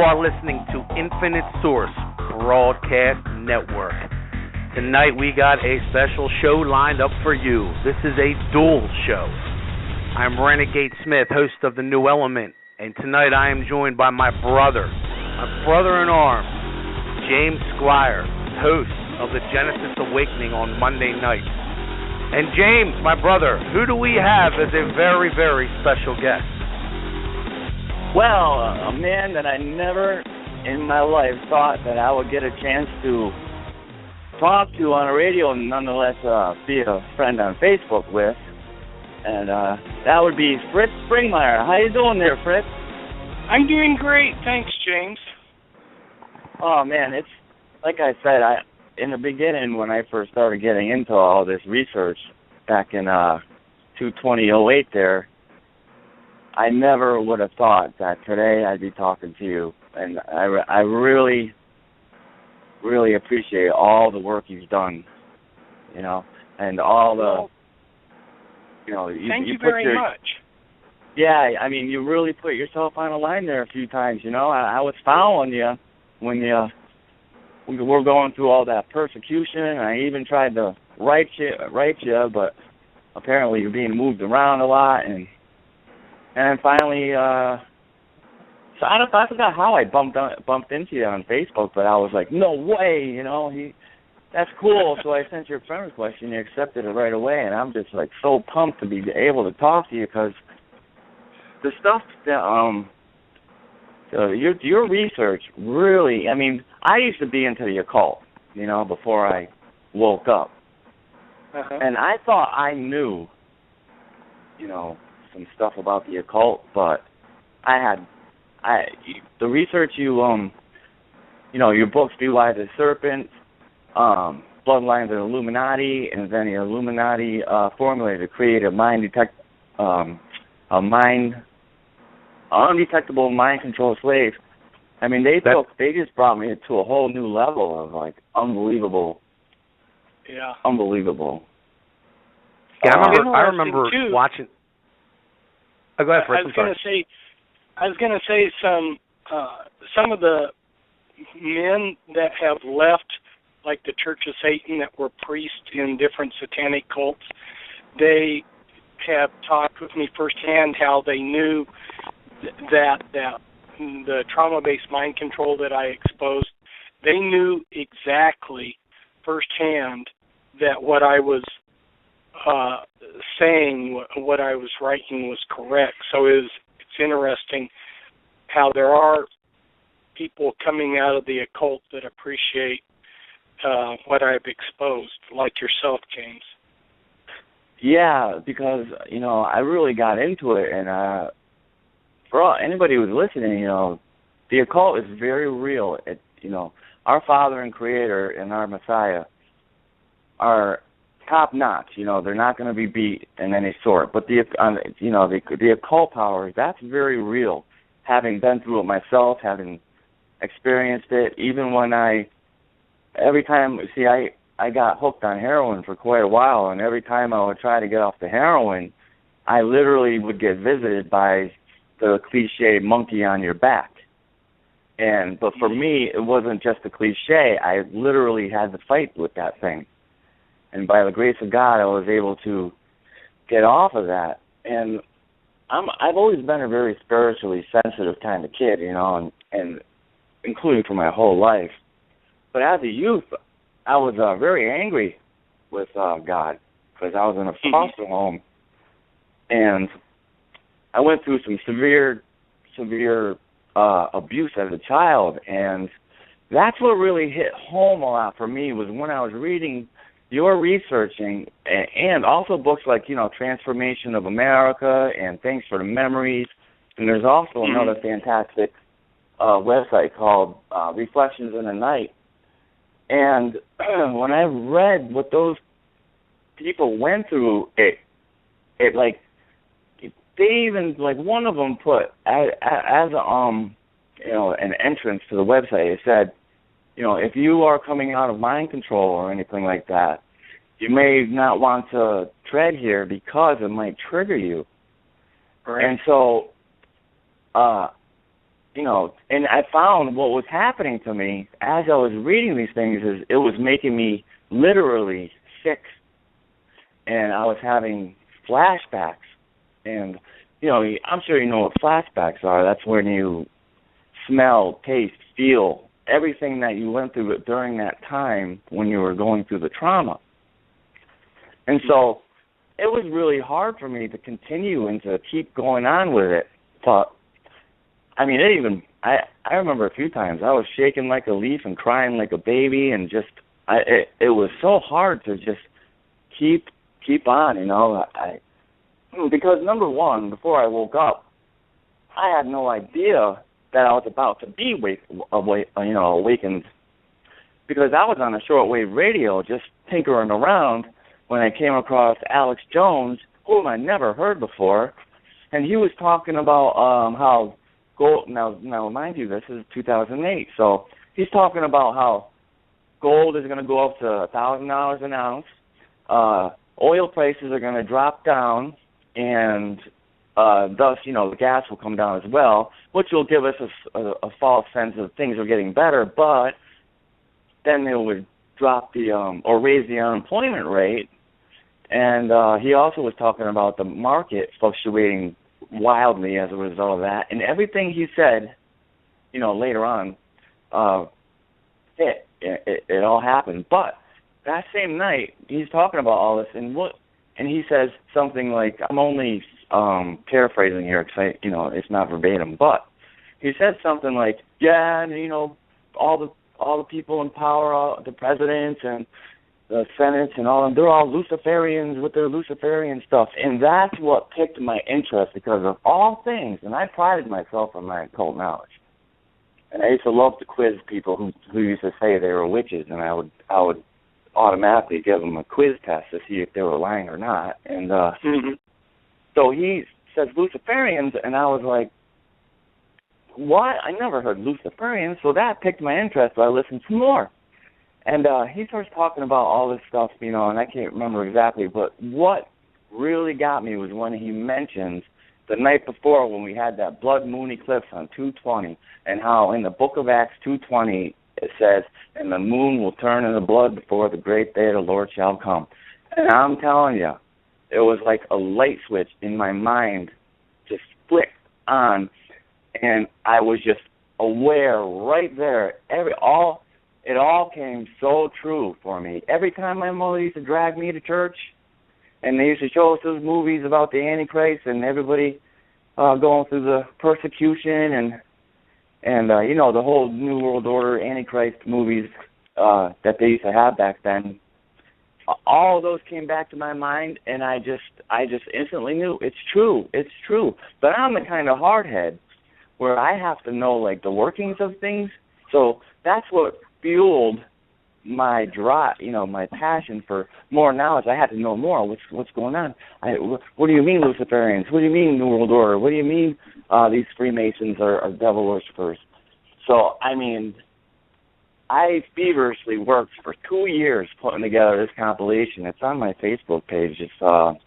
are listening to Infinite Source Broadcast Network. Tonight we got a special show lined up for you. This is a dual show. I'm Renegade Smith, host of the new Element, and tonight I am joined by my brother-in-arms, James Squier, host of the Genesis Awakening on Monday nights. And James, my brother, who do we have as a very, very special guest? Well, a man that I never in my life thought that I would get a chance to talk to on a radio and nonetheless be a friend on Facebook with. And that would be Fritz Springmeier. How you doing there, Fritz? I'm doing great. Thanks, James. Oh, man, it's like I said, in the beginning when I first started getting into all this research back in 2008 there, I never would have thought that today I'd be talking to you. And I really, really appreciate all the work you've done, you know, and all the, you know. Thank you very much. Yeah, I mean, you really put yourself on the line there a few times, you know. I was following you when we were going through all that persecution. I even tried to write you, but apparently you're being moved around a lot, and finally, so I forgot how I bumped into you on Facebook, but I was like, no way, you know, that's cool. So I sent your friend request, and you accepted it right away, and I'm just like so pumped to be able to talk to you because the stuff that your research really, I mean, I used to be into the occult, you know, before I woke up, and I thought I knew, you know, some stuff about the occult, but the research you know, your books, Be Wise as Serpents, Bloodlines and Illuminati, and then the Illuminati formula to create a undetectable mind control slave. I mean, they just brought me to a whole new level of like unbelievable. Yeah. Unbelievable. Yeah, I remember watching. Oh, go ahead, Fritz. I was going to say some of the men that have left, like the Church of Satan, that were priests in different satanic cults, they have talked with me firsthand how they knew that the trauma-based mind control that I exposed, they knew exactly firsthand that what I was saying, what I was writing was correct. So it's interesting how there are people coming out of the occult that appreciate what I've exposed, like yourself, James. Yeah, because, you know, I really got into it, and for anybody who's listening, you know, the occult is very real. You know, our Father and Creator and our Messiah are top notch. You know, they're not going to be beat in any sort. But the occult powers, that's very real. Having been through it myself, having experienced it, even when I got hooked on heroin for quite a while, and every time I would try to get off the heroin, I literally would get visited by the cliche monkey on your back. But for me, it wasn't just a cliche. I literally had to fight with that thing. And by the grace of God, I was able to get off of that. And I've always been a very spiritually sensitive kind of kid, you know, and including for my whole life. But as a youth, I was very angry with God because I was in a foster home, and I went through some severe abuse as a child, and that's what really hit home a lot for me was when I was reading your researching and also books like, you know, Transformation of America and Thanks for the Memories, and there's also another fantastic website called Reflections in the Night. And when I read what those people went through, it like they even, like, one of them put as you know, an entrance to the website, it said, you know, if you are coming out of mind control or anything like that, you may not want to tread here because it might trigger you. Right. And so, and I found what was happening to me as I was reading these things is it was making me literally sick. And I was having flashbacks. And, I'm sure you know what flashbacks are. That's when you smell, taste, feel everything that you went through during that time when you were going through the trauma. And so it was really hard for me to continue and to keep going on with it. But, I remember a few times I was shaking like a leaf and crying like a baby, and just, it was so hard to just keep on, because number one, before I woke up, I had no idea that I was about to be awakened, because I was on a shortwave radio just tinkering around when I came across Alex Jones, whom I never heard before, and he was talking about how gold. Now, mind you, this is 2008, so he's talking about how gold is going to go up to $1,000 an ounce. Oil prices are going to drop down, and thus, the gas will come down as well, which will give us a false sense of things are getting better. But then they would drop or raise the unemployment rate. And he also was talking about the market fluctuating wildly as a result of that. And everything he said, later on, it all happened. But that same night, he's talking about all this, and he says something like, I'm only paraphrasing here because it's not verbatim, but he said something like, yeah, and all the people in power, the presidents and the senates and all of them, they're all Luciferians with their Luciferian stuff, and that's what piqued my interest because of all things, and I prided myself on my occult knowledge. And I used to love to quiz people who used to say they were witches, and I would automatically give them a quiz test to see if they were lying or not. And so he says Luciferians, and I was like, what? I never heard Luciferians, so that piqued my interest, so I listened to more. And he starts talking about all this stuff, and I can't remember exactly, but what really got me was when he mentions the night before when we had that blood moon eclipse on 2/20, and how in the book of Acts 2:20 it says, and the moon will turn into blood before the great day of the Lord shall come. And I'm telling you, it was like a light switch in my mind just flicked on, and I was just aware right there. It all came so true for me. Every time my mother used to drag me to church, and they used to show us those movies about the Antichrist and everybody going through the persecution and the whole New World Order Antichrist movies that they used to have back then. All of those came back to my mind, and I just instantly knew it's true. It's true. But I'm the kind of hardhead where I have to know like the workings of things. So that's what fueled my drive, my passion for more knowledge. I had to know more. What's going on? What do you mean Luciferians? What do you mean New World Order? What do you mean these Freemasons are devil worshippers? So, I feverishly worked for 2 years putting together this compilation. It's on my Facebook page. It's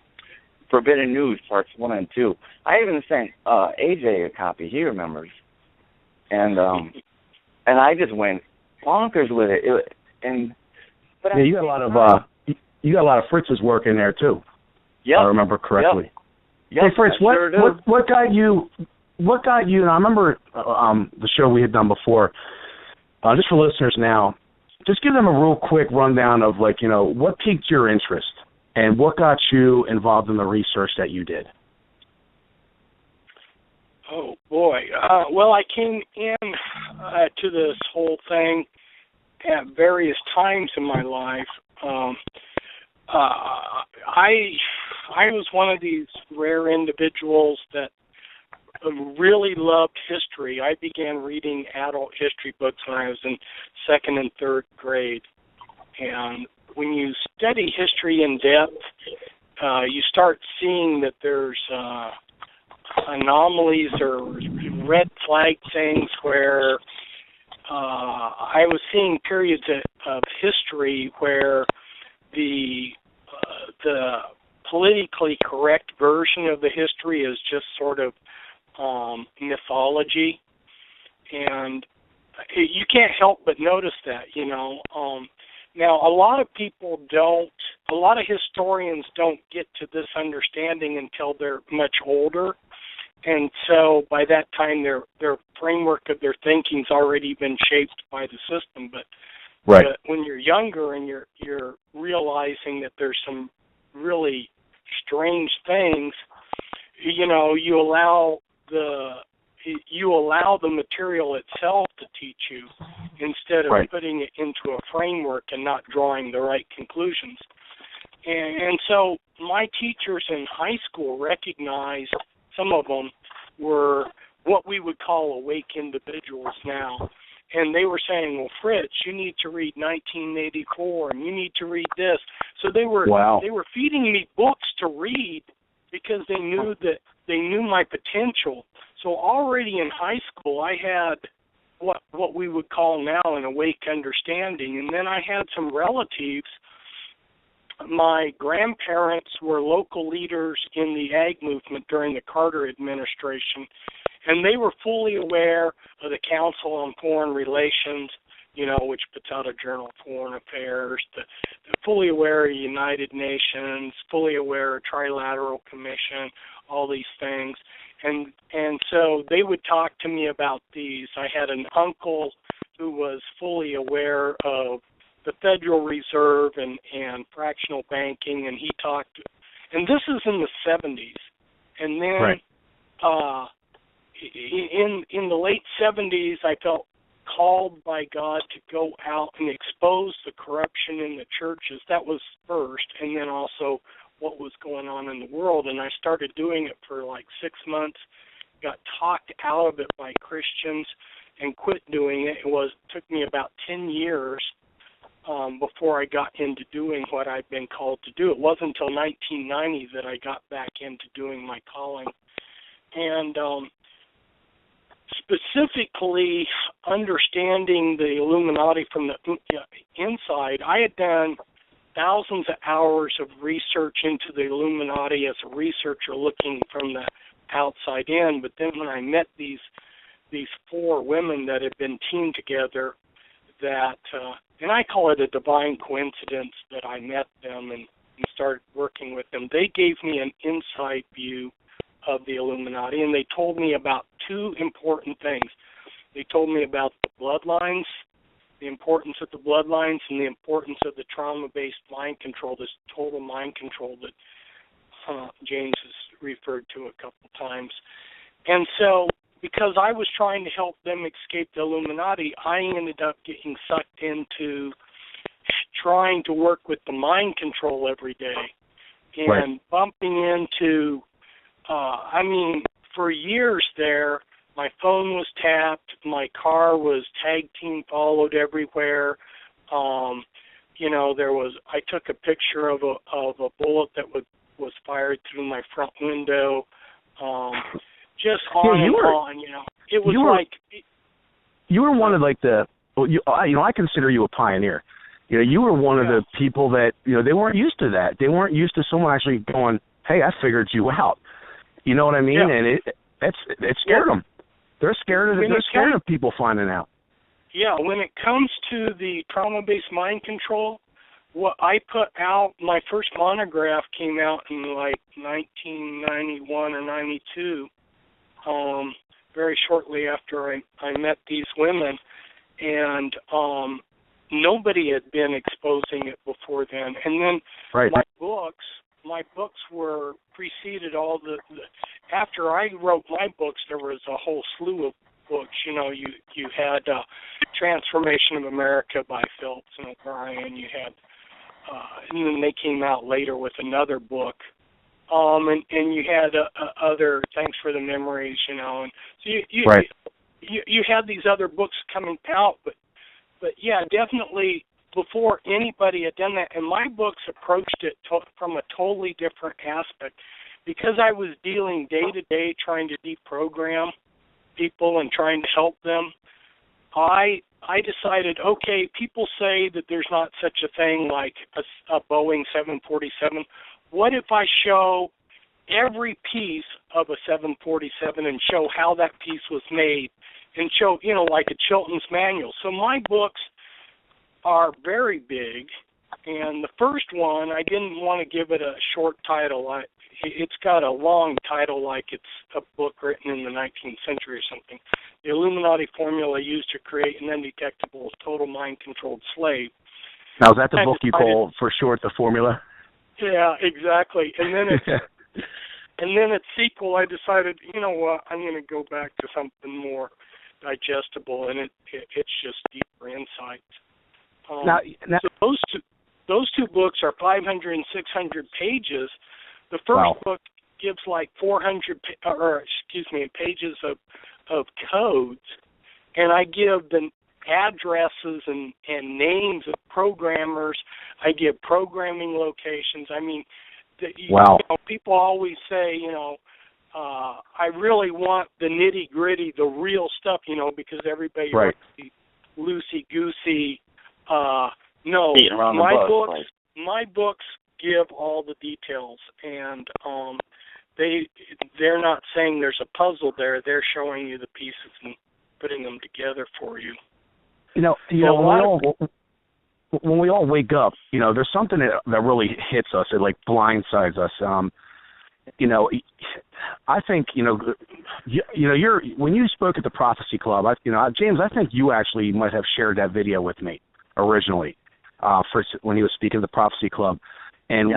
Forbidden News, Parts 1 and 2. I even sent AJ a copy. He remembers. And I just went bonkers with it. You got a lot of Fritz's work in there too. Yeah, I remember correctly. Yep. Hey Fritz, sure what got you? And I remember the show we had done before. Just for listeners now, just give them a real quick rundown of what piqued your interest and what got you involved in the research that you did. Oh boy! Well, I came in to this whole thing at various times in my life. I was one of these rare individuals that really loved history. I began reading adult history books when I was in second and third grade. And when you study history in depth, you start seeing that there's anomalies or red flag things where I was seeing periods of history where the politically correct version of the history is just sort of mythology, and you can't help but notice that, Now, a lot of historians don't get to this understanding until they're much older, and so by that time their framework of their thinking's already been shaped by the system. But when you're younger and you're realizing that there's some really strange things, you allow the material itself to teach you instead of putting it into a framework and not drawing the right conclusions. And so my teachers in high school recognized, some of them were what we would call awake individuals now. And they were saying, well, Fritz, you need to read 1984 and you need to read this. So they were feeding me books to read because they knew my potential. So already in high school, I had what we would call now an awake understanding. And then I had some relatives. My grandparents were local leaders in the ag movement during the Carter administration, and they were fully aware of the Council on Foreign Relations, which puts out a Journal of Foreign Affairs, fully aware of the United Nations, fully aware of Trilateral Commission, all these things. And so they would talk to me about these. I had an uncle who was fully aware of the Federal Reserve and fractional banking, and he talked, and this is in the 70s. And then in the late 70s, I felt called by God to go out and expose the corruption in the churches. That was first, and then also what was going on in the world. And I started doing it for like 6 months, got talked out of it by Christians, and quit doing it. It took me about 10 years before I got into doing what I've been called to do. It wasn't until 1990 that I got back into doing my calling. And specifically understanding the Illuminati from the inside, I had done thousands of hours of research into the Illuminati as a researcher looking from the outside in. But then when I met these 4 women that had been teamed together, that and I call it a divine coincidence that I met them and started working with them. They gave me an inside view of the Illuminati, and they told me about 2 important things. They told me about the bloodlines, the importance of the bloodlines, and the importance of the trauma-based mind control, this total mind control that James has referred to a couple times. And so because I was trying to help them escape the Illuminati, I ended up getting sucked into trying to work with the mind control every day and bumping into, for years there, my phone was tapped, my car was tag team followed everywhere. I took a picture of a bullet that was fired through my front window. Just on and on, It was you were one of I consider you a pioneer. You were one of the people that they weren't used to that. They weren't used to someone actually going, "Hey, I figured you out." You know what I mean? Yeah. And it scared them. They're scared of people finding out. Yeah, when it comes to the trauma-based mind control, what I put out, my first monograph came out in like 1991 or 92. Very shortly after I met these women, and nobody had been exposing it before then. And then my books were preceded all after I wrote my books, there was a whole slew of books. You had Transformation of America by Phelps and O'Brien. You had, and then they came out later with another book. And you had other Thanks for the Memories, and so you had these other books coming out, but yeah, definitely before anybody had done that. And my books approached it from a totally different aspect, because I was dealing day to day trying to deprogram people and trying to help them. I decided, okay, people say that there's not such a thing like a Boeing 747. What if I show every piece of a 747 and show how that piece was made and show, like a Chilton's Manual. So my books are very big, and the first one, I didn't want to give it a short title. It's got a long title, like it's a book written in the 19th century or something. The Illuminati Formula Used to Create an Undetectable Total Mind-Controlled Slave. Now, is that the book you call, for short, The Formula? Yeah, exactly. And then its sequel, I decided, you know what, I'm going to go back to something more digestible, and it's just deeper insight. So those two books are 500 and 600 pages. The first book gives like 400 pages of codes, and I give the addresses and names of programmers. I give programming locations. I mean, people always say, I really want the nitty-gritty, the real stuff, because everybody wants to be loosey-goosey. No, my books give all the details, and they're not saying there's a puzzle there. They're showing you the pieces and putting them together for you. When we all wake up, there's something that really hits us. It like blindsides us. I think you're when you spoke at the Prophecy Club. James, I think you actually might have shared that video with me originally, when he was speaking at the Prophecy Club. And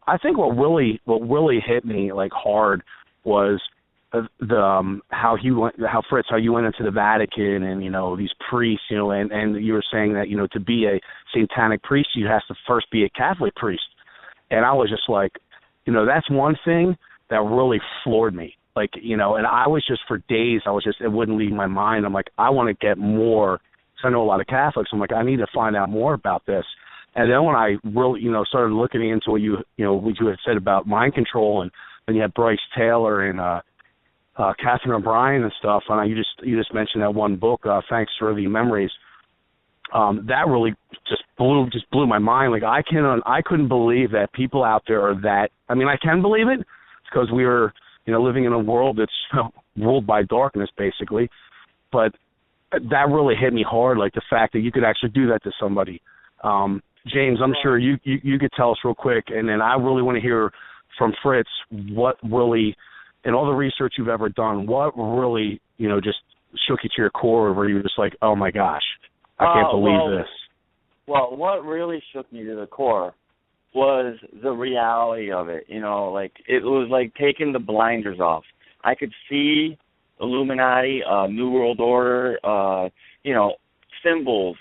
I think what really hit me like hard was how you went into the Vatican and these priests, and you were saying that to be a satanic priest you have to first be a Catholic priest, and I was just like, that's one thing that really floored me, like, and I was just for days it wouldn't leave my mind. I'm like, I want to get more, because I know a lot of Catholics. I'm like, I need to find out more about this. And then when I really, started looking into what you had said about mind control, and then you had Bryce Taylor and Catherine O'Brien and stuff, and you just mentioned that one book, Thanks for the Memories. That really just blew my mind. Like I couldn't believe that people out there are that. I mean, I can believe it because we were living in a world that's ruled by darkness, basically. But that really hit me hard, like the fact that you could actually do that to somebody. James, I'm sure you could tell us real quick, and then I really want to hear from Fritz what really, in all the research you've ever done, what really, just shook you to your core, where you were just like, oh my gosh, I can't believe this. Well, what really shook me to the core was the reality of it. Like it was like taking the blinders off. I could see Illuminati, New World Order, symbols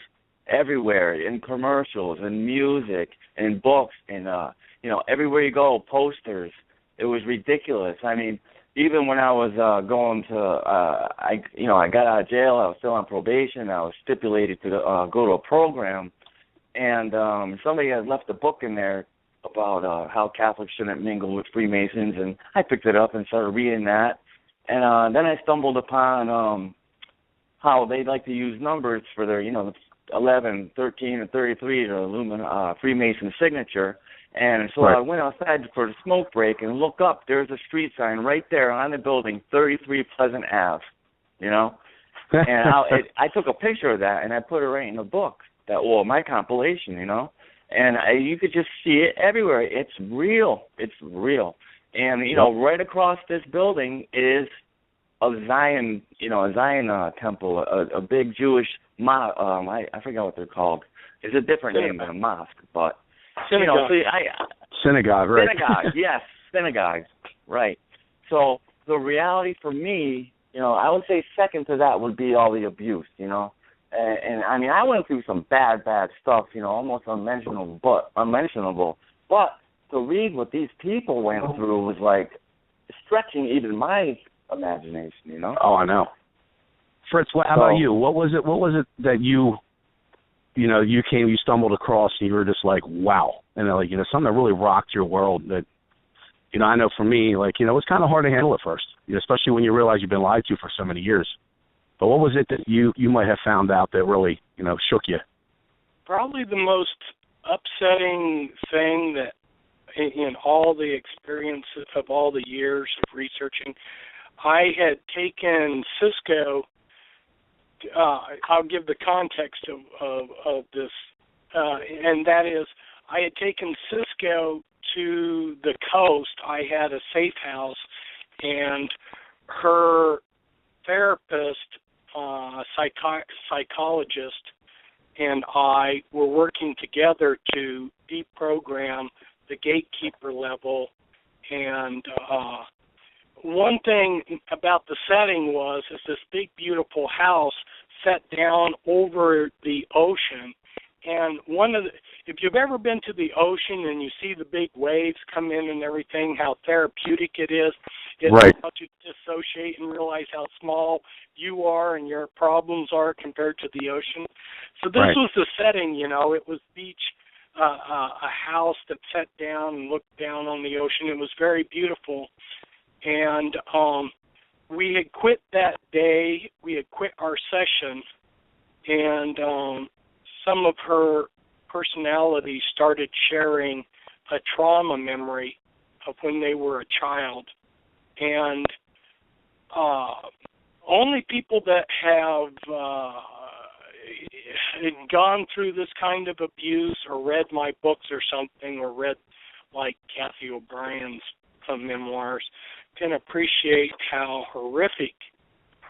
everywhere, in commercials and music and books and everywhere you go, posters. It was ridiculous. I mean, even when I was going to I got out of jail, I was still on probation. I was stipulated to go to a program, and somebody had left a book in there about how Catholics shouldn't mingle with Freemasons, and I picked it up and started reading that. And then I stumbled upon how they like to use numbers for their 11, 13, and 33, the Freemason signature. And so I went outside for the smoke break and look up. There's a street sign right there on the building, 33 Pleasant Ave, And I took a picture of that, and I put it right in the book, my compilation, And you could just see it everywhere. It's real. It's real. And, right across this building is a Zion, temple, a big Jewish I forget what they're called. It's a different name than a mosque, but synagogue. Synagogue, right? Synagogue, yes, synagogue, right. So the reality for me, I would say second to that would be all the abuse, And I mean, I went through some bad stuff, almost unmentionable. But to read what these people went through was like stretching even my imagination, Oh, I know. Fritz, how about you? What was it that you stumbled across and you were just like, wow, and something that really rocked your world that, I know for me, it's kind of hard to handle at first, especially when you realize you've been lied to for so many years. But what was it that you might have found out that really, shook you? Probably the most upsetting thing that in all the experiences of all the years of researching, I had taken Cisco I'll give the context of this, and that is, I had taken Cisco to the coast. I had a safe house, and her therapist, psychologist, and I were working together to deprogram the gatekeeper level. And one thing about the setting was it's this big, beautiful house set down over the ocean. And if you've ever been to the ocean and you see the big waves come in and everything, how therapeutic it is, it's right. how to dissociate and realize how small you are and your problems are compared to the ocean. So this was the setting, it was beach, a house that sat down and looked down on the ocean. It was very beautiful. And we had quit that day. We had quit our session, and some of her personality started sharing a trauma memory of when they were a child. And only people that have gone through this kind of abuse or read my books or something, or read like Kathy O'Brien's memoirs, can appreciate how horrific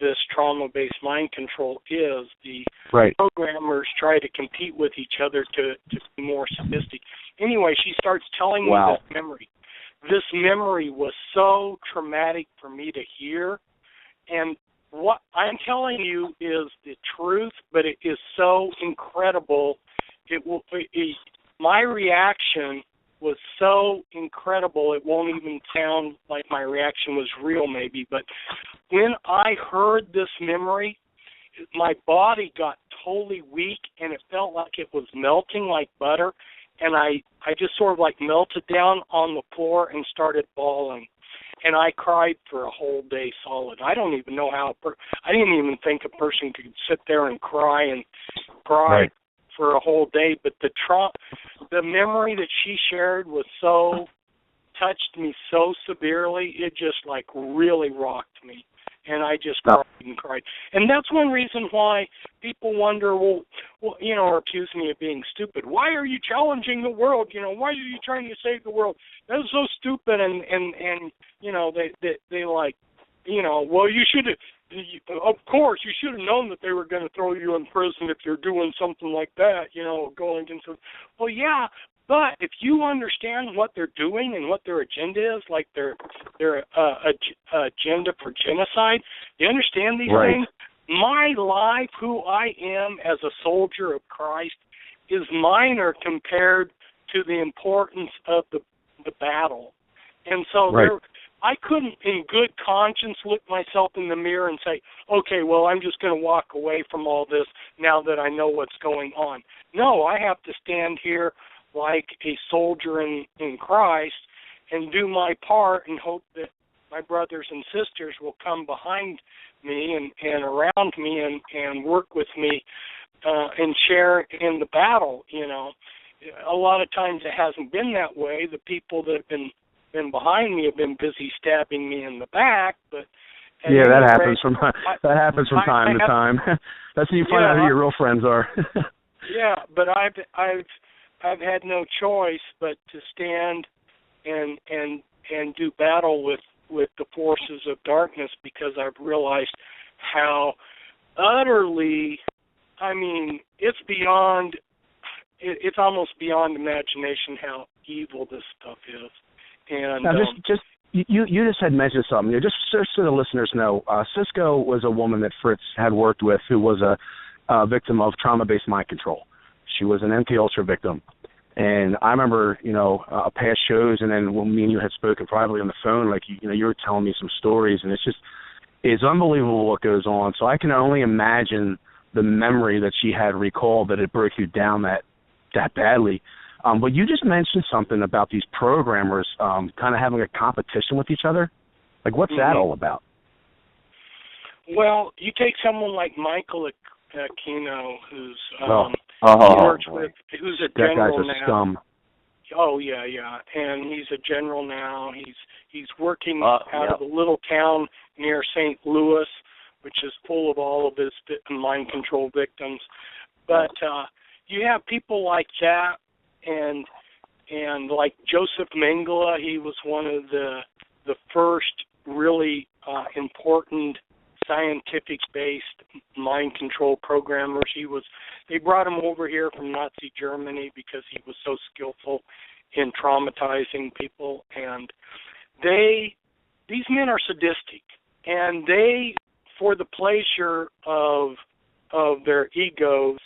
this trauma-based mind control is. The programmers try to compete with each other to be more sophisticated. Anyway, she starts telling me this memory. This memory was so traumatic for me to hear, and what I'm telling you is the truth, but it is so incredible. My reaction was so incredible, it won't even sound like my reaction was real maybe, but when I heard this memory, my body got totally weak, and it felt like it was melting like butter, and I just sort of like melted down on the floor and started bawling. And I cried for a whole day solid. I don't even know how I didn't even think a person could sit there and cry for a whole day. But the memory that she shared touched me so severely. It just like really rocked me. And I just cried and cried. And that's one reason why people wonder, or accuse me of being stupid. Why are you challenging the world? Why are you trying to save the world? That is so stupid. And they like, well, you should have, of course, you should have known that they were going to throw you in prison if you're doing something like that, going against them. Well, yeah. But if you understand what they're doing and what their agenda is, like their agenda for genocide, you understand these things? My life, who I am as a soldier of Christ, is minor compared to the importance of the battle. And so I couldn't, in good conscience, look myself in the mirror and say, okay, well, I'm just going to walk away from all this now that I know what's going on. No, I have to stand here like a soldier in Christ and do my part and hope that my brothers and sisters will come behind me and around me and work with me and share in the battle. A lot of times it hasn't been that way. The people that have been behind me have been busy stabbing me in the back, but that happens from time to time. That's when you find out who your real friends are. Yeah, but I've had no choice but to stand and do battle with the forces of darkness, because I've realized how utterly, it's almost beyond imagination how evil this stuff is. And now, you just had mentioned something. Just so the listeners know, Cisco was a woman that Fritz had worked with who was a victim of trauma-based mind control. She was an MK Ultra victim. And I remember, past shows, and then when me and you had spoken privately on the phone, like, you were telling me some stories, and it's unbelievable what goes on. So I can only imagine the memory that she had recalled that it broke you down that badly. But you just mentioned something about these programmers kind of having a competition with each other. Like, what's that all about? Well, you take someone like Michael Aquino, who's who's a general now. That guy's a scum. Oh yeah, and he's a general now. He's working out of a little town near St. Louis which is full of all of his mind control victims. But you have people like that, and like Joseph Mengele, he was one of the first really important scientific-based mind control programmers. They brought him over here from Nazi Germany because he was so skillful in traumatizing people, and these men are sadistic, and they, for the pleasure of their egos,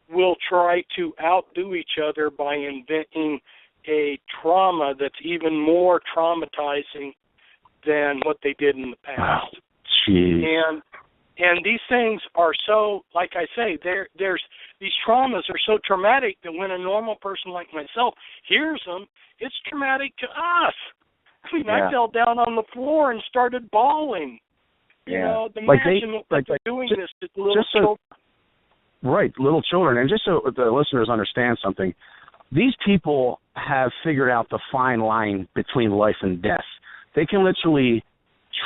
will try to outdo each other by inventing a trauma that's even more traumatizing than what they did in the past. Wow. Jeez. And these things are so, like I say, there's these traumas are so traumatic that when a normal person like myself hears them, it's traumatic to us. I mean, I fell down on the floor and started bawling. You know, imagine they're doing this to little children. Right, little children. And just so the listeners understand something, these people have figured out the fine line between life and death. They can literally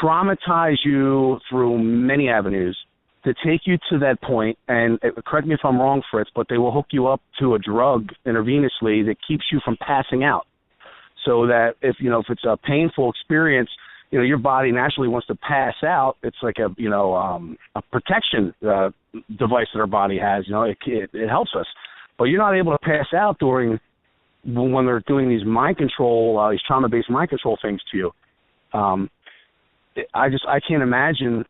traumatize you through many avenues to take you to that point, and correct me if I'm wrong, Fritz, but they will hook you up to a drug intravenously that keeps you from passing out. So that if it's a painful experience, your body naturally wants to pass out. It's like a protection device that our body has. It helps us, but you're not able to pass out when they're doing these mind control, these trauma-based mind control things to you. I can't imagine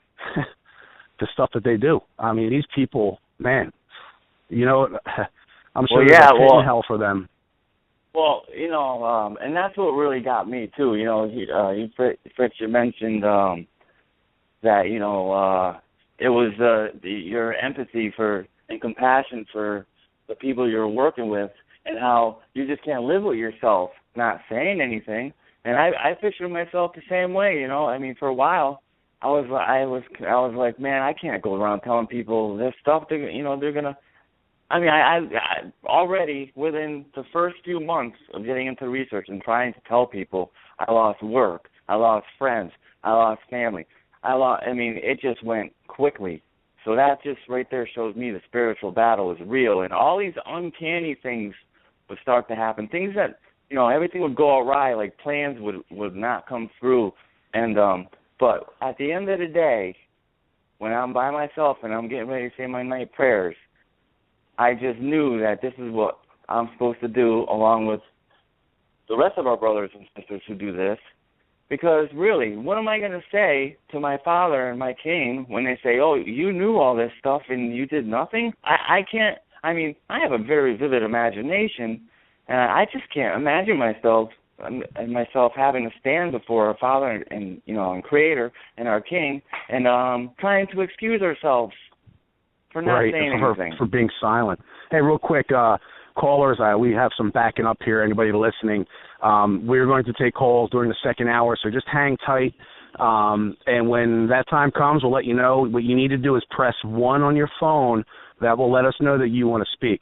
the stuff that they do. I mean, these people, man, I'm sure there's a pit in hell for them. Well, and that's what really got me too. Fritz, you mentioned that it was your empathy for and compassion for the people you're working with, and how you just can't live with yourself not saying anything. And I pictured myself the same way. I mean, for a while, I was like, man, I can't go around telling people this stuff. They're gonna. I mean, I already within the first few months of getting into research and trying to tell people, I lost work, I lost friends, I lost family. I mean, it just went quickly. So that just right there shows me the spiritual battle is real, and all these uncanny things would start to happen. Things that everything would go awry, like plans would not come through. And but at the end of the day, when I'm by myself and I'm getting ready to say my night prayers, I just knew that this is what I'm supposed to do along with the rest of our brothers and sisters who do this. Because really, what am I going to say to my father and my king when they say, oh, you knew all this stuff and you did nothing? I can't. I mean, I have a very vivid imagination, and I just can't imagine myself having to stand before our Father and and Creator and our King and trying to excuse ourselves for not saying anything. For being silent. Hey, real quick, callers, we have some backing up here. Anybody listening, we're going to take calls during the second hour, so just hang tight. And when that time comes, we'll let you know. What you need to do is press 1 on your phone. That will let us know that you want to speak.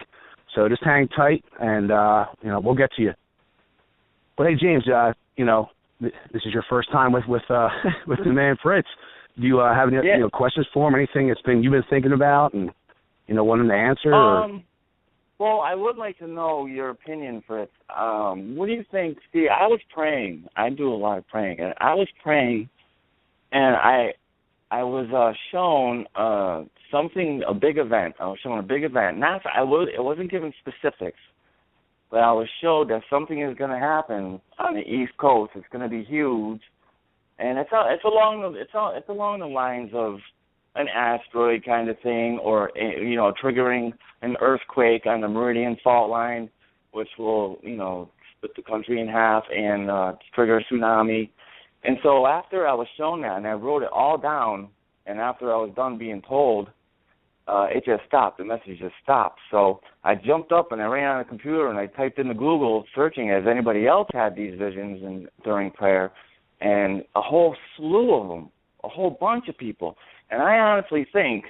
So just hang tight, and we'll get to you. But hey, James, this is your first time with the man Fritz. Do you have any questions for him? Anything you've been thinking about and want him to answer? Well, I would like to know your opinion, Fritz. What do you think? See, I was praying. I do a lot of praying, and I was praying, and I was shown a big event. I was shown a big event. It wasn't given specifics, but I was showed that something is going to happen on the East Coast. It's going to be huge, and it's along the lines of an asteroid kind of thing, or triggering an earthquake on the Meridian Fault Line, which will split the country in half and trigger a tsunami. And so after I was shown that, and I wrote it all down, and after I was done being told, it just stopped. The message just stopped. So I jumped up and I ran on the computer and I typed into Google, searching has anybody else had these visions during prayer, and a whole slew of them, a whole bunch of people. And I honestly think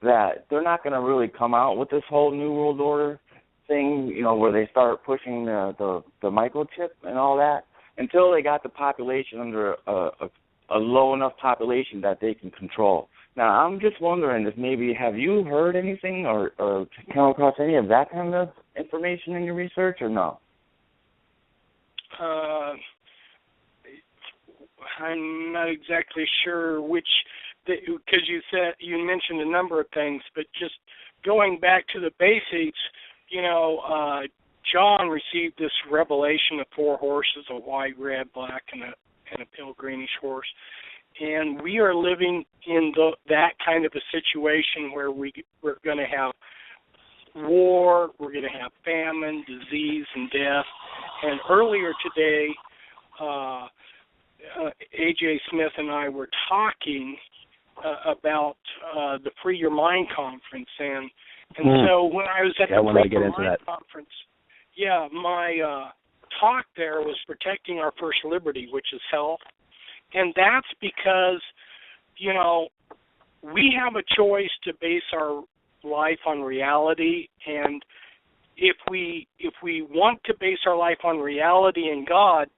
that they're not going to really come out with this whole New World Order thing, where they start pushing the microchip and all that, until they got the population under a low enough population that they can control. Now, I'm just wondering if maybe have you heard anything or come across any of that kind of information in your research or no? I'm not exactly sure which, because you mentioned a number of things, but just going back to the basics, John received this revelation of 4 horses, a white, red, black, and a pale greenish horse. And we are living in that kind of a situation where we're going to have war, we're going to have famine, disease, and death. And earlier today, A.J. Smith and I were talking about the Free Your Mind conference. And so when I was at the Free Your Mind conference, my talk there was protecting our first liberty, which is health. And that's because, we have a choice to base our life on reality. And if we want to base our life on reality and God,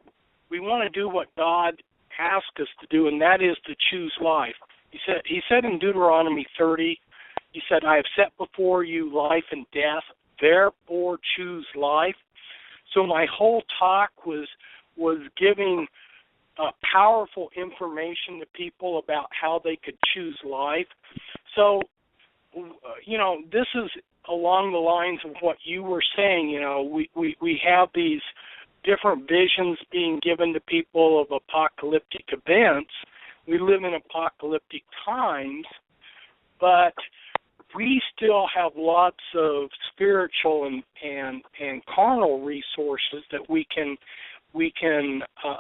we want to do what God asked us to do, and that is to choose life. He said in Deuteronomy 30, he said, I have set before you life and death, therefore choose life. So my whole talk was giving powerful information to people about how they could choose life. So, this is along the lines of what you were saying. We have these different visions being given to people of apocalyptic events. We live in apocalyptic times, but we still have lots of spiritual and carnal resources that we can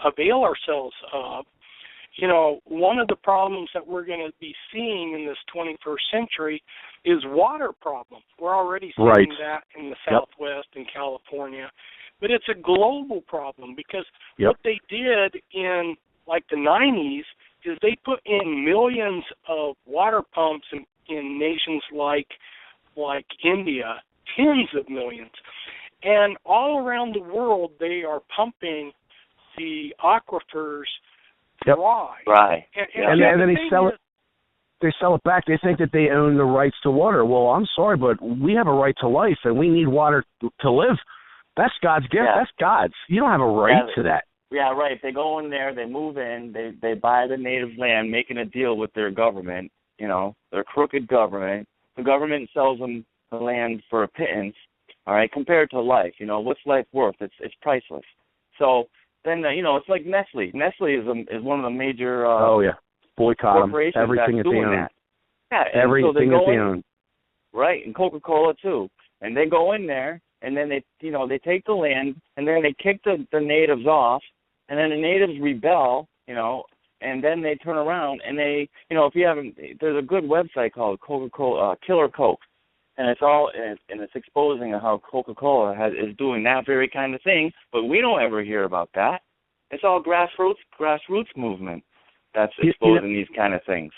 avail ourselves of. One of the problems that we're going to be seeing in this 21st century is water problem. We're already seeing that in the Southwest and California. But it's a global problem because what they did in, the 90s is they put in millions of water pumps in nations like India, tens of millions. And all around the world, they are pumping the aquifers dry. And then they sell it. They sell it back. They think that they own the rights to water. Well, I'm sorry, but we have a right to life, and we need water to live. That's God's gift. That's God's. You don't have a right to that. Yeah, right. They go in there, they move in, they buy the native land, making a deal with their government, their crooked government. The government sells them the land for a pittance, all right, compared to life. What's life worth? It's priceless. So then, it's like Nestle. Nestle is one of the major boycott corporations everything that's doing that. Yeah, everything that they own. Right, and Coca-Cola too. And they go in there, and then they take the land, and then they kick the natives off, and then the natives rebel, and then they turn around and they, if you haven't, there's a good website called Coca-Cola, Killer Coke, and it's exposing how Coca-Cola is doing that very kind of thing, but we don't ever hear about that. It's all grassroots movement that's exposing these kind of things.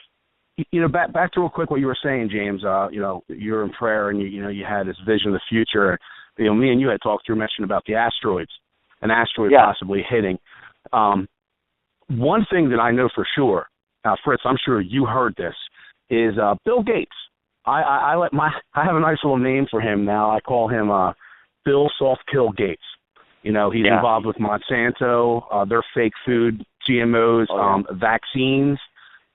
Back to real quick what you were saying, James. You're in prayer and you had this vision of the future. Me and you had talked. You mentioned about the asteroids, an asteroid possibly hitting. One thing that I know for sure, Fritz, I'm sure you heard this, is Bill Gates. I have a nice little name for him now. I call him Bill Soft Kill Gates. He's involved with Monsanto, their fake food, GMOs, vaccines.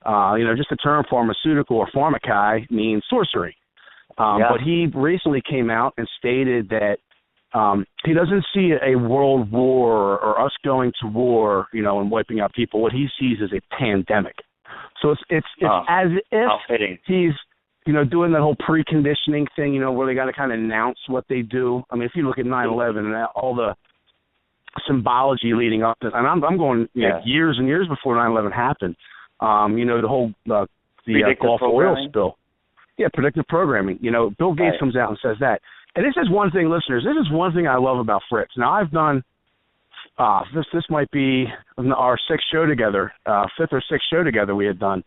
Just the term pharmaceutical or pharmakai means sorcery. But he recently came out and stated that he doesn't see a world war or us going to war, and wiping out people. What he sees is a pandemic. So it's as if he's, doing that whole preconditioning thing, where they got to kind of announce what they do. I mean, if you look at 9/11 and all the symbology leading up to, and I'm going years and years before 9/11 happened. The whole the Gulf oil spill. Yeah, predictive programming. Bill Gates comes out and says that. And this is one thing, listeners, this is one thing I love about Fritz. Now, I've done, this might be our fifth or sixth show together we had done.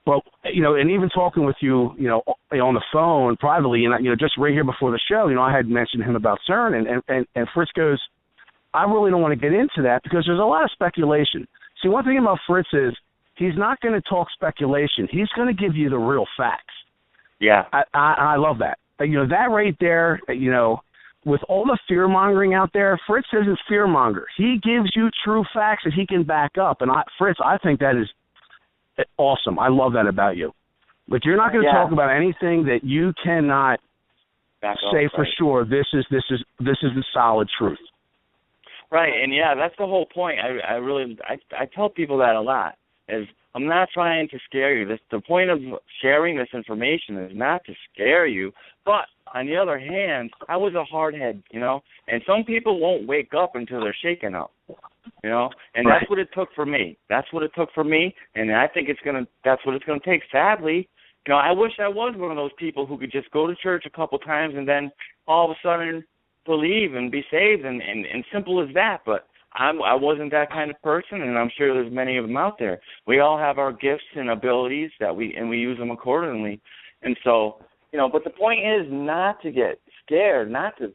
Well, and even talking with you, on the phone privately, and, just right here before the show, I had mentioned him about CERN, and Fritz goes, I really don't want to get into that because there's a lot of speculation. See, one thing about Fritz is he's not going to talk speculation. He's going to give you the real facts. Yeah. I love that. That right there, with all the fear-mongering out there, Fritz isn't fear-monger. He gives you true facts that he can back up. And, Fritz, I think that is awesome. I love that about you. Like, you're not going to talk about anything that you cannot say for sure. This is the solid truth. Right, and that's the whole point. I tell people that a lot. Is I'm not trying to scare you. The point of sharing this information is not to scare you. But on the other hand, I was a hardhead, and some people won't wake up until they're shaken up, and that's what it took for me. That's what it took for me, and I think that's what it's gonna take. Sadly, I wish I was one of those people who could just go to church a couple times and then all of a sudden believe and be saved, and simple as that. But I wasn't that kind of person, and I'm sure there's many of them out there. We all have our gifts and abilities we use them accordingly. And so, but the point is not to get scared, not to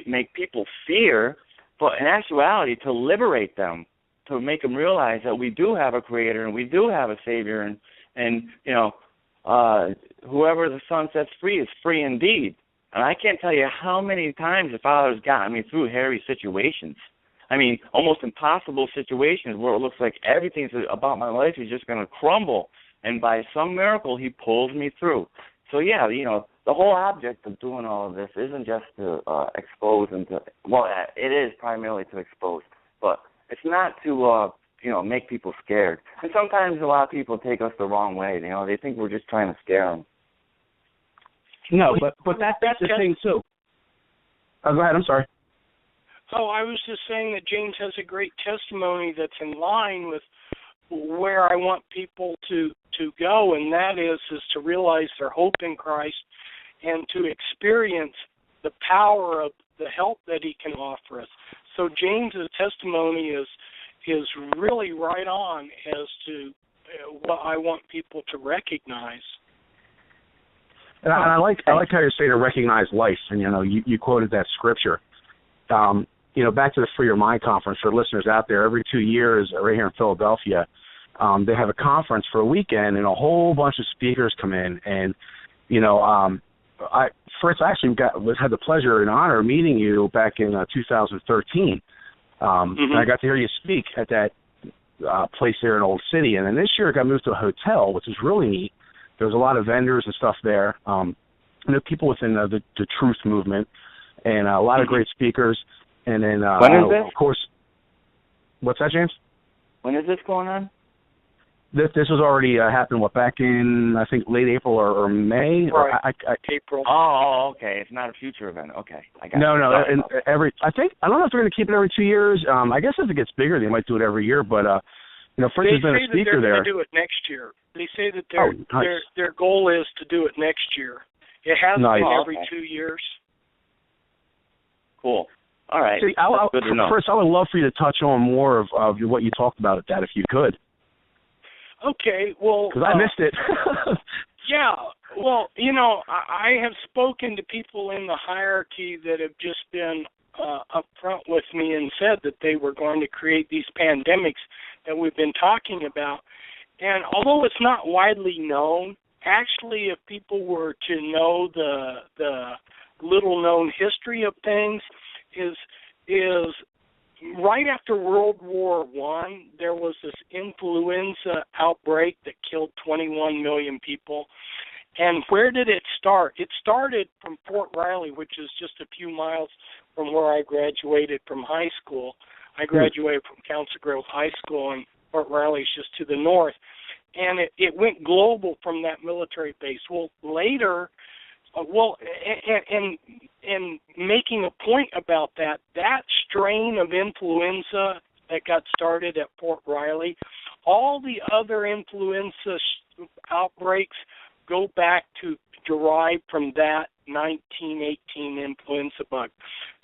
make people fear, but in actuality to liberate them, to make them realize that we do have a creator and we do have a savior, and whoever the Son sets free is free indeed. And I can't tell you how many times the Father's gotten me through hairy situations. I mean, almost impossible situations where it looks like everything about my life is just going to crumble. And by some miracle, he pulls me through. So, the whole object of doing all of this isn't just to expose and to, it is primarily to expose. But it's not to, make people scared. And sometimes a lot of people take us the wrong way. They think we're just trying to scare them. No, but that's the thing, too. Oh, go ahead. I'm sorry. Oh, I was just saying that James has a great testimony that's in line with where I want people to go, and that is to realize their hope in Christ and to experience the power of the help that he can offer us. So James's testimony is really right on as to what I want people to recognize. And I like how you're saying to recognize life, and you quoted that scripture. Back to the Free Your Mind conference for listeners out there. Every 2 years, right here in Philadelphia, they have a conference for a weekend, and a whole bunch of speakers come in. And Fritz, I actually had the pleasure and honor of meeting you back in 2013. And I got to hear you speak at that place there in Old City. And then this year, it got moved to a hotel, which is really neat. There was a lot of vendors and stuff there. People within the truth movement, and a lot of great speakers. And then, when is this? Of course, what's that, James? When is this going on? This was already happened, back in, I think, late April or May? Right, April. Oh, okay. It's not a future event. Okay. I got No. And I don't know if they're going to keep it every 2 years. I guess as it gets bigger, they might do it every year. But, Fritz has been a speaker there. They say that they're going to do it next year. They say that their goal is to do it next year. It has been every 2 years. Cool. All right. See, Fritz, I would love for you to touch on more of what you talked about at that, if you could. Okay, well... Because I missed it. Yeah, well, I have spoken to people in the hierarchy that have just been upfront with me and said that they were going to create these pandemics that we've been talking about. And although it's not widely known, actually, if people were to know the little-known history of things, is right after World War I, there was this influenza outbreak that killed 21 million people. And where did it start? It started from Fort Riley, which is just a few miles from where I graduated from high school. I graduated from Council Grove High School, and Fort Riley is just to the north. And it went global from that military base. Well, later... and making a point about that strain of influenza that got started at Fort Riley, all the other influenza outbreaks go back to derive from that 1918 influenza bug.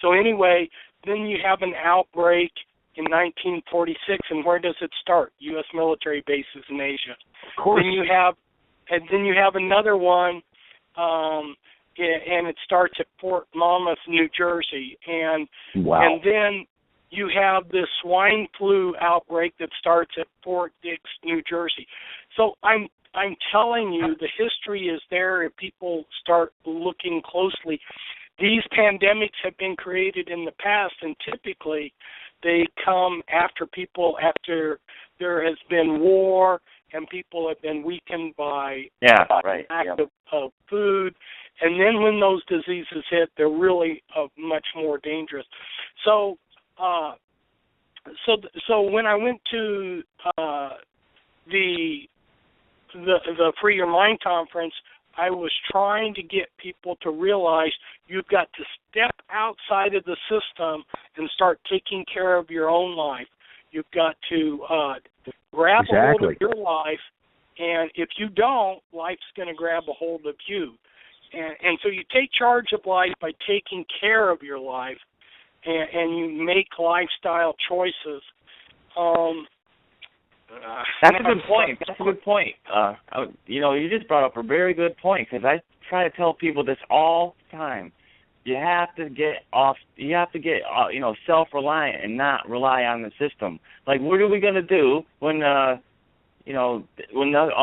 So anyway, then you have an outbreak in 1946, and where does it start? U.S. military bases in Asia. Of course. Then you have another one. And it starts at Fort Monmouth, New Jersey, and wow. and then you have this swine flu outbreak that starts at Fort Dix, New Jersey. So I'm telling you, the history is there if people start looking closely. These pandemics have been created in the past, and typically they come after there has been war and people have been weakened by lack of food. And then when those diseases hit, they're really much more dangerous. So when I went to the Free Your Mind conference, I was trying to get people to realize you've got to step outside of the system and start taking care of your own life. You've got to grab a hold of your life, and if you don't, life's going to grab a hold of you. And so you take charge of life by taking care of your life, and you make lifestyle choices. That's a good point. You just brought up a very good point, because I try to tell people this all the time. You have to get self-reliant and not rely on the system. Like, what are we going to do when all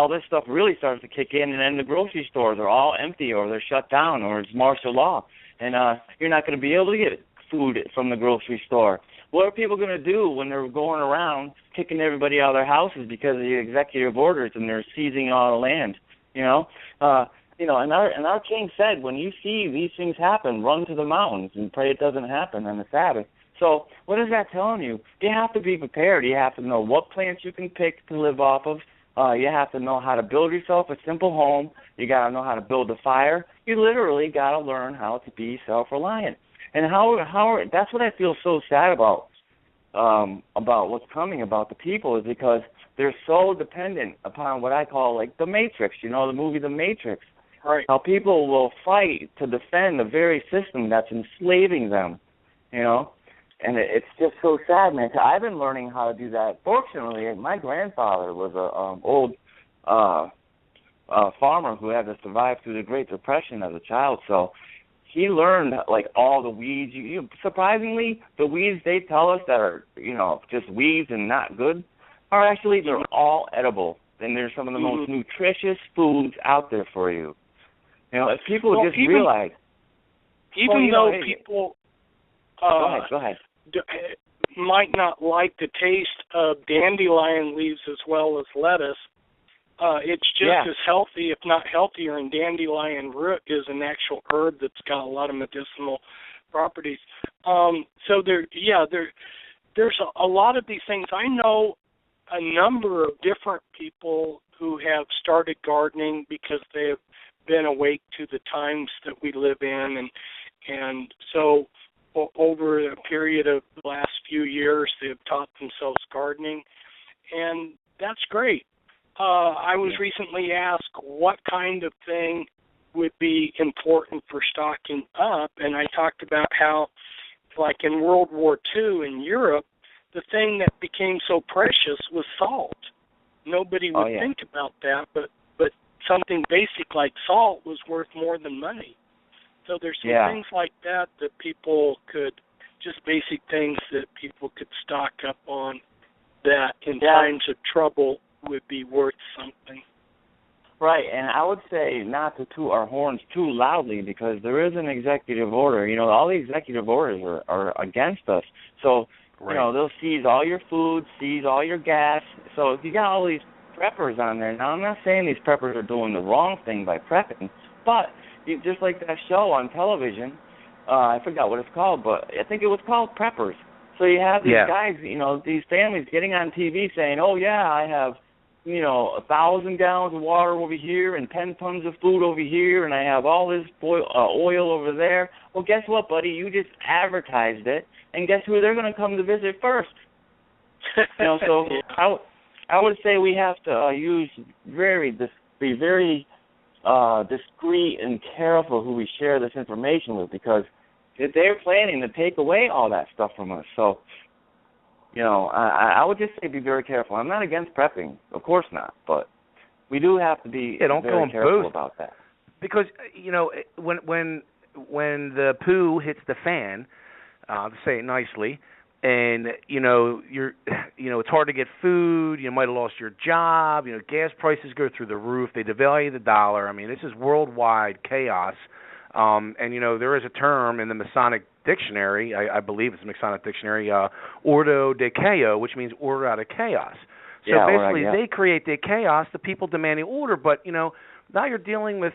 this stuff really starts to kick in, and then the grocery stores are all empty, or they're shut down, or it's martial law, and you're not going to be able to get food from the grocery store? What are people going to do when they're going around kicking everybody out of their houses because of the executive orders, and they're seizing all the land? And our king said, when you see these things happen, run to the mountains and pray it doesn't happen on the Sabbath. So what is that telling you? You have to be prepared. You have to know what plants you can pick to live off of. You have to know how to build yourself a simple home. You got to know how to build a fire. You literally got to learn how to be self-reliant. And how that's what I feel so sad about what's coming about the people, is because they're so dependent upon what I call like the Matrix, the movie The Matrix. Right. How people will fight to defend the very system that's enslaving them, And it's just so sad, man. I've been learning how to do that. Fortunately, my grandfather was a old farmer who had to survive through the Great Depression as a child, so he learned like all the weeds. Surprisingly, the weeds they tell us that are just weeds and not good are actually, they're all edible, and they're some of the most nutritious foods out there for you. If people realize, even though people go ahead. Might not like the taste of dandelion leaves as well as lettuce, it's just as healthy, if not healthier, and dandelion root is an actual herb that's got a lot of medicinal properties. So there's a lot of these things. I know a number of different people who have started gardening because they have been awake to the times that we live in, and so over a period of the last few years, they have taught themselves gardening, and that's great. I was recently asked what kind of thing would be important for stocking up, and I talked about how, like in World War II in Europe, the thing that became so precious was salt. Nobody would think about that, but something basic like salt was worth more than money. So there's some things like that people could, just basic things that people could stock up on that in times of trouble would be worth something. Right, and I would say not to toot our horns too loudly, because there is an executive order. All the executive orders are against us. So, they'll seize all your food, seize all your gas. So if you got all these preppers on there, now I'm not saying these preppers are doing the wrong thing by prepping, but just like that show on television, I forgot what it's called, but I think it was called Preppers. So you have these guys, these families getting on TV saying, I have, 1,000 gallons of water over here and 10 tons of food over here, and I have all this oil over there. Well, guess what, buddy? You just advertised it, and guess who they're going to come to visit first? So I would say we have to be very discreet and careful who we share this information with, because they're planning to take away all that stuff from us. So, I would just say be very careful. I'm not against prepping, of course not, but we do have to be very careful about that. Because when the poo hits the fan, to say it nicely, and it's hard to get food. You might have lost your job. Gas prices go through the roof. They devalue the dollar. I mean, this is worldwide chaos. And there is a term in the Masonic dictionary. I believe it's the Masonic dictionary, ordo de chaos, which means order out of chaos. So basically, they create the chaos. The people demanding order, but now you're dealing with.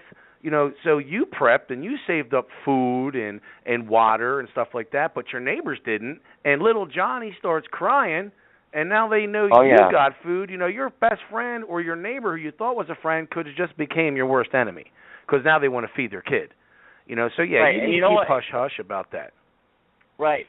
So you prepped and you saved up food and water and stuff like that, but your neighbors didn't. And little Johnny starts crying, and now they know you got food. Your best friend or your neighbor who you thought was a friend could have just became your worst enemy because now they want to feed their kid. So you need to keep hush-hush about that. Right.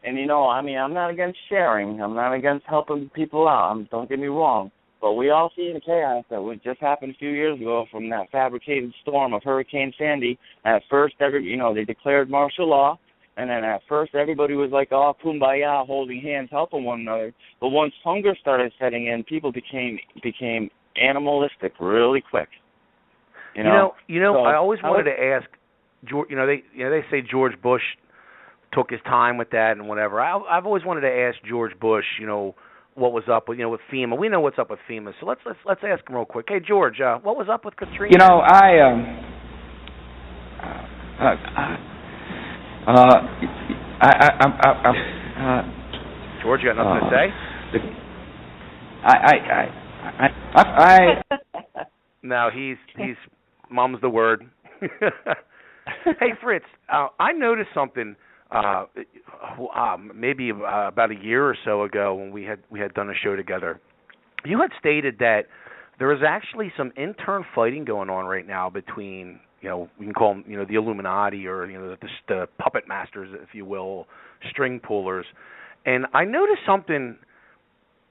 And, I'm not against sharing. I'm not against helping people out. Don't get me wrong. But we all see the chaos that just happened a few years ago from that fabricated storm of Hurricane Sandy. At first, they declared martial law, and then at first everybody was like, oh, kumbaya, holding hands, helping one another. But once hunger started setting in, people became animalistic really quick. So I always wanted to ask, they say George Bush took his time with that and whatever. I've always wanted to ask George Bush, what was up with with FEMA. We know what's up with FEMA, so let's ask him real quick. Hey George, what was up with Katrina? George, you got nothing to say? No, he's mum's the word. Hey Fritz, I noticed something. Maybe about a year or so ago when we had done a show together, you had stated that there is actually some intern fighting going on right now between we can call them the Illuminati or the puppet masters, if you will, string pullers, and I noticed something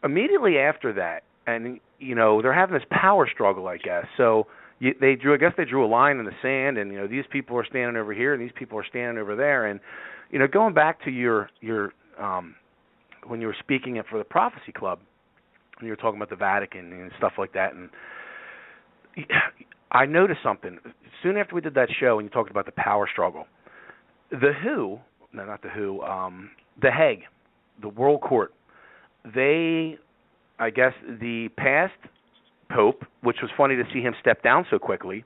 immediately after that, and they're having this power struggle, I guess. So they drew a line in the sand, and these people are standing over here and these people are standing over there, and going back to your when you were speaking for the Prophecy Club, and you were talking about the Vatican and stuff like that, and I noticed something. Soon after we did that show and you talked about the power struggle, the Hague, the World Court, the past Pope, which was funny to see him step down so quickly,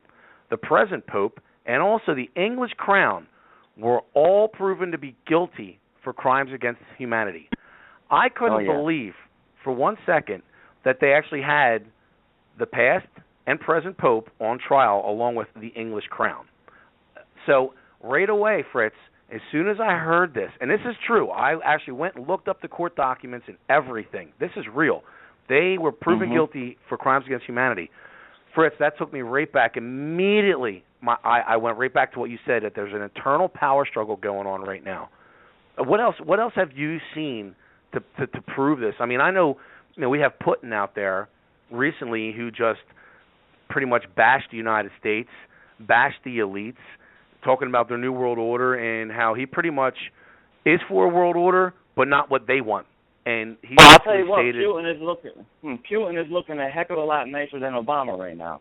the present Pope, and also the English Crown were all proven to be guilty for crimes against humanity. I couldn't believe for 1 second that they actually had the past and present Pope on trial along with the English Crown. So right away, Fritz, as soon as I heard this, and this is true, I actually went and looked up the court documents and everything. This is real. They were proven guilty for crimes against humanity. Fritz, that took me right back immediately. I went right back to what you said, that there's an internal power struggle going on right now. What else have you seen to prove this? I mean, I know we have Putin out there recently who just pretty much bashed the United States, bashed the elites, talking about their new world order and how he pretty much is for a world order, but not what they want. And he I'll tell you what, Putin is looking a heck of a lot nicer than Obama right now.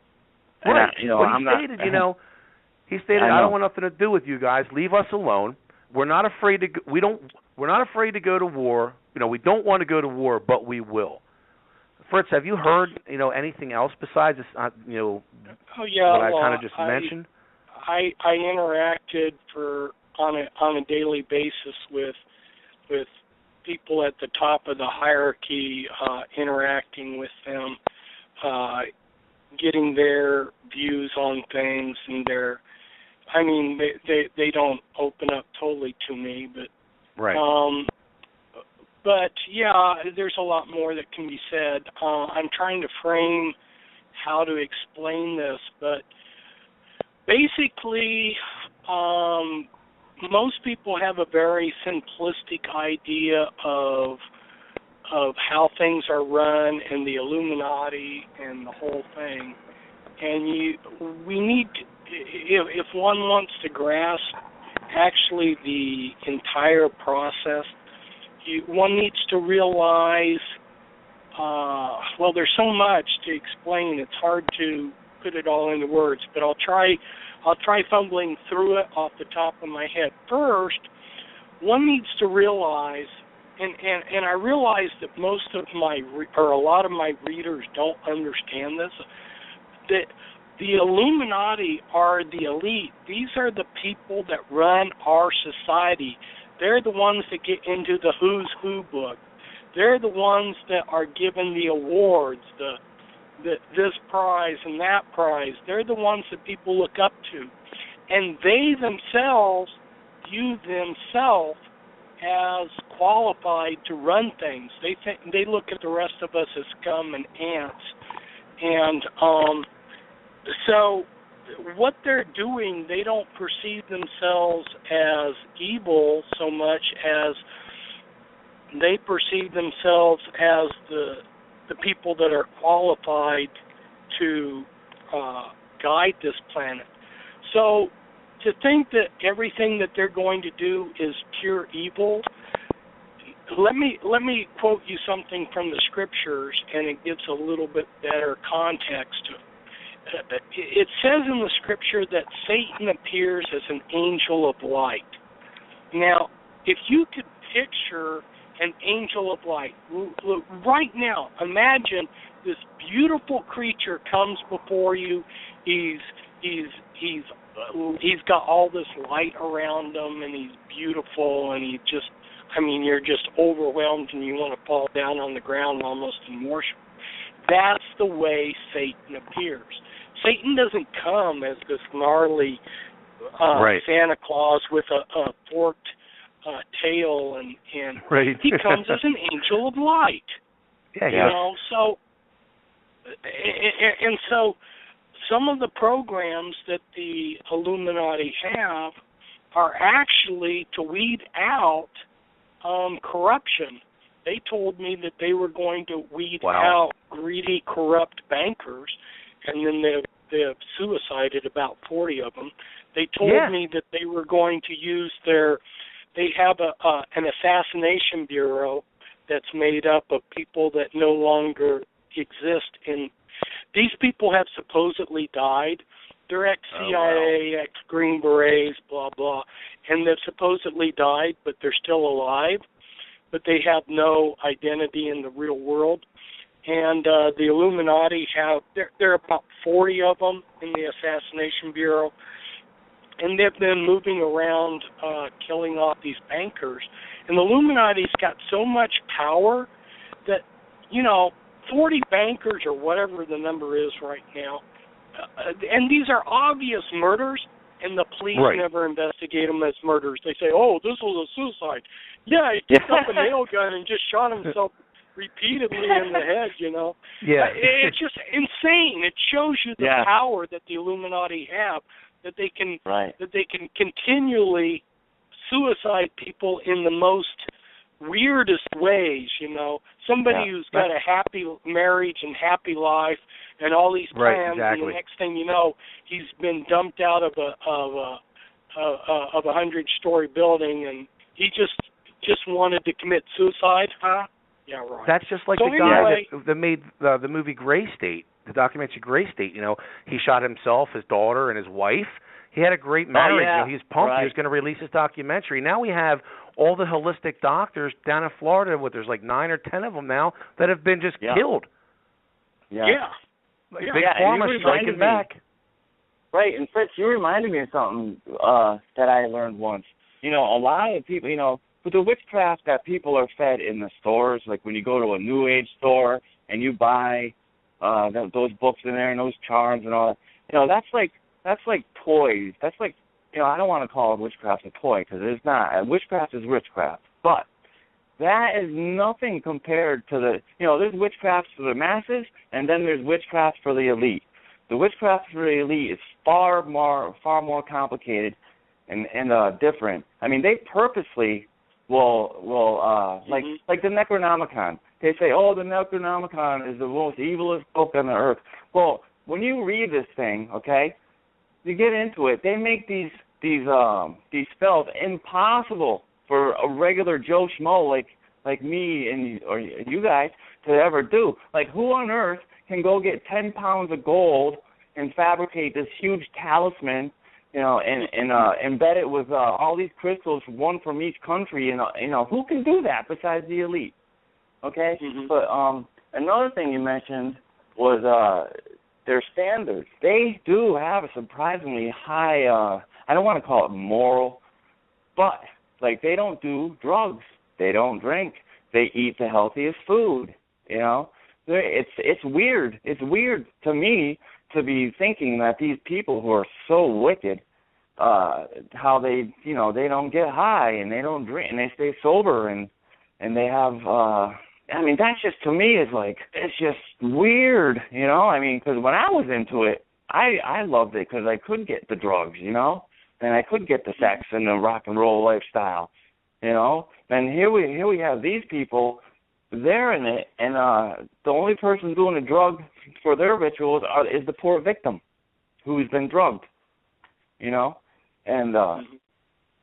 Right. He stated, I don't want nothing to do with you guys. Leave us alone. We're not afraid to. We're not afraid to go to war. We don't want to go to war, but we will. Fritz, have you heard anything else besides this? What I kind of just mentioned. I interacted on a daily basis with people at the top of the hierarchy, interacting with them, getting their views on things and they don't open up totally to me, but right. But yeah, there's a lot more that can be said. I'm trying to frame how to explain this, but basically, most people have a very simplistic idea of how things are run and the Illuminati and the whole thing. And we need to, if one wants to grasp actually the entire process, one needs to realize, there's so much to explain, it's hard to put it all into words, but I'll try fumbling through it off the top of my head. First, one needs to realize And I realize that most of a lot of my readers don't understand this, that the Illuminati are the elite. These are the people that run our society. They're the ones that get into the Who's Who book. They're the ones that are given the awards, this prize and that prize. They're the ones that people look up to. And they themselves view themselves as qualified to run things. They look at the rest of us as scum and ants. And so what they're doing, they don't perceive themselves as evil so much as they perceive themselves as the people that are qualified to guide this planet. So to think that everything that they're going to do is pure evil, let me quote you something from the scriptures, and it gives a little bit better context. It says in the scripture that Satan appears as an angel of light. Now, if you could picture an angel of light, right now, imagine this beautiful creature comes before you. He's got all this light around him, and he's beautiful, and you're just overwhelmed, and you want to fall down on the ground almost and worship. That's the way Satan appears. Satan doesn't come as this gnarly Santa Claus with a forked tail, and right. He comes as an angel of light. Yeah, you know. So, and so, some of the programs that the Illuminati have are actually to weed out corruption. They told me that they were going to weed out greedy, corrupt bankers, and then they've suicided about 40 of them. They told me that they were going to use they have an assassination bureau that's made up of people that no longer exist. These people have supposedly died. They're ex-CIA, ex-Green Berets, blah, blah, and they've supposedly died, but they're still alive, but they have no identity in the real world. And the Illuminati there are about 40 of them in the Assassination Bureau, and they've been moving around killing off these bankers. And the Illuminati's got so much power that, 40 bankers or whatever the number is right now, and these are obvious murders, and the police never investigate them as murders. They say, oh, this was a suicide. Yeah, he picked up a nail gun and just shot himself repeatedly in the head, Yeah. It's just insane. It shows you the power that the Illuminati have, that they can continually suicide people in the most weirdest ways, Somebody who's got a happy marriage and happy life and all these plans, and the next thing you know, he's been dumped out of a 100-story building, and he just wanted to commit suicide, huh? Yeah, right. That's just like the guy that made the movie Gray State, the documentary Gray State. He shot himself, his daughter, and his wife. He had a great marriage. He was pumped. He was going to release his documentary. Now we have all the holistic doctors down in Florida, there's like 9 or 10 of them now, that have been just killed. Yeah. Big Pharma striking back. Right, and Fritz, you reminded me of something that I learned once. A lot of people, with the witchcraft that people are fed in the stores, like when you go to a New Age store and you buy those books in there and those charms and all that, that's like toys. That's like, I don't want to call witchcraft a toy because it's not. Witchcraft is witchcraft. But that is nothing compared to there's witchcraft for the masses, and then there's witchcraft for the elite. The witchcraft for the elite is far more complicated and different. I mean, they purposely will like the Necronomicon. They say, oh, the Necronomicon is the most evilest book on the earth. Well, when you read this thing, okay, you get into it, they make these spells impossible for a regular Joe Schmo like me or you guys to ever do. Like, who on earth can go get 10 pounds of gold and fabricate this huge talisman and embed it with all these crystals, one from each country, who can do that besides the elite? Okay, but another thing you mentioned was their standards. They do have a surprisingly high, I don't want to call it moral, but like they don't do drugs, they don't drink, they eat the healthiest food. It's weird. It's weird to me to be thinking that these people who are so wicked, how they don't get high and they don't drink and they stay sober and they have. That's just, to me, is like, it's just weird, because when I was into it, I loved it because I could get the drugs, and I could get the sex and the rock and roll lifestyle, And here we have these people, they're in it, and the only person doing the drug for their rituals is the poor victim who's been drugged, And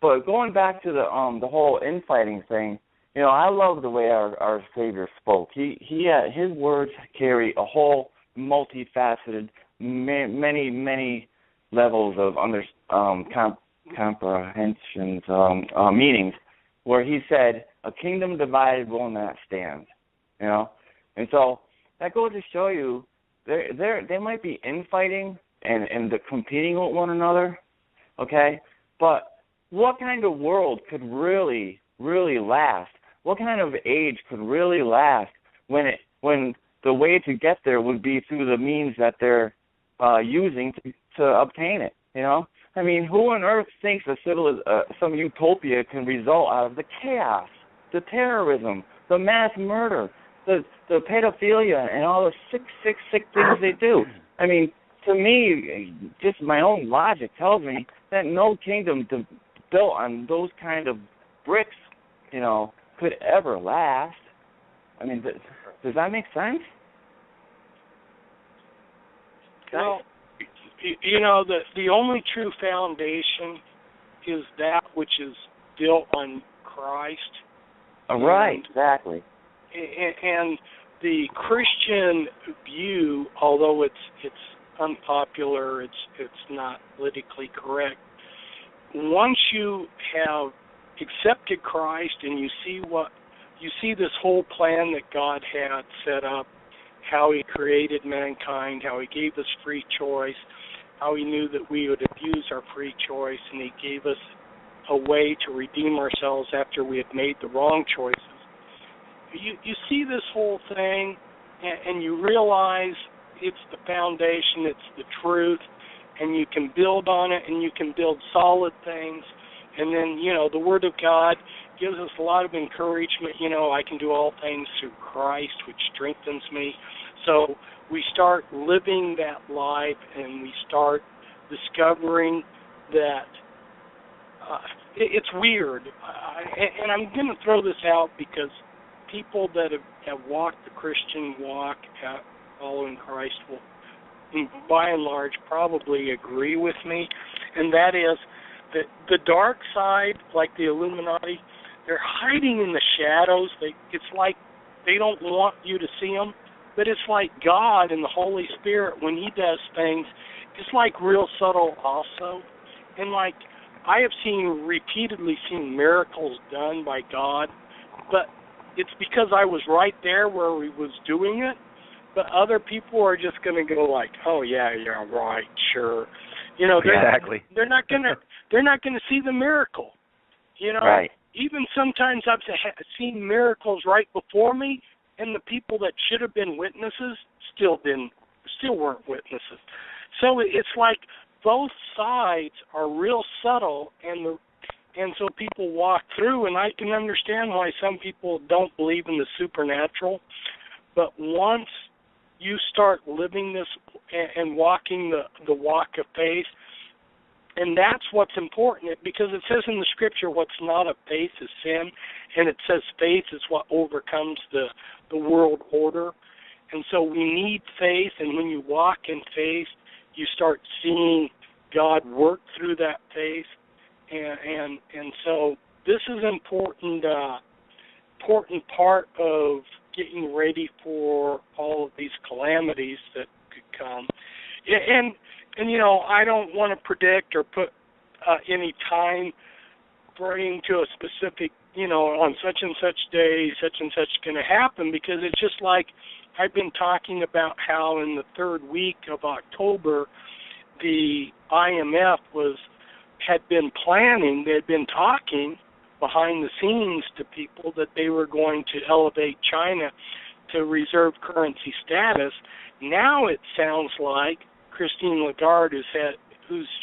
but going back to the whole infighting thing. I love the way our Savior spoke. His words carry a whole multifaceted, many levels of comprehensions, meanings. Where he said, "A kingdom divided will not stand," and so that goes to show you they might be infighting and competing with one another, okay? But what kind of world could really last? What kind of age could really last when the way to get there would be through the means that they're using to obtain it? Who on earth thinks some utopia can result out of the chaos, the terrorism, the mass murder, the pedophilia, and all the sick things they do? To me, just my own logic tells me that no kingdom built on those kind of bricks, could ever last. Does that make sense? Well, the only true foundation is that which is built on Christ. Right, exactly. And the Christian view, although it's unpopular, it's not politically correct. Once you have accepted Christ and you see this whole plan that God had set up, how he created mankind, how he gave us free choice, how he knew that we would abuse our free choice, and he gave us a way to redeem ourselves after we had made the wrong choices. You see this whole thing and you realize it's the foundation, it's the truth, and you can build on it and you can build solid things. And then, the Word of God gives us a lot of encouragement. I can do all things through Christ, which strengthens me. So we start living that life, and we start discovering that it's weird. And I'm going to throw this out because people that have walked the Christian walk, following Christ, will, by and large, probably agree with me, and that is that the dark side, like the Illuminati, they're hiding in the shadows. It's like they don't want you to see them, but it's like God and the Holy Spirit, when he does things, it's like real subtle also. And like I have repeatedly seen miracles done by God, but it's because I was right there where he was doing it. But other people are just going to go like, "Oh yeah, right, sure." Exactly. They're not going to see the miracle. Right. Even sometimes I've seen miracles right before me, and the people that should have been witnesses still weren't witnesses. So it's like both sides are real subtle, and so people walk through, and I can understand why some people don't believe in the supernatural. But once you start living this and walking the walk of faith, and that's what's important, because it says in the Scripture, what's not of faith is sin, and it says faith is what overcomes the world order. And so we need faith, and when you walk in faith, you start seeing God work through that faith, and so this is an important part of getting ready for all of these calamities that could come. And I don't want to predict or put any time frame to a specific, on such and such day, such and such going to happen, because it's just like I've been talking about how in the third week of October, the IMF had been planning, they had been talking behind the scenes to people that they were going to elevate China to reserve currency status. Now it sounds like Christine Lagarde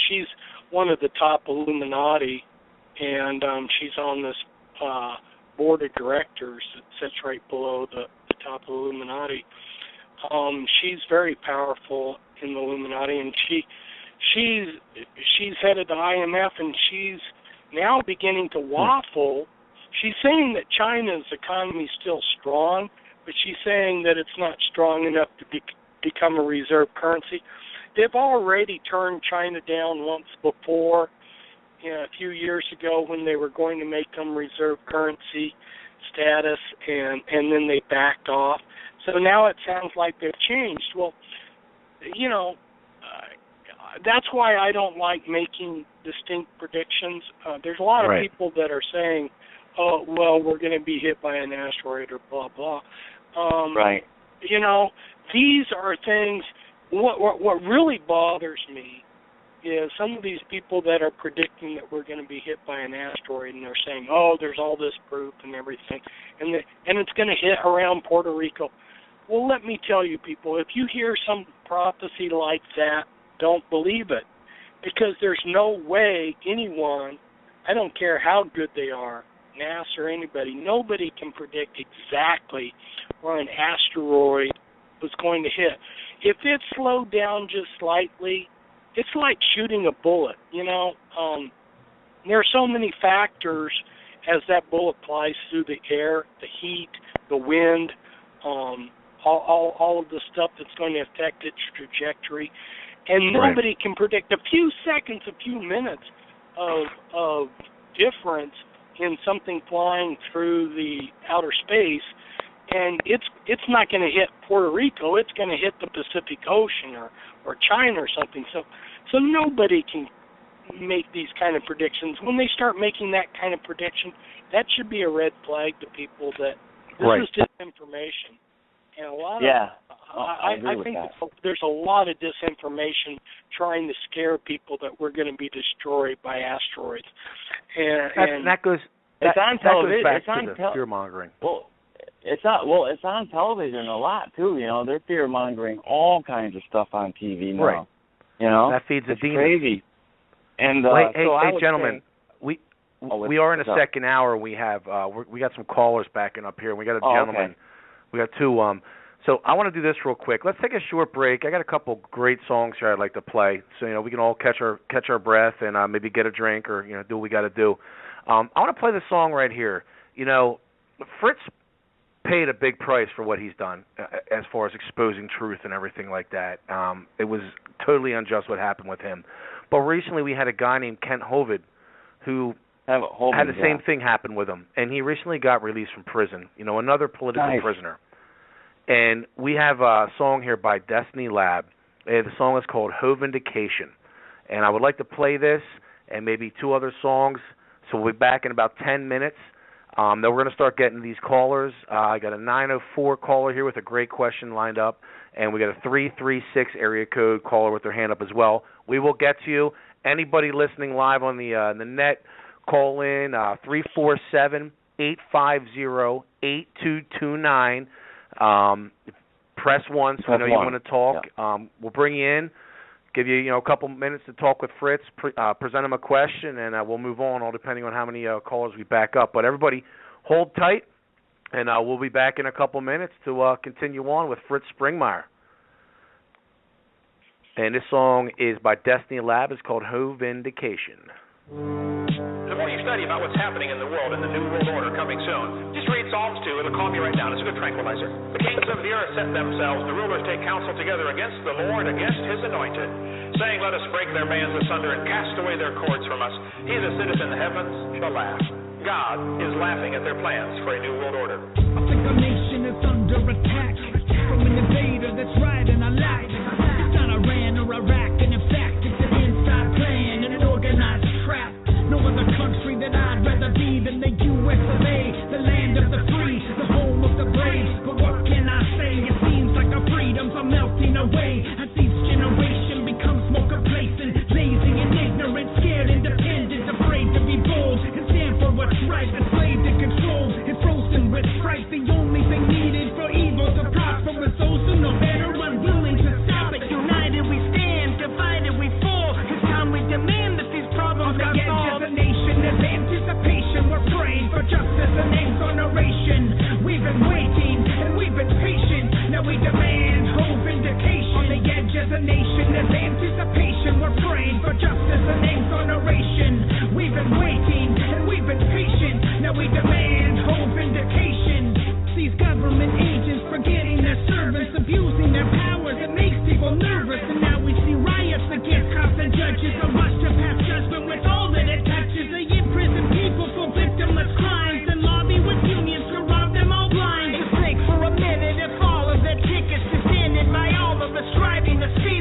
she's one of the top Illuminati, and she's on this board of directors that sits right below the top of Illuminati. She's very powerful in the Illuminati, and she's headed the IMF, and she's now beginning to waffle. She's saying that China's economy is still strong, but she's saying that it's not strong enough to become a reserve currency. They've already turned China down once before, a few years ago, when they were going to make them reserve currency status, and then they backed off. So now it sounds like they've changed. Well, that's why I don't like making distinct predictions. There's a lot of people that are saying, oh, well, we're going to be hit by an asteroid or blah, blah. These are things, what really bothers me is some of these people that are predicting that we're going to be hit by an asteroid, and they're saying, oh, there's all this proof and everything, and it's going to hit around Puerto Rico. Well, let me tell you, people, if you hear some prophecy like that, don't believe it, because there's no way anyone, I don't care how good they are, NASA or anybody, nobody can predict exactly where an asteroid was going to hit. If it slowed down just slightly, it's like shooting a bullet, There are so many factors as that bullet flies through the air, the heat, the wind, all of the stuff that's going to affect its trajectory. And nobody can predict a few seconds, a few minutes of difference in something flying through the outer space, and it's not going to hit Puerto Rico. It's going to hit the Pacific Ocean or China or something. So nobody can make these kind of predictions. When they start making that kind of prediction, that should be a red flag to people that this is disinformation. And a lot I think there's a lot of disinformation trying to scare people that we're going to be destroyed by asteroids. And that goes. It's on television. It's on fear mongering. Well, it's on television a lot too. They're fear mongering all kinds of stuff on TV now. Right. That feeds the demons. Crazy. And hey, gentlemen, we are in the second hour. We have we got some callers backing up here. We got a gentleman. Okay. We got two. So I want to do this real quick. Let's take a short break. I got a couple great songs here I'd like to play, so we can all catch our breath and maybe get a drink or do what we got to do. I want to play the song right here. Fritz paid a big price for what he's done as far as exposing truth and everything like that. It was totally unjust what happened with him. But recently we had a guy named Kent Hovind who had the same thing happen with him, and he recently got released from prison. Another political prisoner. And we have a song here by Destiny Lab. The song is called Hovindication. And I would like to play this and maybe two other songs. So we'll be back in about 10 minutes. Then we're going to start getting these callers. I got a 904 caller here with a great question lined up. And we got a 336 area code caller with their hand up as well. We will get to you. Anybody listening live on the net, call in 347-850-8229. Press 1 so I know you want to talk. Yeah. We'll bring you in, give you a couple minutes to talk with Fritz, present him a question, and we'll move on, all depending on how many callers we back up. But everybody, hold tight, and we'll be back in a couple minutes to continue on with Fritz Springmeier. And this song is by Destiny Lab. It's called Hovindication. The more you study about what's happening in the world and the New World Order coming soon, just read Psalms 2. It'll calm you right down. It's a good tranquilizer. The kings of the earth set themselves, the rulers take counsel together against the Lord, against his anointed, saying, let us break their bands asunder and cast away their cords from us. He that sitteth in the heavens shall laugh. God is laughing at their plans for a New World Order. I think our nation is under attack from an invader that's riding our lives. It's not Iran or Iraq, and in fact, it's an inside plan and an organized trap.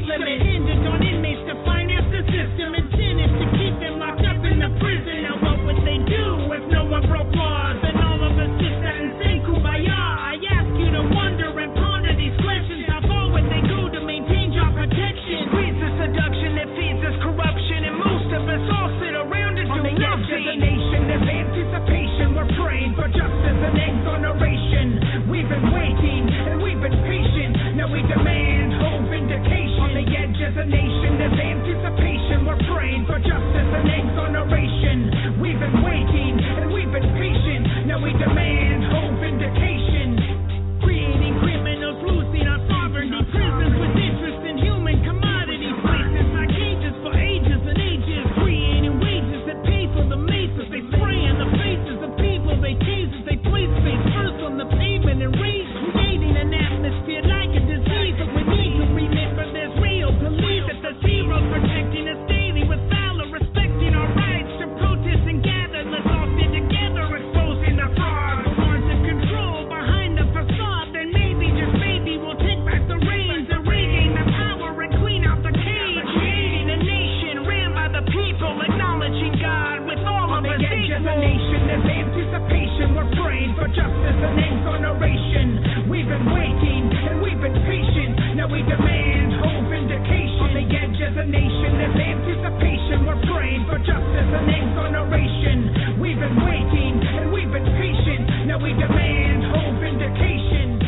limit. Dependent on inmates to finance the system. Incentive to keep them locked up in the prison. Now what would they do if no one broke laws? And all of us just sat and sang kumbaya. I ask you to wonder and ponder these questions. How far would they go to maintain job protection? Breeds the seduction that feeds us corruption. And most of us all sit around and do nothing. The nation is anticipation. We're praying for justice and exoneration. We've been waiting and we've been patient. Now we demand whole vindication. On the edge of the nation is anticipation. We're praying for justice and exoneration. We've been waiting and we've been patient. Now we demand whole vindication. Creating criminals, losing our sovereignty. Prisons with interest in human commodities. Places like cages for ages and ages. Creating wages that pay for the maces. They spray in the faces of people. They tase as they place face first on the pavement and rage. Creating an atmosphere like a disease. But we need to remember there's real police. That the zero's protecting us daily with valor. Respecting our rights to protest and gather. Let's all stand together exposing the fraud. The ones in control behind the facade. Then maybe, just maybe, we'll take back the reins and regain the power and clean out the cage. Creating a nation ran by the people. Acknowledging God with all of us equal. The nation is anticipation. We're praying for justice and exoneration. We've been waiting and we've been patient. Now we demand whole vindication. On the edge of the nation is anticipation. We're praying for justice and exoneration. We've been waiting and we've been patient. Now we demand whole vindication.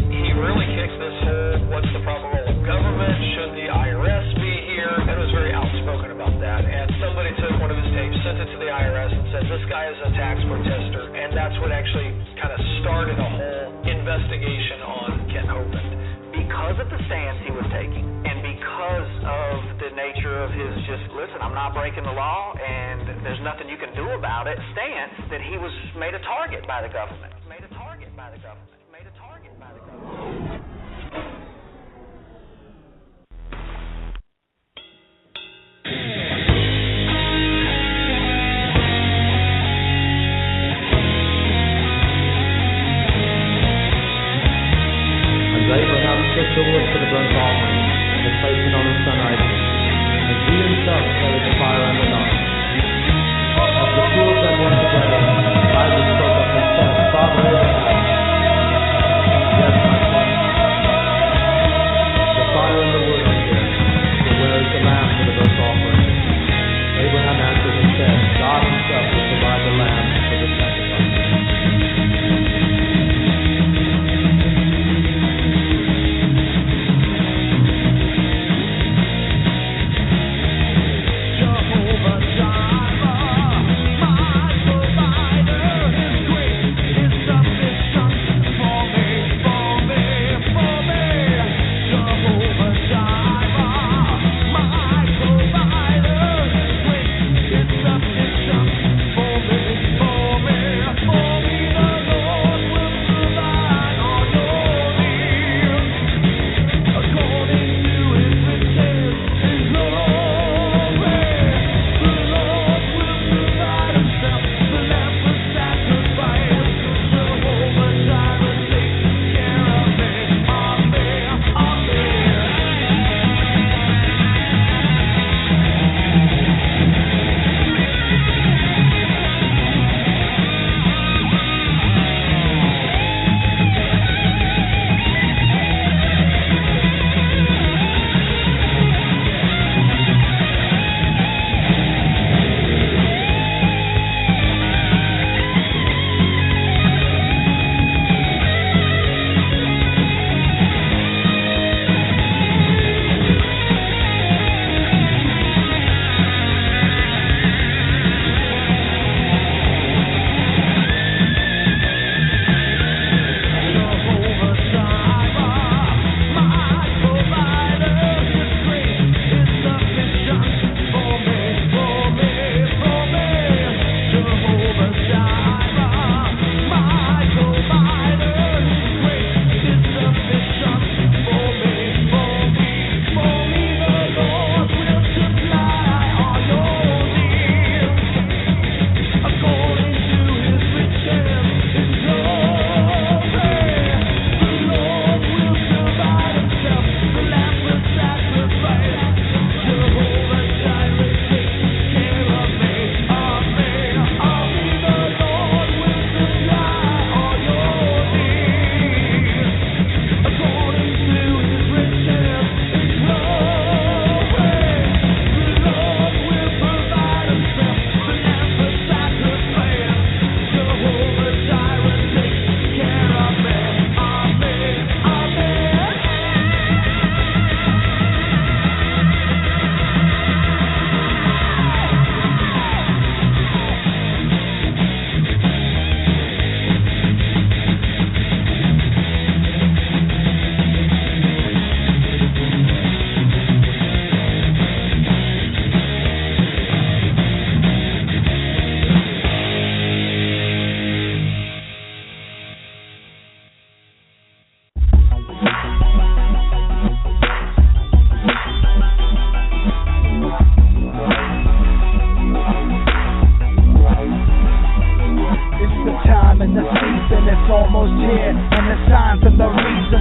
He really kicks this whole, what's the proper role of government? Should the IRS be here? And was very outspoken about that. And somebody took one of his tapes, sent it to the IRS, and said, this guy is a tax protester. And that's what actually kind of started a whole investigation on Ken Hovind. Because of the stance he was taking, and because of the nature of his just, listen, I'm not breaking the law, and there's nothing you can do about it, stance, that he was made a target by the government. Made a target by the government. Made a target by the government. Abraham took the wood for the burnt offering and placed it on the sun idol, and he himself carried the fire and the knot. As the two of them went together, Isaac spoke up and said, Father Abraham,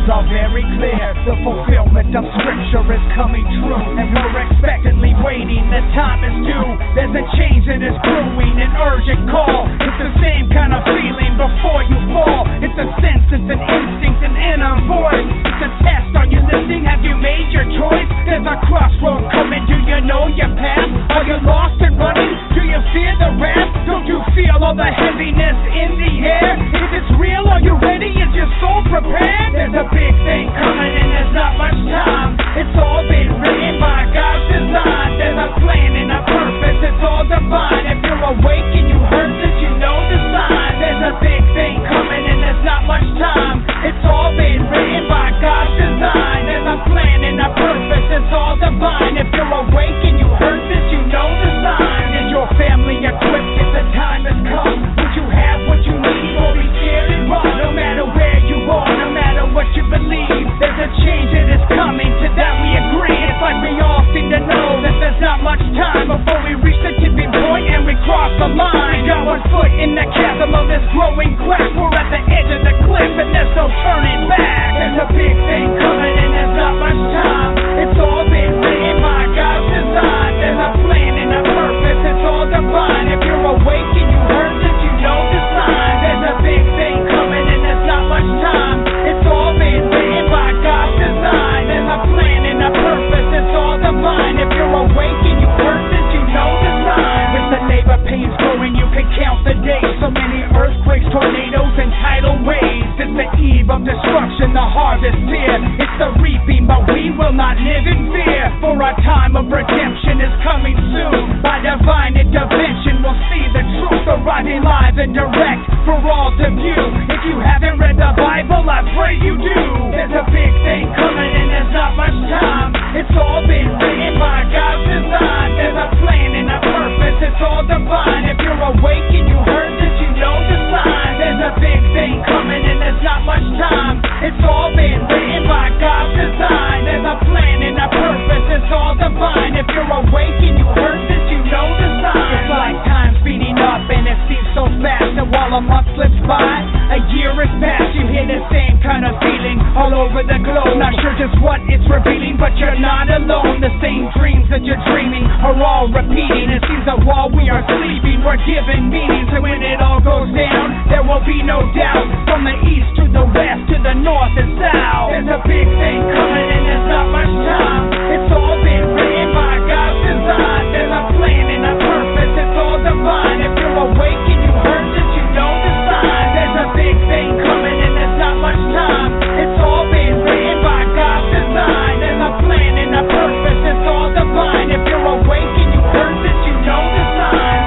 are very clear. The fulfillment of scripture is coming true, and we're expectantly waiting. The time is due. There's a change that is brewing, an urgent call. It's the same kind of feeling before you fall. It's a sense, it's an instinct, an inner voice. It's a test. Are you listening? Have you made your choice? There's a crossroad coming. Do you know your path? Are you lost and running? Do you fear the wrath? Don't you feel all the heaviness in the air? If it's real, are you ready? Is your soul prepared? There's a big thing coming and there's not much time. It's all been written by God's design. There's a plan and a purpose, it's all divine. If you're awake and you heard this, you know the sign. There's a big thing coming and there's not much time. It's all been written by God's design. There's a plan and a purpose, it's all divine. If you're awake and you heard this, you know the sign. Is your family equipped if the time has come? Would you have what you need or be scared and run? No matter where you are, no matter what you believe, there's a change that is coming, to that we agree. It's like we all seem to know that there's not much time before we reach the tipping point and we cross the line. Got one foot in the chasm of this growing crack. We're at the edge of the cliff and there's no turning back. There's a big thing coming and there's not much time. It's all been written by God's design. There's a plan and a purpose, it's all divine. If you're awake and you heard this, you know the sign. There's a big thing coming and there's not much time. It's all been written by God's design. There's a plan and a purpose, it's all divine. If you're awake and you heard this, you know the sign. With the labor pains growing, you can count the days. So many earthquakes, tornadoes, and tidal waves. It's the eve of destruction, the harvest here. It's the reaping, but we will not live in fear. For our time of redemption is coming soon. By divine intervention, we'll see the truth arriving live and direct for all to view. If you haven't read the Bible, I pray you do. There's a big thing coming and there's not much time. It's all been written by God's design. There's a plan and a purpose, it's all divine. If you're awake and you heard this, you know the sign. There's a big thing coming and there's not much time. It's all been written by God's design. There's a plan and a purpose, it's all divine. If you're awake and you heard this, you know the sign. It's like time speeding up and it seems so fast. And while a month slips by, a year is past. You hear the same kind of feeling all over the globe. Not sure just what it's revealing, but you're not alone. The same dreams that you're dreaming are all repeating. It seems that while we are sleeping, we're given meanings. And when it all goes down, there will be no doubt. From the east to the west to the north and south, there's a big thing coming and there's not much time. It's all been written by God's design. There's a plan and a purpose, it's all divine. If you're awake and you heard this, you know the sign. There's a big thing coming and there's not much time. It's all been written by God's design. There's a plan and a purpose, it's all divine. If you're awake and you heard this, you know the sign.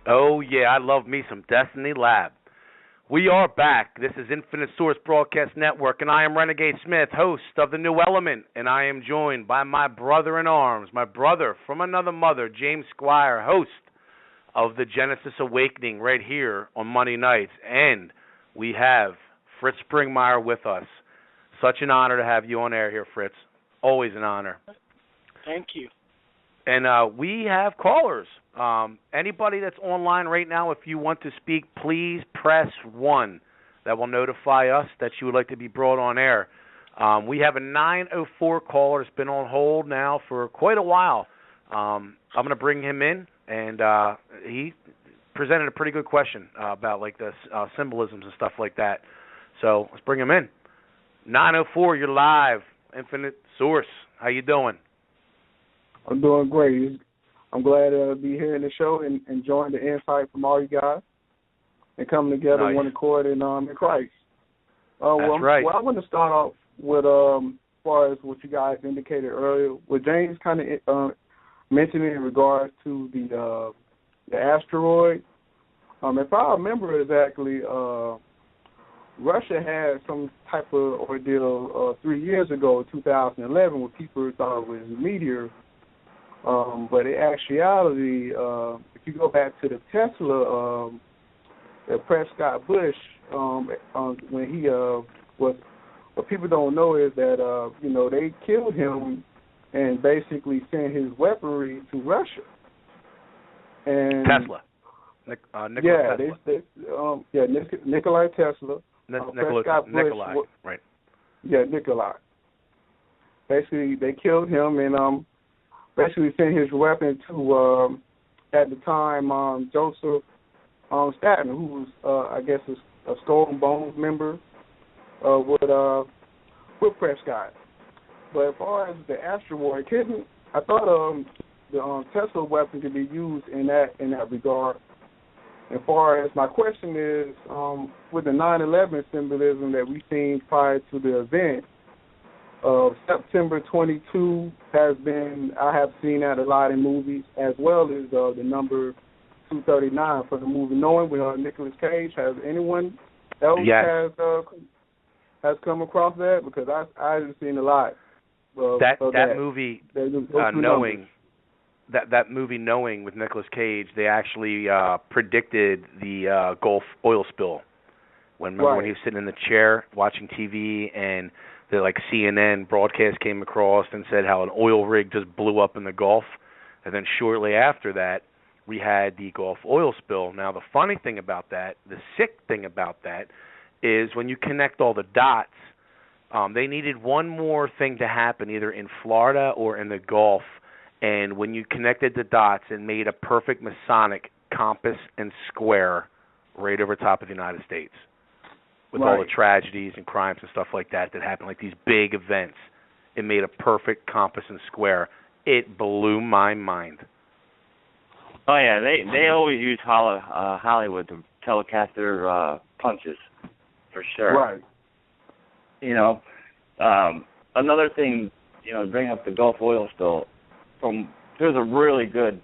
Oh yeah, I love me some Destiny Lab. We are back. This is Infinite Source Broadcast Network, and I am Renegade Smith, host of the New Element, and I am joined by my brother-in-arms, my brother from another mother, James Squier, host of the Genesis Awakening right here on Monday nights, and we have Fritz Springmeier with us. Such an honor to have you on air here, Fritz. Always an honor. Thank you. And we have callers. Anybody that's online right now, if you want to speak, please press 1. That will notify us that you would like to be brought on air. We have a 904 caller that's been on hold now for quite a while. I'm going to bring him in, and he presented a pretty good question about like the symbolisms and stuff like that. So let's bring him in. 904, you're live. Infinite Source. How you doing? I'm doing great. I'm glad to be here in the show and enjoying the insight from all you guys and coming together in one accord in Christ. That's right. Well, I want to start off with, as far as what you guys indicated earlier, what James kind of mentioned in regards to the asteroid. If I remember exactly, Russia had some type of ordeal 3 years ago, 2011, where people thought it was a meteor. But in actuality, if you go back to the Tesla, Prescott Bush, when he was, what people don't know is that, they killed him and basically sent his weaponry to Russia. And Tesla. Nikola Tesla. Nikolai Tesla. Nikolai, right. Yeah, Nikolai. Basically, they killed him and basically sent his weapon to, at the time, Joseph Staten, who was, I guess, a Skull and Bones member with Prescott. But as far as the asteroid, I thought the Tesla weapon could be used in that regard. As far as my question is, with the 9/11 symbolism that we've seen prior to the event, September 22 I have seen that a lot in movies, as well as the number 239 for the movie Knowing with Nicolas Cage. Has anyone else has come across that? Because I haven't seen a lot. That movie, Knowing. That movie Knowing with Nicolas Cage, they actually predicted the Gulf oil spill. When he was sitting in the chair watching TV, and the CNN broadcast came across and said how an oil rig just blew up in the Gulf, and then shortly after that we had the Gulf oil spill. Now the funny thing about that, the sick thing about that, is when you connect all the dots, they needed one more thing to happen, either in Florida or in the Gulf. And when you connected the dots and made a perfect Masonic compass and square right over top of the United States, with all the tragedies and crimes and stuff like that happened, like these big events, it made a perfect compass and square. It blew my mind. Oh yeah, they always use Hollywood to telecast their punches, for sure. Right. You know, another thing, bring up the Gulf oil spill. There's a really good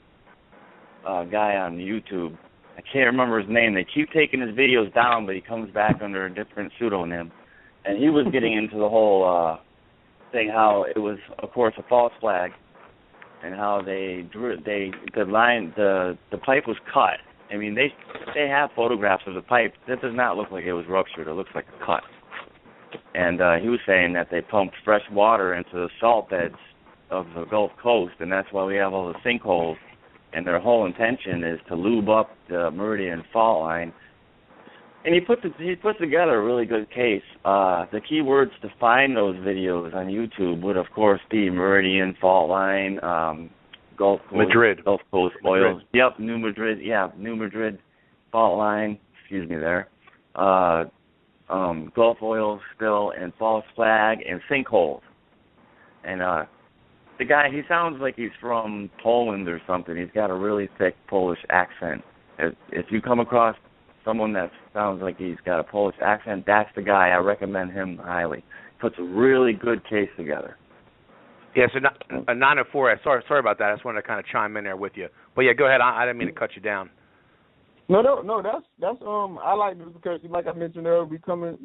guy on YouTube. I can't remember his name. They keep taking his videos down, but he comes back under a different pseudonym. And he was getting into the whole thing how it was, of course, a false flag, and how the pipe was cut. I mean, they have photographs of the pipe. That does not look like it was ruptured. It looks like a cut. And he was saying that they pumped fresh water into the salt beds of the Gulf Coast, and that's why we have all the sinkholes. And their whole intention is to lube up the Meridian fault line. And he puts together a really good case. The key words to find those videos on YouTube would, of course, be Meridian fault line, Gulf Coast, Gulf Coast oil. Yep, New Madrid fault line. Excuse me there. Gulf oil spill and false flag and sinkholes. And the guy, he sounds like he's from Poland or something. He's got a really thick Polish accent. If you come across someone that sounds like he's got a Polish accent, that's the guy. I recommend him highly. Puts a really good case together. Yeah, so 904. Sorry about that. I just wanted to kind of chime in there with you. But yeah, go ahead. I didn't mean to cut you down. No. That's I like this because, like I mentioned earlier, we coming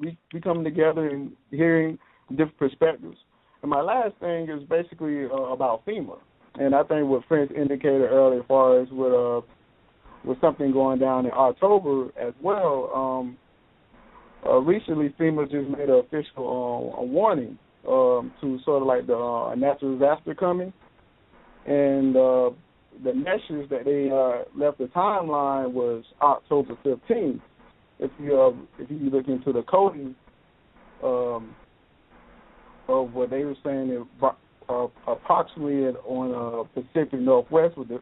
together and hearing different perspectives. And my last thing is basically about FEMA, and I think what Fritz indicated earlier, as far as with something going down in October as well. Recently, FEMA just made an official a warning to sort of like the natural disaster coming, and the message that they left the timeline was October 15th. If you look into the coding of what they were saying, approximately on Pacific Northwest with the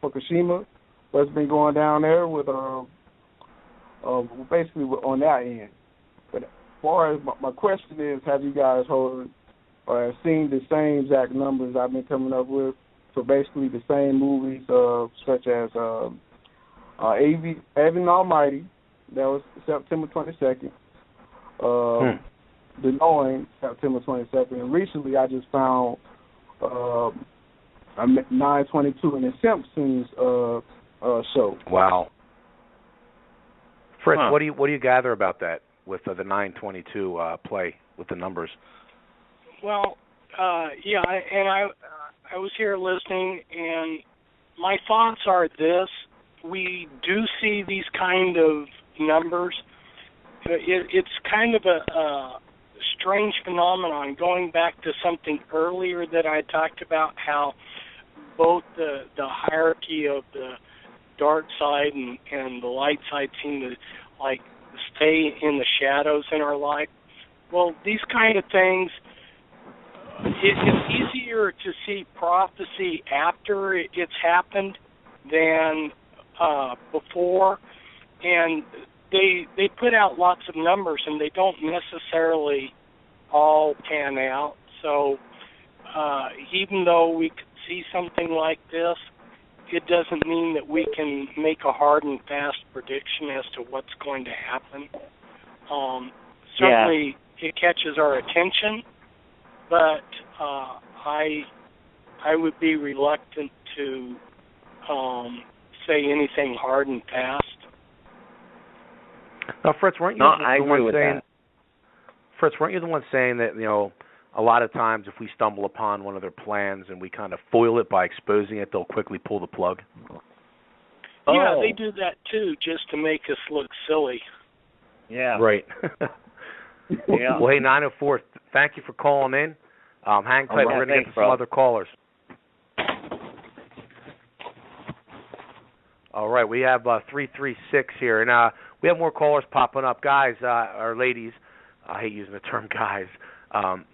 Fukushima, what's been going down there with basically on that end. But as far as my question is, have you guys heard or seen the same exact numbers I've been coming up with for basically the same movies, such as Evan Almighty, that was September 22nd. The Knowing, September 22nd. And recently I just found 9/22 in the Simpsons show. Wow. Fritz, what do you gather about that with the 9/22 play with the numbers? Well, I was here listening, and my thoughts are this: we do see these kind of numbers. It's kind of a strange phenomenon, going back to something earlier that I talked about, how both the hierarchy of the dark side and the light side seem to like stay in the shadows in our life. Well, these kind of things, it's easier to see prophecy after it's happened than before, and they put out lots of numbers, and they don't necessarily all pan out. So even though we could see something like this, it doesn't mean that we can make a hard and fast prediction as to what's going to happen. Certainly, it catches our attention, but I would be reluctant to say anything hard and fast. Now, Fritz, weren't you the one saying? Fritz, weren't you the one saying that a lot of times if we stumble upon one of their plans and we kind of foil it by exposing it, they'll quickly pull the plug? Yeah, they do that too, just to make us look silly. Yeah. Right. Yeah. Well, hey, 904, thank you for calling in. Hang tight. We're going to get to some other callers. All right, we have 336 here, and we have more callers popping up. Guys, or ladies, I hate using the term guys.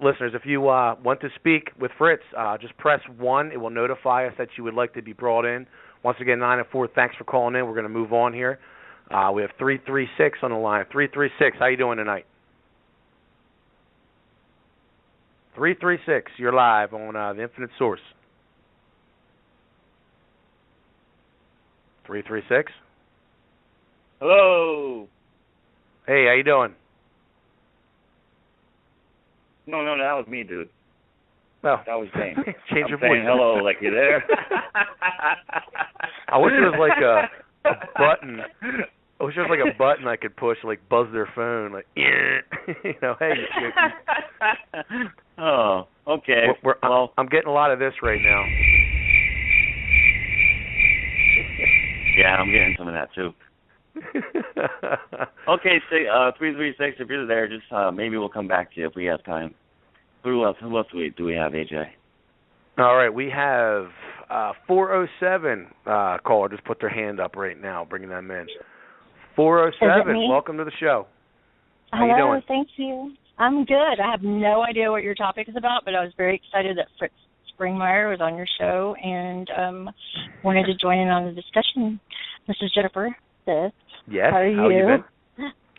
Listeners, if you want to speak with Fritz, just press 1. It will notify us that you would like to be brought in. Once again, 904, thanks for calling in. We're going to move on here. We have 336 on the line. 336, how you doing tonight? 336, you're live on the Infinite Source. 336. Hello. Hey, how you doing? No, that was me, dude. Well, that was James. Change your voice. Hello, like you there. I wish there was like a button. I wish there was like a button I could push, like buzz their phone, like hey. Oh, okay. Well, I'm getting a lot of this right now. Yeah, I'm getting some of that too. Okay, 336. If you're there, just maybe we'll come back to you if we have time. Who else do we have, AJ? All right, we have 407 caller just put their hand up right now, bringing them in. 407, welcome to the show. How you doing? Thank you. I'm good. I have no idea what your topic is about, but I was very excited that Fritz Springmeier was on your show and wanted to join in on the discussion. This is Jennifer Smith. Yes. How are you? How you been?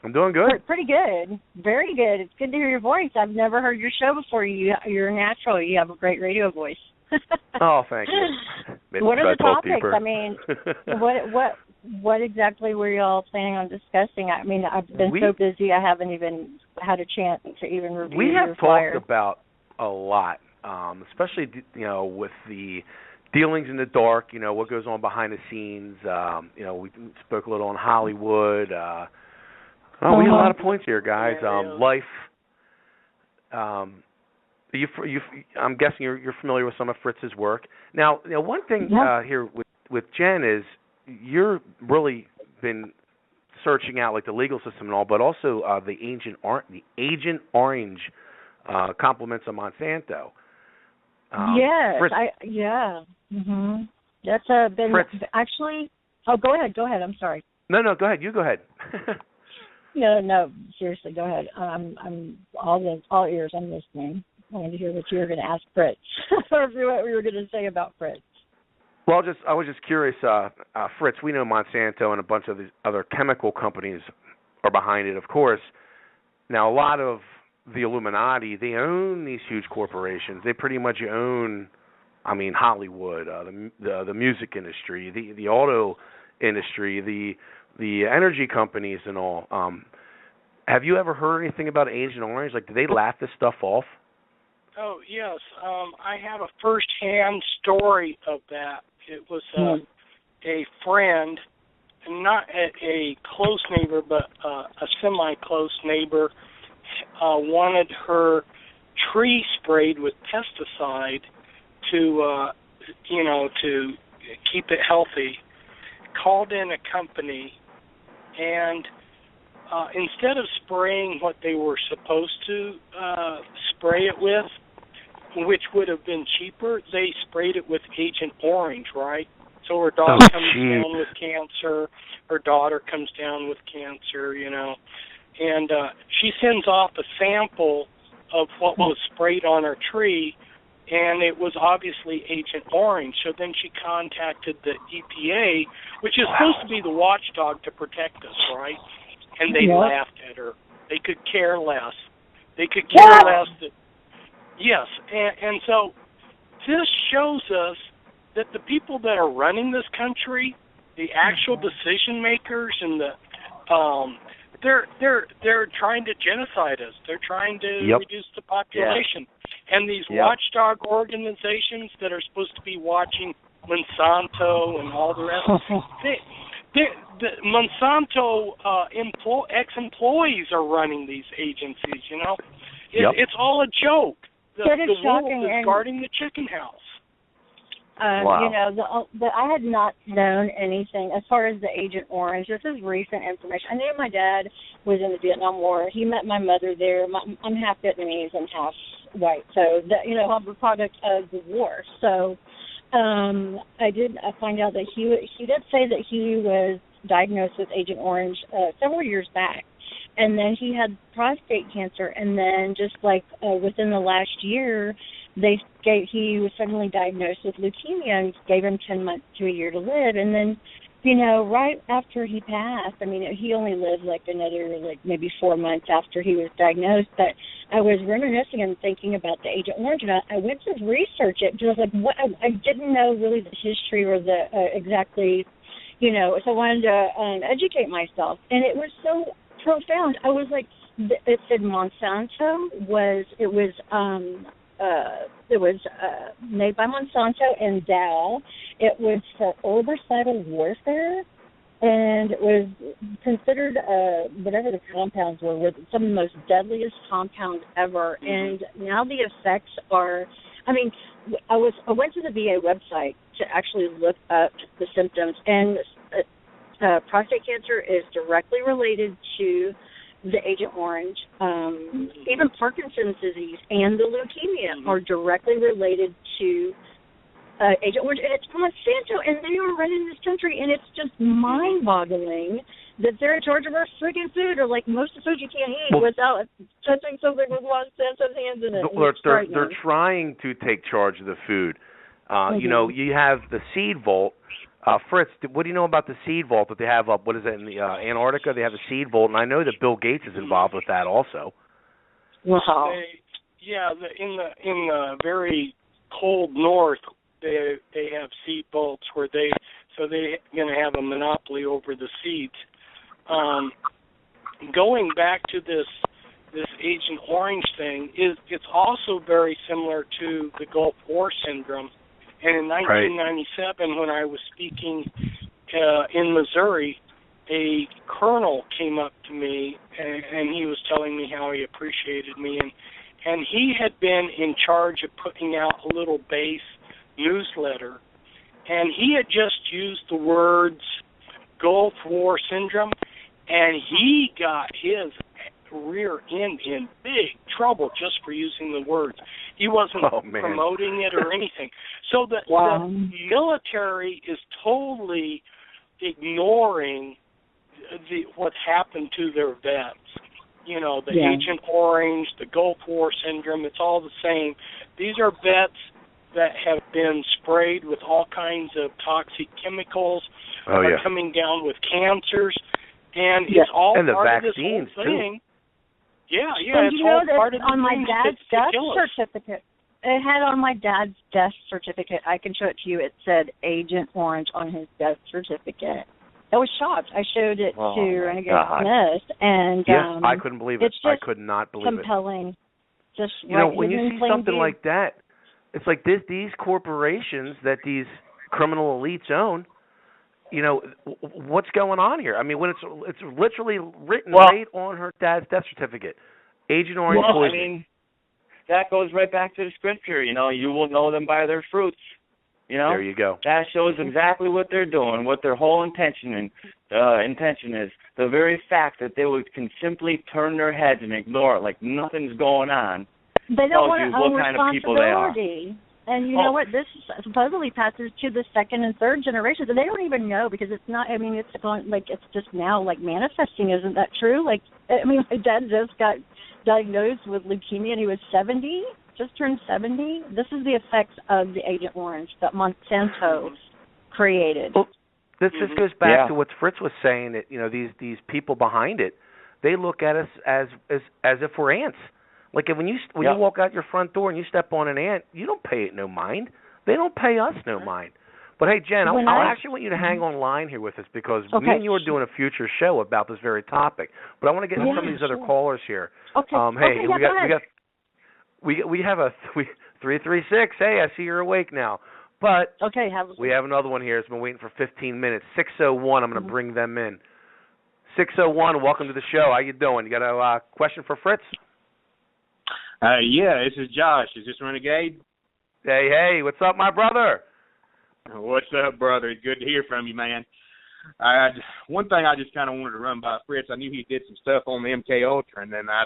I'm doing good. Pretty good. Very good. It's good to hear your voice. I've never heard your show before. You're natural. You have a great radio voice. Oh, thank you. Maybe what are the topics? Deeper. I mean, what exactly were you all planning on discussing? I mean, I've been so busy I haven't even had a chance to even review your flyer. We have talked about a lot, especially with the dealings in the dark. What goes on behind the scenes. We spoke a little on Hollywood. We have a lot of points here, guys. Life. I'm guessing you're familiar with some of Fritz's work. Now one thing here with Jen is you're really been searching out like the legal system and all, but also the Agent Orange compliments of Monsanto. Yes, Fritz, that's been Fritz. Actually. Oh, go ahead. I'm sorry. No, go ahead. You go ahead. No, seriously, go ahead. I'm all ears. I'm listening. I wanted to hear what you were going to ask Fritz, or what we were going to say about Fritz. Well, I was just curious, Fritz. We know Monsanto and a bunch of these other chemical companies are behind it, of course. Now, a lot of the Illuminati, they own these huge corporations. They pretty much own, Hollywood, the music industry, the auto industry, the energy companies, and all. Have you ever heard anything about Agent Orange? Like, do they laugh this stuff off? Oh, yes. I have a first-hand story of that. It was a friend, not a close neighbor, but a semi-close neighbor, wanted her tree sprayed with pesticide to keep it healthy. Called in a company, and instead of spraying what they were supposed to spray it with, which would have been cheaper, they sprayed it with Agent Orange, right? So her dog comes down with cancer, her daughter comes down with cancer, and she sends off a sample of what was sprayed on her tree, and it was obviously Agent Orange. So then she contacted the EPA, which is supposed to be the watchdog to protect us, right? And they laughed at her. They could care less. They could care less. Yes, and so this shows us that the people that are running this country, the actual decision makers, and they're trying to genocide us. They're trying to reduce the population. And these watchdog organizations that are supposed to be watching Monsanto and all the rest, the Monsanto ex-employees are running these agencies. It's all a joke. The wolf is guarding the chicken house. I had not known anything as far as the Agent Orange. This is recent information. I knew my dad was in the Vietnam War. He met my mother there. I'm half Vietnamese and half white, so I'm a product of the war. So I did find out that he did say that he was diagnosed with Agent Orange several years back. And then he had prostate cancer, and then just like within the last year, he was suddenly diagnosed with leukemia and gave him 10 months to a year to live. And then, right after he passed, he only lived another maybe 4 months after he was diagnosed. But I was reminiscing and thinking about the Agent Orange, and I went to research it because I didn't know really the history or the exactly, so I wanted to educate myself, and it was so profound. I was like, it said Monsanto was made by Monsanto and Dow. It was for herbicidal warfare, and it was considered whatever the compounds were some of the most deadliest compounds ever. And now the effects are. I went to the VA website to actually look up the symptoms, and prostate cancer is directly related to the Agent Orange. Even Parkinson's disease and the leukemia are directly related to Agent Orange. And it's Monsanto, and they are running this country, and it's just mind-boggling that they're in charge of our friggin' food, or most of the food you can't eat without touching something with Monsanto's hands in it. They're trying to take charge of the food. You have the seed vault. Fritz, what do you know about the seed vault that they have up? What is it, in the Antarctica? They have a seed vault, and I know that Bill Gates is involved with that also. Wow. In the very cold north, they have seed vaults where they're going to have a monopoly over the seeds. Going back to this Agent Orange thing, it's also very similar to the Gulf War syndrome. And in 1997, when I was speaking in Missouri, a colonel came up to me, and he was telling me how he appreciated me. And he had been in charge of putting out a little base newsletter. And he had just used the words Gulf War syndrome, and he got his rear end in big trouble just for using the words. He wasn't promoting it or anything. So the military is totally ignoring what's happened to their vets. Agent Orange, the Gulf War syndrome, it's all the same. These are vets that have been sprayed with all kinds of toxic chemicals, are coming down with cancers, and it's all and the part vaccines, of this whole thing. Too. It's all part of the on my dad's death us. certificate. It had on my dad's death certificate. I can show it to you. It said Agent Orange on his death certificate. I was shocked. I showed it to Renegade Smith, and I couldn't believe it. I could not believe compelling. Just when you see something like that, it's like these corporations that these criminal elites own. What's going on here? When it's literally written right on her dad's death certificate, Agent Orange poison. That goes right back to the scripture. You will know them by their fruits. There you go. That shows exactly what they're doing, what their whole intention is. The very fact that they can simply turn their heads and ignore it like nothing's going on. They don't want to own what kind of people they are. And you know what? This supposedly passes to the second and third generations, and they don't even know because it's not. I mean, it's just now manifesting. Isn't that true? My dad just got diagnosed with leukemia, and he was 70, just turned 70. This is the effects of the Agent Orange that Monsanto created. Well, this just goes back to what Fritz was saying. That these people behind it, they look at us as if we're ants. Like when you walk out your front door and you step on an ant, you don't pay it no mind. They don't pay us no mind. But hey, Jen, I'll actually want you to hang on line here with us because me and you are doing a future show about this very topic. But I want to get into some of these other callers here. Okay. We have a 336. Hey, I see you're awake now. But we have another one here. It's been waiting for 15 minutes. 601. I'm going to bring them in. 601. Welcome to the show. How you doing? You got a question for Fritz? Yeah, this is Josh. Is this Renegade? Hey, what's up, my brother? What's up, brother? Good to hear from you, man. One thing I just kind of wanted to run by Fritz. I knew he did some stuff on the MK Ultra, and then I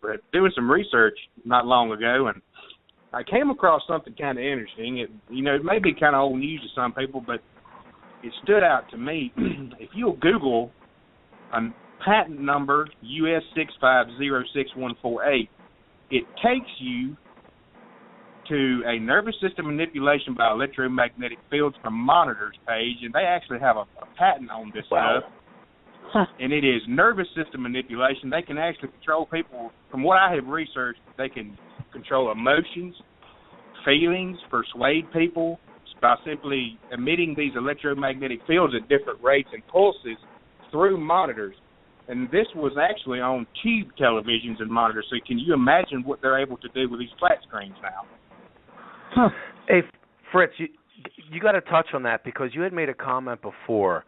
was doing some research not long ago, and I came across something kind of interesting. It may be kind of old news to some people, but it stood out to me. If you'll Google a patent number US 6506148, it takes you to a nervous system manipulation by electromagnetic fields from monitors page, and they actually have a patent on this stuff. And it is nervous system manipulation. They can actually control people. From what I have researched, they can control emotions, feelings, persuade people by simply emitting these electromagnetic fields at different rates and pulses through monitors. And this was actually on tube televisions and monitors. So can you imagine what they're able to do with these flat screens now? Hey, Fritz, you got to touch on that because you had made a comment before.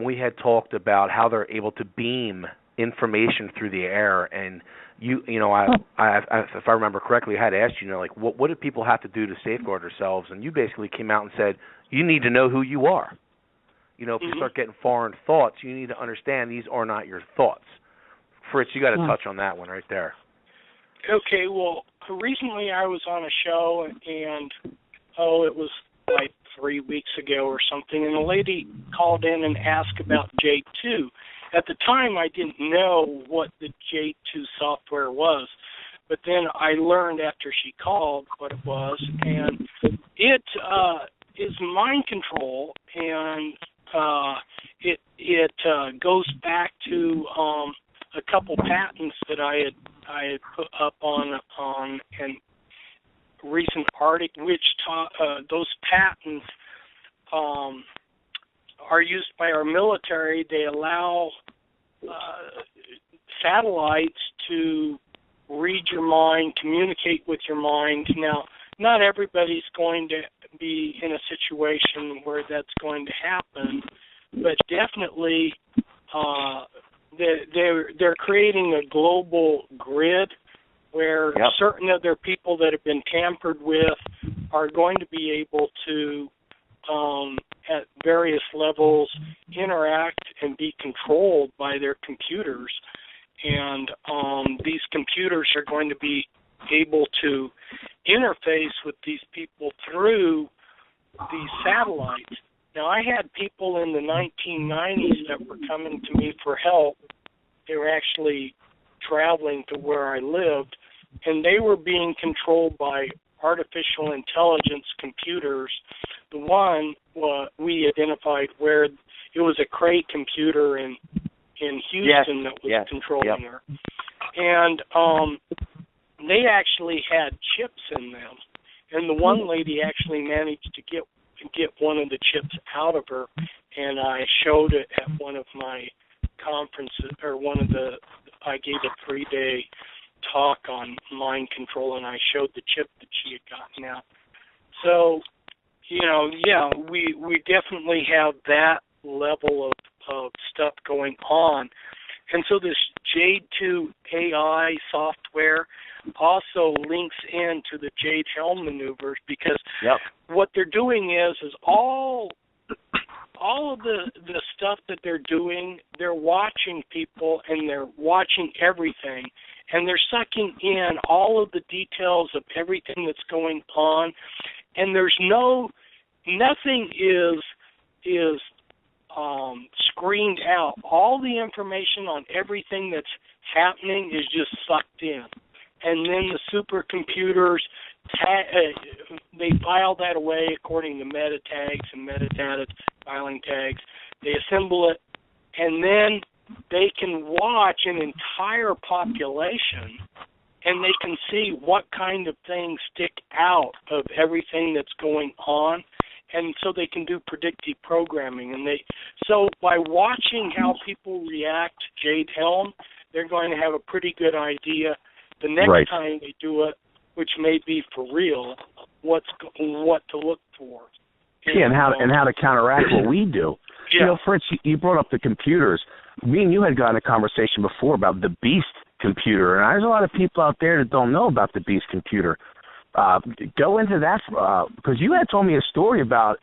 We had talked about how they're able to beam information through the air, and if I remember correctly, I had asked you, what do people have to do to safeguard themselves? And you basically came out and said you need to know who you are. If you start getting foreign thoughts, you need to understand these are not your thoughts. Fritz, you got to touch on that one right there. Okay, well, recently I was on a show, and it was like 3 weeks ago or something, and a lady called in and asked about Jade 2. At the time, I didn't know what the Jade 2 software was, but then I learned after she called what it was, and it is mind control, and it goes back to a couple patents that I had put up on an recent article, which those patents are used by our military. They allow satellites to read your mind, communicate with your mind. Now, not everybody's going to be in a situation where that's going to happen, but definitely they're creating a global grid where certain other people that have been tampered with are going to be able to, at various levels, interact and be controlled by their computers. And these computers are going to be able to interface with these people through these satellites. Now, I had people in the 1990s that were coming to me for help. They were actually traveling to where I lived, and they were being controlled by artificial intelligence computers. The one we identified where it was a Cray computer in Houston that was controlling her. And they actually had chips in them. And the one lady actually managed to get one of the chips out of her, and I showed it at one of my conferences, or I gave a 3-day talk on mind control, and I showed the chip that she had gotten out. So, we definitely have that level of stuff going on. And so this Jade 2 AI software also links into the Jade Helm maneuvers, because what they're doing is all of the stuff that they're doing, they're watching people and they're watching everything, and they're sucking in all of the details of everything that's going on, and there's nothing is screened out. All the information on everything that's happening is just sucked in. And then the supercomputers, they file that away according to meta tags and metadata filing tags. They assemble it, and then they can watch an entire population, and they can see what kind of things stick out of everything that's going on. And so they can do predictive programming. And so by watching how people react to Jade Helm, they're going to have a pretty good idea the next time they do it, which may be for real, what to look for. Yeah, and how to counteract what we do. Yeah. You know, Fritz, you brought up the computers. Me and you had gotten a conversation before about the Beast computer, and there's a lot of people out there that don't know about the Beast computer. Go into that, because you had told me a story about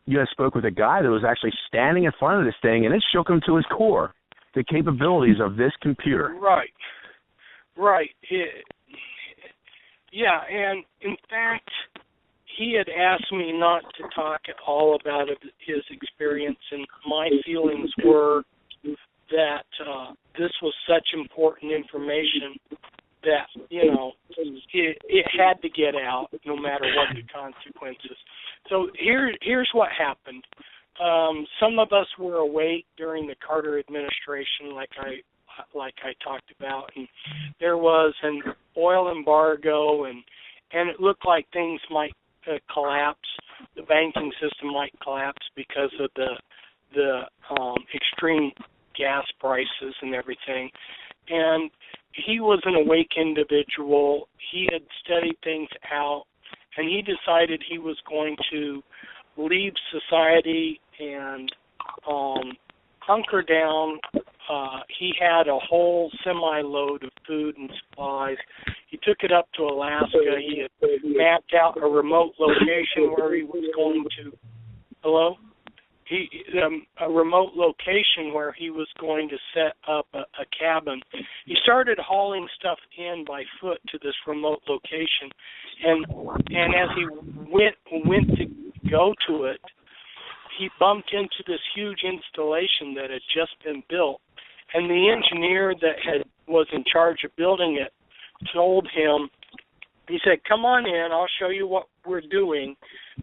you had spoke with a guy that was actually standing in front of this thing, and it shook him to his core, the capabilities of this computer. Right. Yeah, and in fact, he had asked me not to talk at all about his experience, and my feelings were that this was such important information that, you know, it had to get out no matter what the consequences. So here's what happened. Some of us were awake during the Carter administration, like I talked about, and there was an oil embargo, and it looked like things might collapse. The banking system might collapse because of the extreme gas prices and everything. And he was an awake individual. He had studied things out, and he decided he was going to leave society and hunker down. He had a whole semi-load of food and supplies. He took it up to Alaska. He had mapped out a remote location where he was going to... Hello? A remote location where he was going to set up a cabin. He started hauling stuff in by foot to this remote location, and as he went to go to it, he bumped into this huge installation that had just been built, and the engineer that was in charge of building it told him, he said, "Come on in, I'll show you what we're doing,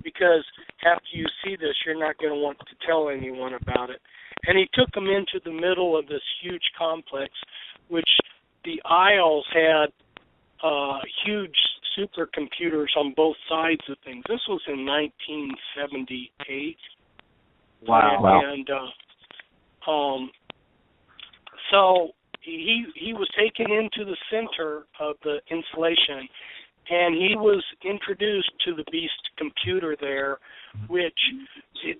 because after you see this, you're not going to want to tell anyone about it." And he took him into the middle of this huge complex, which the aisles had huge supercomputers on both sides of things. This was in 1978. Wow. And so he was taken into the center of the installation, and he was introduced to the Beast computer there, which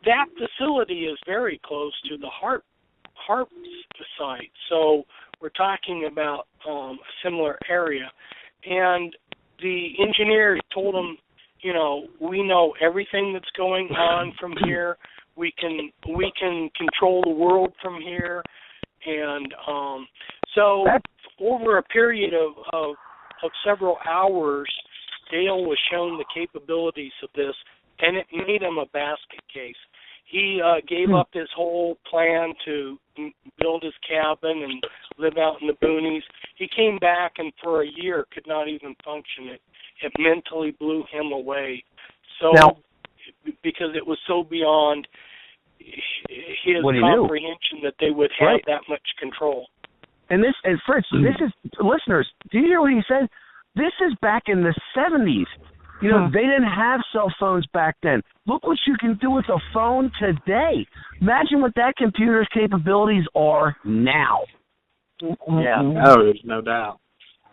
that facility is very close to the HARP site. So we're talking about a similar area. And the engineer told him, you know, we know everything that's going on from here. We can control the world from here. And so over a period of several hours, Dale was shown the capabilities of this, and it made him a basket case. He gave up his whole plan to build his cabin and live out in the boonies. He came back and for a year could not even function. It mentally blew him away. So because it was so beyond his comprehension that they would have that much control. And Fritz, this is, listeners, do you hear what he said? This is back in the 70s. You know, they didn't have cell phones back then. Look what you can do with a phone today. Imagine what that computer's capabilities are now. Yeah. Oh, there's no doubt.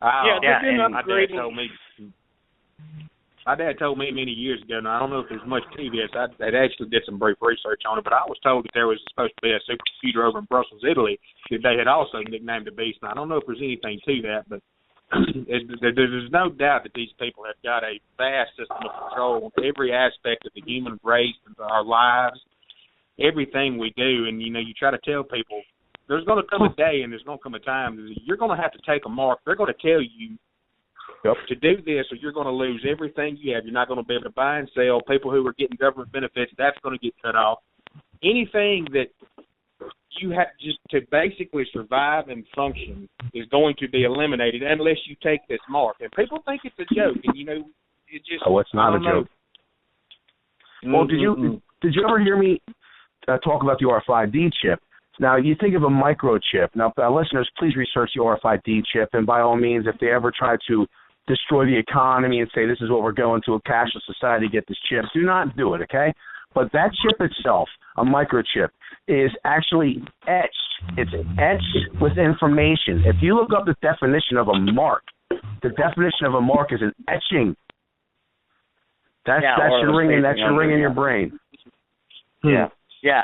They've been upgrading. My dad told me many years ago, and I don't know if there's much to this. I actually did some brief research on it, but I was told that there was supposed to be a supercomputer over in Brussels, Italy, that they had also nicknamed the Beast. And I don't know if there's anything to that, but there's no doubt that these people have got a vast system of control on every aspect of the human race, our lives, everything we do. And, you know, you try to tell people there's going to come a day and there's going to come a time that you're going to have to take a mark. They're going to tell you to do this or you're going to lose everything you have. You're not going to be able to buy and sell. People who are getting government benefits, that's going to get cut off. Anything that you have just to basically survive and function is going to be eliminated unless you take this mark. And people think it's a joke, and it just it's not a joke. Well, did you ever hear me talk about the RFID chip? Now, you think of a microchip. Now, listeners, please research the RFID chip, and by all means, if they ever try to destroy the economy and say this is what we're going to, a cashless society, get this chip, do not do it, okay? But that chip itself, a microchip, is actually etched. It's etched with information. If you look up the definition of a mark, the definition of a mark is an etching. That's your ring. That's your ring in your brain. Yeah,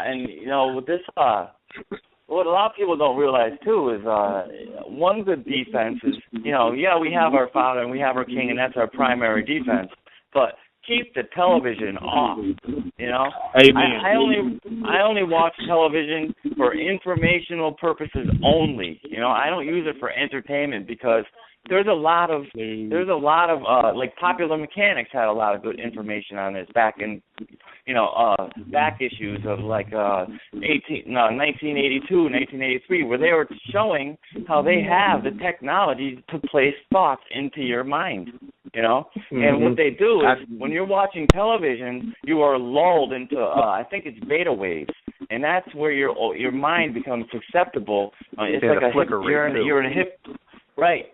and with this, what a lot of people don't realize too is one good defense is we have our Father and we have our King, and that's our primary defense. But keep the television off. Amen. I only watch television for informational purposes only. I don't use it for entertainment because there's a lot of like Popular Mechanics had a lot of good information on this back in back issues of like 1982, 1983, where they were showing how they have the technology to place thoughts into your mind. And what they do is when you're watching television, you are lulled into I think it's beta waves, and that's where your mind becomes susceptible. It's like a flicker. You're in a hip. Right,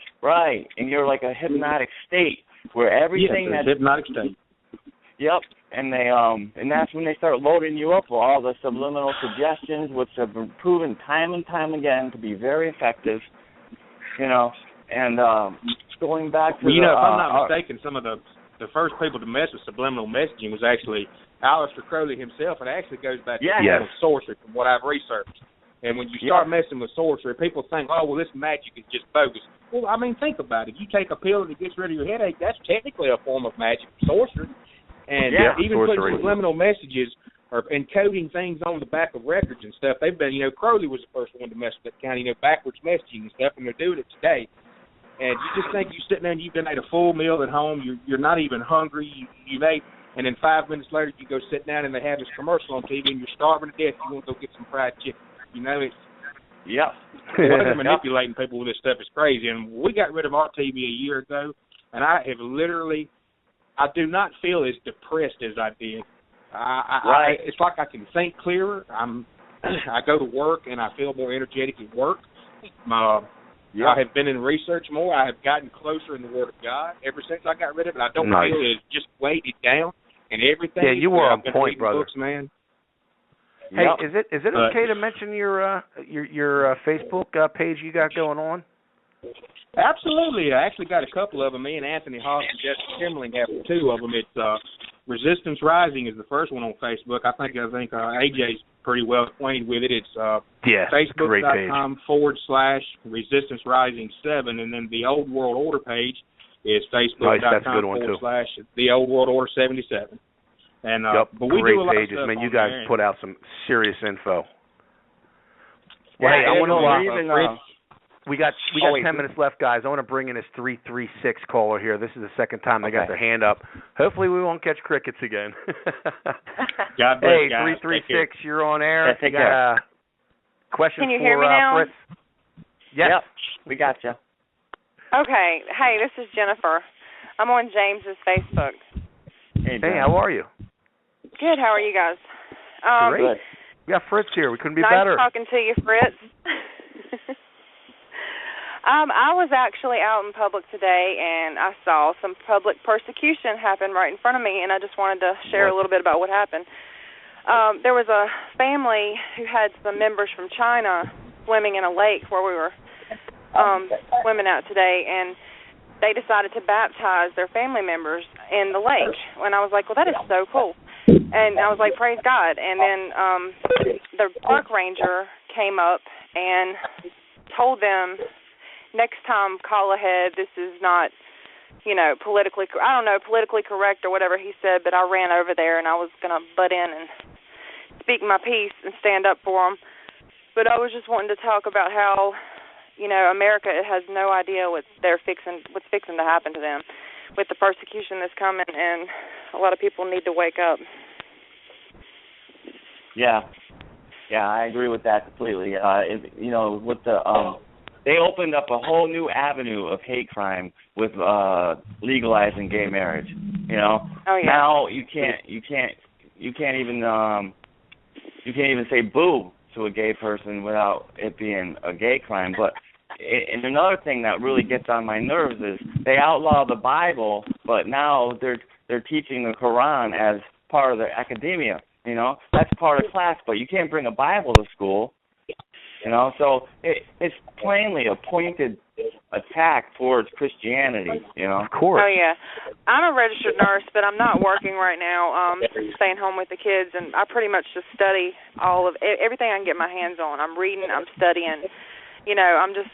and you're like a hypnotic state where everything that's hypnotic state. Yep, and they and that's when they start loading you up with all the subliminal suggestions, which have been proven time and time again to be very effective. And going back to if I'm not mistaken, some of the first people to mess with subliminal messaging was actually Aleister Crowley himself. It actually goes back to sorcery, from what I've researched. And when you start messing with sorcery, people think, oh, well, this magic is just bogus. Well, I mean, think about it. If you take a pill that gets rid of your headache, that's technically a form of magic, sorcery. And even putting subliminal messages or encoding things on the back of records and stuff, they've been, Crowley was the first one to mess with that kind of, backwards messaging and stuff, and they're doing it today. And you just think you're sitting there and you've been ate a full meal at home, you're not even hungry, you've ate, and then 5 minutes later you go sit down and they have this commercial on TV and you're starving to death, you want to go get some fried chicken. It's what they're manipulating people with this stuff is crazy. And we got rid of our TV a year ago, and I do not feel as depressed as I did. It's like I can think clearer. I go to work and I feel more energetic at work. I have been in research more. I have gotten closer in the Word of God ever since I got rid of it. I don't feel it's just weighted down and everything. Yeah, you were on point, brother. Books, man. Hey, is it okay to mention your Facebook page you got going on? Absolutely. I actually got a couple of them. Me and Anthony Haas and Jessica Kimmerling have 2 of them. It's Resistance Rising is the first one on Facebook. I think AJ's pretty well acquainted with it. It's Facebook.com/Resistance Rising 7, and then the Old World Order page is Facebook.com/The Old World Order 77. And but we great do a lot pages, of stuff man. You guys there. put out some serious info. Well, hey, I want to. We got 10 minutes left, guys. I want to bring in this 336 caller here. This is the second time they got their hand up. Hopefully we won't catch crickets again. God bless, hey, 336, you're on air. Take care. Question Can you for hear me now? Fritz? Yes. Yep, we got you. Okay. Hey, this is Jennifer. I'm on James's Facebook. Hey, how are you? Good. How are you guys? Great. We got Fritz here. We couldn't be nice better. Nice talking to you, Fritz. I was actually out in public today, and I saw some public persecution happen right in front of me, and I just wanted to share a little bit about what happened. There was a family who had some members from China swimming in a lake where we were swimming out today, and they decided to baptize their family members in the lake. And I was like, well, that is so cool. And I was like, praise God. And then the park ranger came up and told them, next time, call ahead. This is not, politically correct or whatever he said, but I ran over there and I was going to butt in and speak my piece and stand up for them. But I was just wanting to talk about how, America has no idea what's fixing to happen to them with the persecution that's coming, and a lot of people need to wake up. Yeah, I agree with that completely. With the they opened up a whole new avenue of hate crime with legalizing gay marriage. Oh, yeah. Now you can't even say boo to a gay person without it being a gay crime. But and another thing that really gets on my nerves is they outlaw the Bible, but now they're teaching the Quran as part of their academia. That's part of class, but you can't bring a Bible to school. So it's plainly a pointed attack towards Christianity. Of course. Oh yeah, I'm a registered nurse, but I'm not working right now. Staying home with the kids, and I pretty much just study all of everything I can get my hands on. I'm reading, I'm studying. I'm just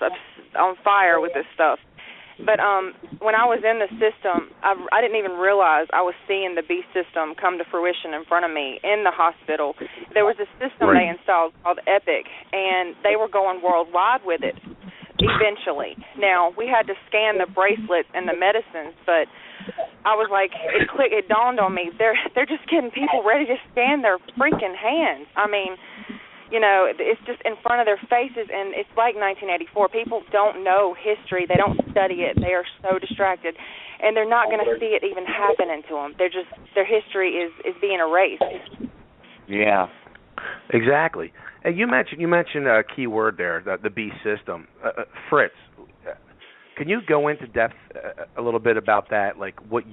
on fire with this stuff. But when I was in the system, I didn't even realize I was seeing the beast system come to fruition in front of me in the hospital. There was a system they installed called Epic, and they were going worldwide with it eventually. Now, we had to scan the bracelets and the medicines, but I was like, it dawned on me, they're just getting people ready to scan their freaking hands. I mean, it's just in front of their faces, and it's like 1984. People don't know history. They don't study it. They are so distracted, and they're not going to see it even happening to them. Their history is being erased. Yeah. Exactly. And you mentioned a key word there, the beast system. Fritz, can you go into depth a little bit about that, like what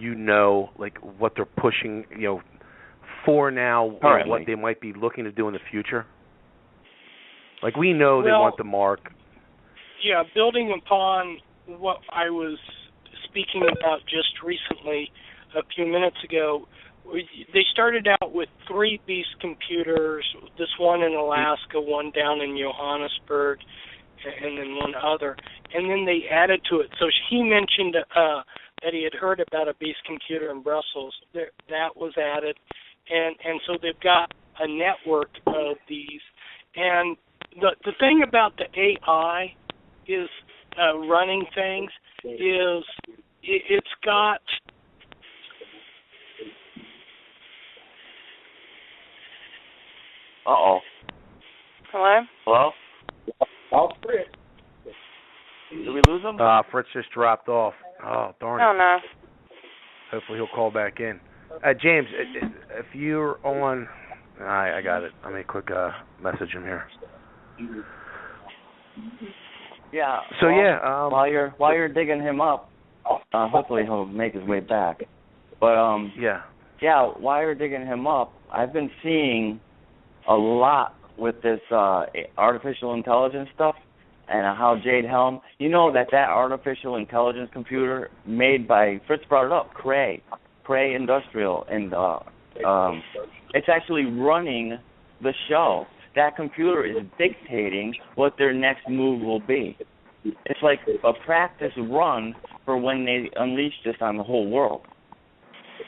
like what they're pushing, for now, or what they might be looking to do in the future? Like, we know they want the mark. Yeah, building upon what I was speaking about just recently, a few minutes ago, they started out with 3 beast computers, this one in Alaska, one down in Johannesburg, and then one other. And then they added to it. So he mentioned that he had heard about a beast computer in Brussels. That was added. And so they've got a network of these. And the thing about the AI is running things is it's got Uh-oh. Hello? Hello? Oh, Fritz. Did we lose him? Fritz just dropped off. Oh, darn it. Oh, no. Hopefully he'll call back in. James, if you're on... I got it. Let me quick message him here. Yeah. So while you're digging him up, hopefully he'll make his way back. But while you're digging him up, I've been seeing a lot with this artificial intelligence stuff and how Jade Helm. That artificial intelligence computer made by Fritz brought it up, Cray Industrial, and it's actually running the show. That computer is dictating what their next move will be. It's like a practice run for when they unleash this on the whole world.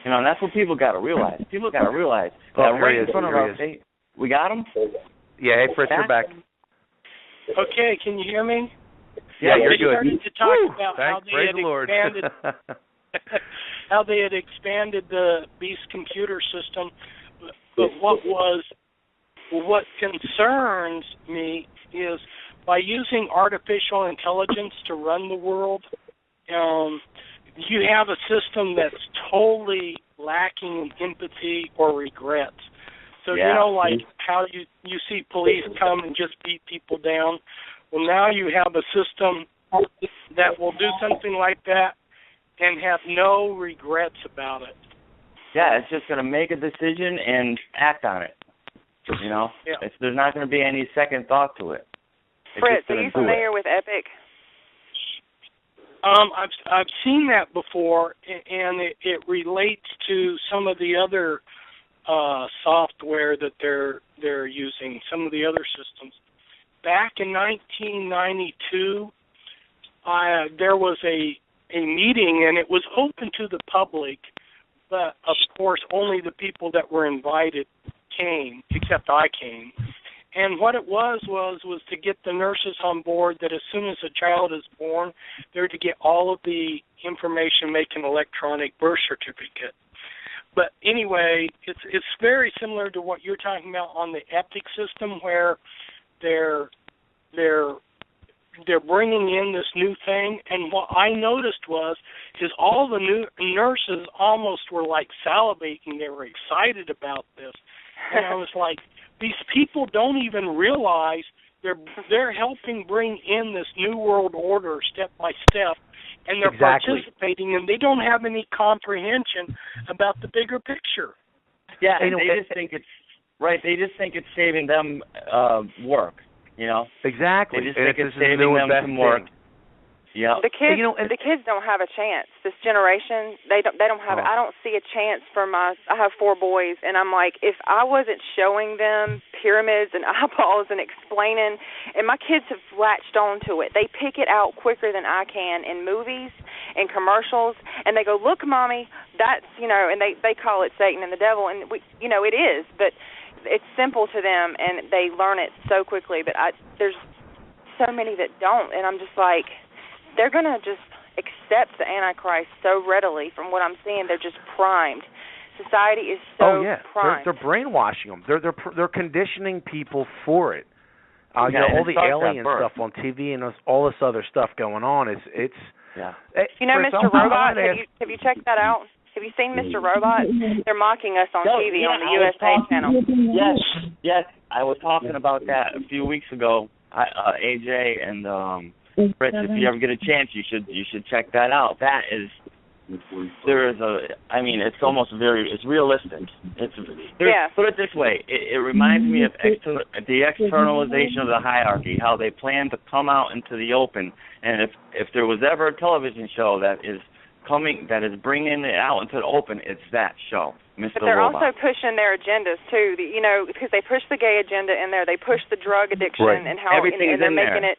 And that's what people got to realize. People got to realize that right in front of us. We got him? Yeah, hey, Fritz, you're back. Okay, can you hear me? Yeah, you're good. Started to talk about how they praise had the Lord. expanded how they had expanded the beast computer system. But what concerns me is by using artificial intelligence to run the world, you have a system that's totally lacking in empathy or regrets. So, like how you see police come and just beat people down. Well, now you have a system that will do something like that and have no regrets about it. Yeah, it's just going to make a decision and act on it. There's not going to be any second thought to it. Fritz, are you familiar with Epic? I've seen that before, and it relates to some of the other software that they're using, some of the other systems. Back in 1992, there was a meeting, and it was open to the public, but of course only the people that were invited came, except I came. And what it was to get the nurses on board that as soon as a child is born, they're to get all of the information, make an electronic birth certificate. But anyway, it's very similar to what you're talking about on the epic system, where they're bringing in this new thing. And what I noticed is all the new nurses almost were like salivating. They were excited about this, and I was like, these people don't even realize they're helping bring in this new world order step by step, and they're participating, and they don't have any comprehension about the bigger picture. Yeah, and they just think it's right. They just think it's saving them work. Exactly. They just think it's saving them some work. Yeah. The kids don't have a chance. This generation, they don't have. I don't see a chance for I have 4 boys, and I'm like, if I wasn't showing them pyramids and eyeballs and explaining, and my kids have latched onto it. They pick it out quicker than I can in movies and commercials, and they go, "Look, Mommy, that's," and they call it Satan and the devil, and it is, but it's simple to them, and they learn it so quickly. But there's so many that don't, and I'm just like, they're going to just accept the Antichrist so readily. From what I'm seeing, they're just primed. Society is so primed. They're brainwashing them. They're conditioning people for it. All the alien stuff on TV and all this other stuff going on is Mr. Robot, have you checked that out? Have you seen Mr. Robot? They're mocking us on TV on the USA channel. Yes. I was talking about that a few weeks ago. AJ and Fritz, if you ever get a chance, you should check that out. That is, it's almost it's realistic. Put it this way, it reminds me of the externalization of the hierarchy, how they plan to come out into the open, and if there was ever a television show that is bringing it out into the open, it's that show, Mr. But they're Robot. also pushing their agendas too. Because they push the gay agenda in there, they push the drug addiction and how everything's they're in making there.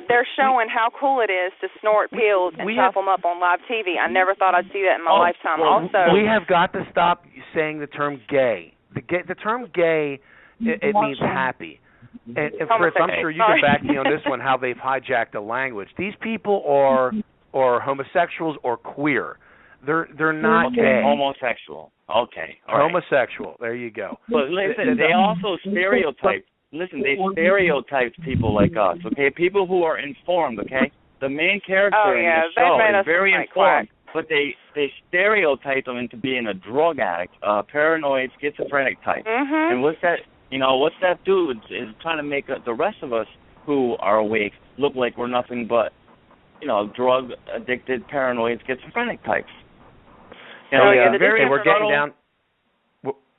They're showing how cool it is to snort pills and chop them up on live TV. I never thought I'd see that in my lifetime. Also, we have got to stop saying the term gay. The term gay, it means happy. And Fritz, I'm sure you can back me on this one, how they've hijacked the language. These people are homosexuals or queer. They're not gay. Homosexual. Okay. All right. Homosexual. There you go. But listen, they also stereotype. Listen, they stereotype people like us, okay? People who are informed, okay? The main character in the show is very informed, but they stereotype them into being a drug addict, paranoid, schizophrenic type. Mm-hmm. And what's that do is trying to make the rest of us who are awake look like we're nothing but, drug addicted, paranoid, schizophrenic types. We're getting down.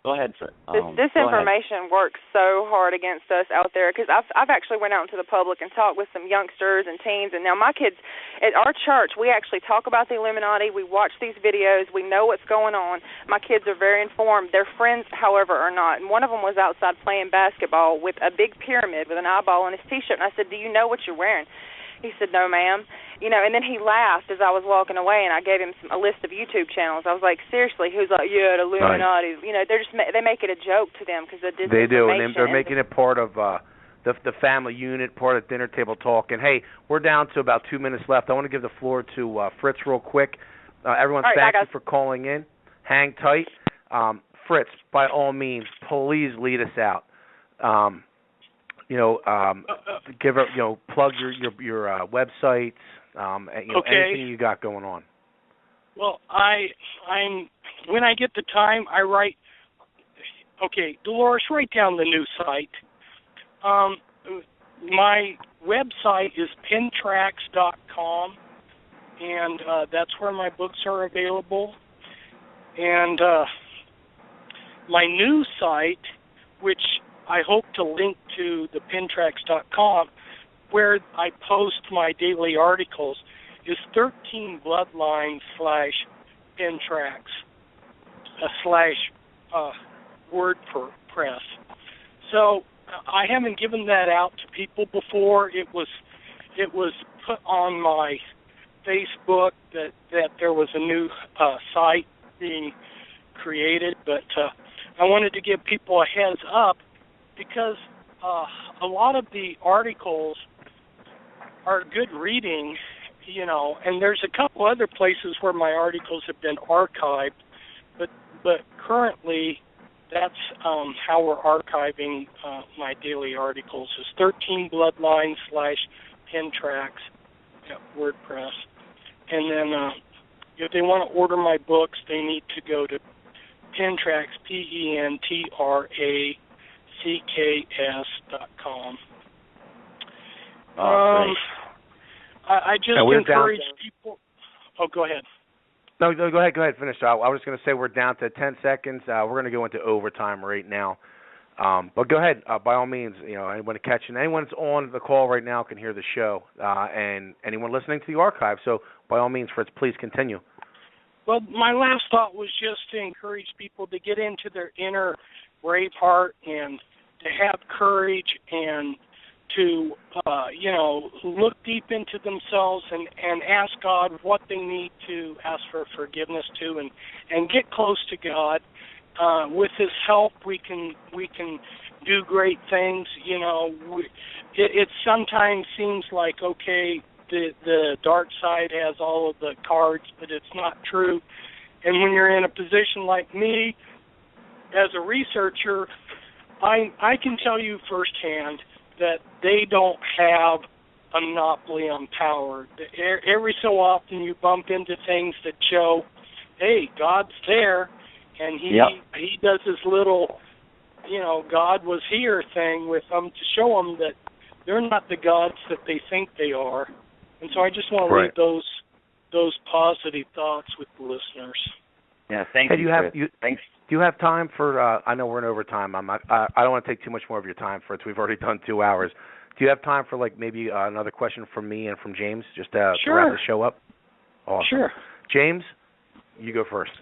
Go ahead, sir. This information works so hard against us out there, because I've actually went out into the public and talked with some youngsters and teens, and now my kids at our church, we actually talk about the Illuminati. We watch these videos. We know what's going on. My kids are very informed. Their friends, however, are not. And one of them was outside playing basketball with a big pyramid with an eyeball on his T-shirt, and I said, "Do you know what you're wearing?" He said, "No, ma'am." And then he laughed as I was walking away, and I gave him a list of YouTube channels. I was like, seriously, who's like, the Illuminati. Right. They make it a joke to them because of disinformation. They do, and they're making it part of the family unit, part of dinner table talk. And, hey, we're down to about 2 minutes left. I want to give the floor to Fritz real quick. Everyone, thank you for calling in. Hang tight. Fritz, by all means, please lead us out. Give plug your websites, anything you got going on. Well, I'm when I get the time, I write. Okay, Dolores, write down the new site. My website is pentrax.com, and that's where my books are available. And my new site, which I hope to link to the pentrax.com, where I post my daily articles, is 13 Bloodlines /pentrax / WordPress. So I haven't given that out to people before. It was put on my Facebook that there was a new site being created, but I wanted to give people a heads up, because a lot of the articles are good reading, and there's a couple other places where my articles have been archived, but currently that's how we're archiving my daily articles is 13 Bloodlines /Pentrax at WordPress. And then if they want to order my books, they need to go to Pentrax, PENTRACKS.com. I just encourage people. Oh, go ahead. No, go ahead. Finish. I was just going to say we're down to 10 seconds. We're going to go into overtime right now. But go ahead. By all means, anyone catching, anyone that's on the call right now can hear the show, and anyone listening to the archive. So by all means, Fritz, please continue. Well, my last thought was just to encourage people to get into their inner brave heart and to have courage and to, look deep into themselves and ask God what they need to ask for forgiveness to and get close to God. With His help, we can do great things. It sometimes seems like, okay, the dark side has all of the cards, but it's not true. And when you're in a position like me, as a researcher, I can tell you firsthand that they don't have a monopoly on power. Every so often you bump into things that show, hey, God's there, and he does his little, God was here thing with them to show them that they're not the gods that they think they are. And so I just want to leave those positive thoughts with the listeners. Yeah, thank you. Thanks. Do you have time for? I know we're in overtime. I don't want to take too much more of your time, Fritz. We've already done 2 hours. Do you have time for maybe another question from me and from James, just to wrap the show up? Awesome. Sure. James, you go first.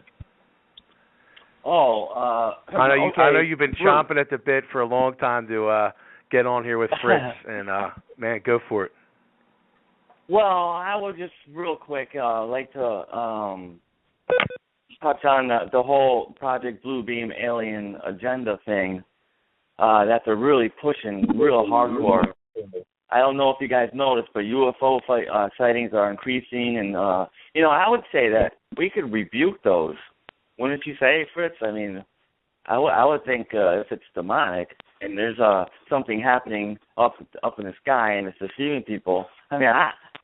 I know you've been chomping at the bit for a long time to get on here with Fritz, and man, go for it. Well, I would just real quick like to touch on the whole Project Bluebeam alien agenda thing that they're really pushing real hardcore. I don't know if you guys noticed, but UFO sightings are increasing, and I would say that we could rebuke those. Wouldn't you say, Fritz? I mean, I would think if it's demonic and there's something happening up in the sky and it's deceiving people. I mean,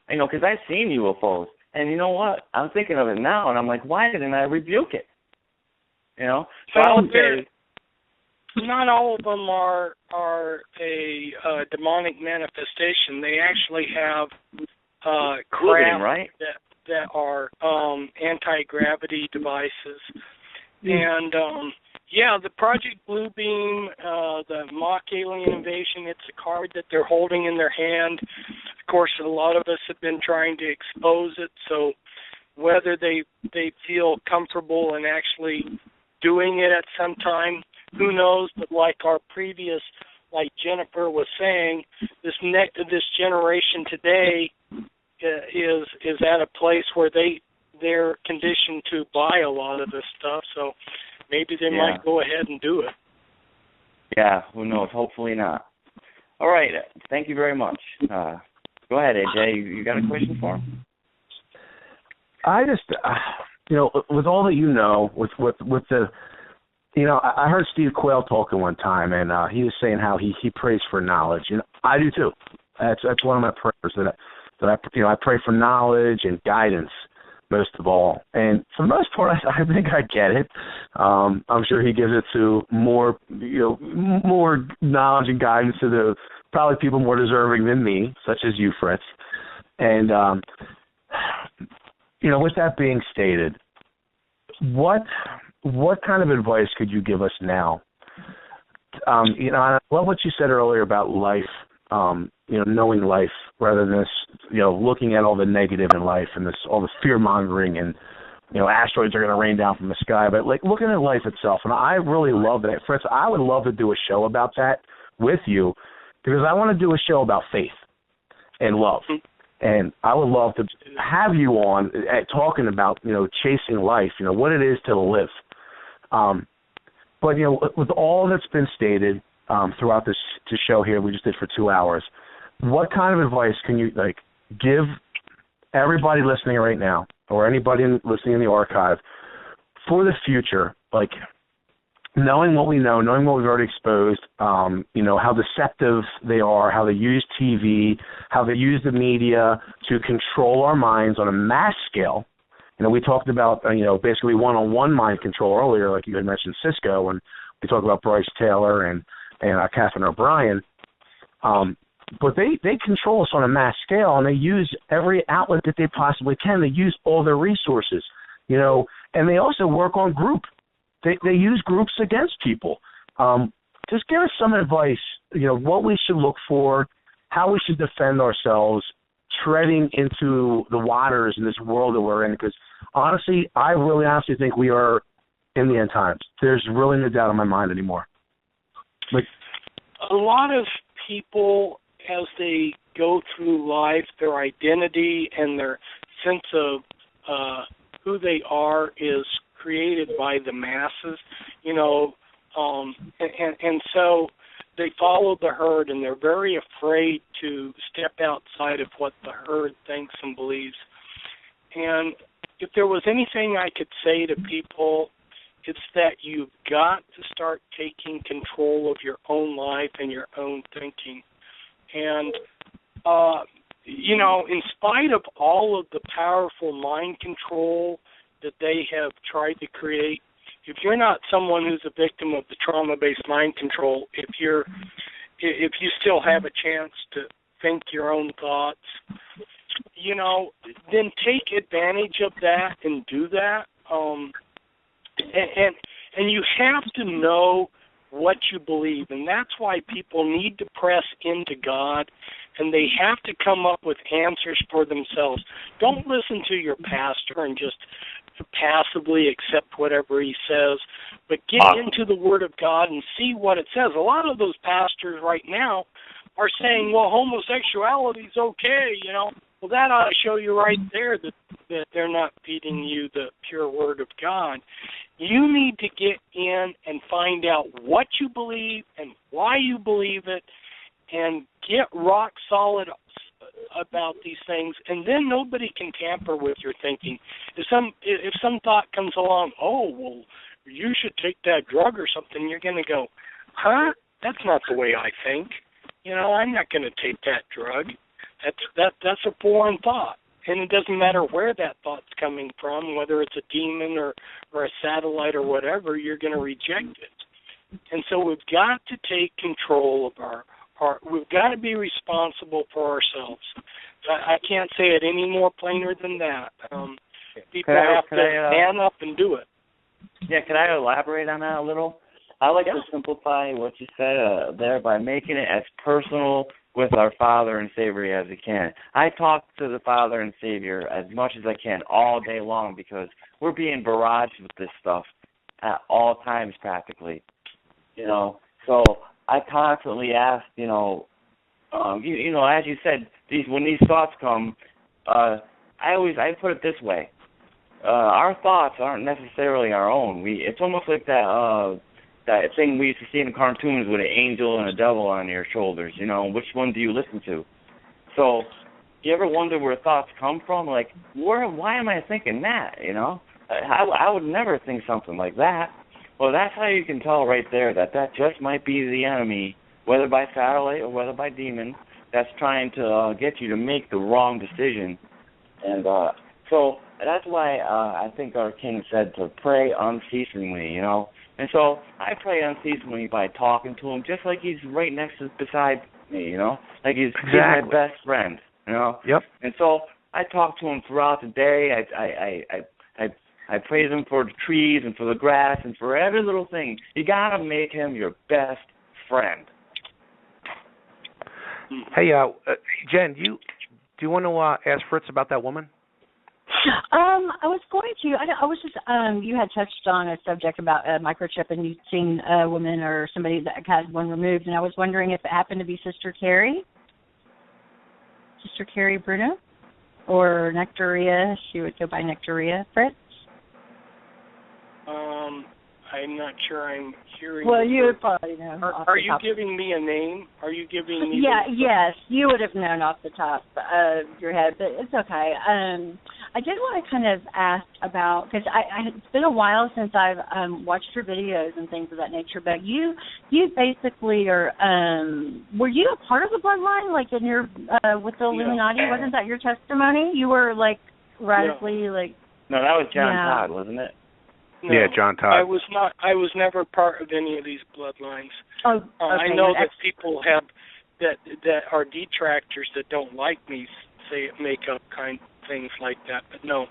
because I've seen UFOs, and you know what? I'm thinking of it now, and I'm like, why didn't I rebuke it? So I would say not all of them are a demonic manifestation. They actually have craft right? that are anti-gravity devices. And, the Project Bluebeam, the mock alien invasion, it's a card that they're holding in their hand. Of course, a lot of us have been trying to expose it, so whether they feel comfortable in actually doing it at some time, who knows? But like our previous, like Jennifer was saying, this generation today is at a place where they're conditioned to buy a lot of this stuff, so maybe they might go ahead and do it. Yeah, who knows? Hopefully not. All right, thank you very much. Go ahead, AJ. You got a question for him? I just, with all that with the, I heard Steve Quayle talking one time, and he was saying how he prays for knowledge. I do too. That's one of my prayers that I pray for knowledge and guidance most of all. And for the most part, I think I get it. I'm sure he gives it to more knowledge and guidance to the probably people more deserving than me, such as you, Fritz. And with that being stated, what kind of advice could you give us now? I love what you said earlier about life. Knowing life rather than this, looking at all the negative in life and all the fear mongering and, asteroids are going to rain down from the sky, but looking at life itself. And I really love that. Fritz, I would love to do a show about that with you because I want to do a show about faith and love. And I would love to have you on talking about, chasing life, what it is to live. But, with all that's been stated, throughout this show here we just did for 2 hours. What kind of advice can you give everybody listening right now, or anybody listening in the archive, for the future? Knowing what we know, knowing what we've already exposed, how deceptive they are, how they use TV, how they use the media to control our minds on a mass scale. We talked about, basically one-on-one mind control earlier, like you had mentioned Cisco, and we talked about Bryce Taylor and Catherine O'Brien. But they control us on a mass scale, and they use every outlet that they possibly can. They use all their resources, and they also work on group. They use groups against people. Just give us some advice, what we should look for, how we should defend ourselves, treading into the waters in this world that we're in. Because honestly, I really honestly think we are in the end times. There's really no doubt in my mind anymore. A lot of people, as they go through life, their identity and their sense of who they are is created by the masses, and so they follow the herd, and they're very afraid to step outside of what the herd thinks and believes. And if there was anything I could say to people, it's that you've got to start taking control of your own life and your own thinking. And, in spite of all of the powerful mind control that they have tried to create, if you're not someone who's a victim of the trauma-based mind control, if you still have a chance to think your own thoughts, then take advantage of that and do that. And you have to know what you believe, and that's why people need to press into God, and they have to come up with answers for themselves. Don't listen to your pastor and just passively accept whatever he says, but get into the Word of God and see what it says. A lot of those pastors right now are saying, well, homosexuality is okay, Well, that ought to show you right there that they're not feeding you the pure Word of God. You need to get in and find out what you believe and why you believe it, and get rock solid about these things, and then nobody can tamper with your thinking. If some thought comes along, oh, well, you should take that drug or something, you're going to go, huh? That's not the way I think. I'm not going to take that drug. That's a foreign thought, and it doesn't matter where that thought's coming from, whether it's a demon or a satellite or whatever, you're going to reject it. And so we've got to take control of our heart. We've got to be responsible for ourselves. I can't say it any more plainer than that. People have to stand up and do it. Yeah, can I elaborate on that a little? I like to simplify what you said there by making it as personal with our Father and Savior as we can. I talk to the Father and Savior as much as I can all day long, because we're being barraged with this stuff at all times practically. So I constantly ask, as you said, when these thoughts come, I put it this way: our thoughts aren't necessarily our own. It's almost like that thing we used to see in cartoons with an angel and a devil on your shoulders. Which one do you listen to? So, do you ever wonder where thoughts come from? Like, why am I thinking that? I would never think something like that. Well, that's how you can tell right there that just might be the enemy, whether by satellite or whether by demon, that's trying to get you to make the wrong decision. And so that's why I think our King said to pray unceasingly, And so I pray unceasingly by talking to him, just like he's right beside me, like he's my best friend, Yep. And so I talk to him throughout the day. I praise him for the trees and for the grass and for every little thing. You gotta make him your best friend. Hey, Jen, do you want to ask Fritz about that woman? I was going to. I was just. You had touched on a subject about a microchip, and you'd seen a woman or somebody that had one removed, and I was wondering if it happened to be Sister Carrie Bruno, or Nectaria. She would go by Nectaria. Fritz. I'm not sure I'm hearing. Well, you would probably know. Are you giving me a name? Are you giving me? Yes, you would have known off the top of your head, but it's okay. I did want to kind of ask about, because it's been a while since I've watched your videos and things of that nature, but you basically are, were you a part of the Bloodline, like in your, with the Illuminati? Wasn't that your testimony? You were like radically like... No, that was John Todd, wasn't it? No, yeah, John Todd. I was not. I was never part of any of these bloodlines. Oh, okay. I know that people have that are detractors that don't like me say make up kind of things like that, but no.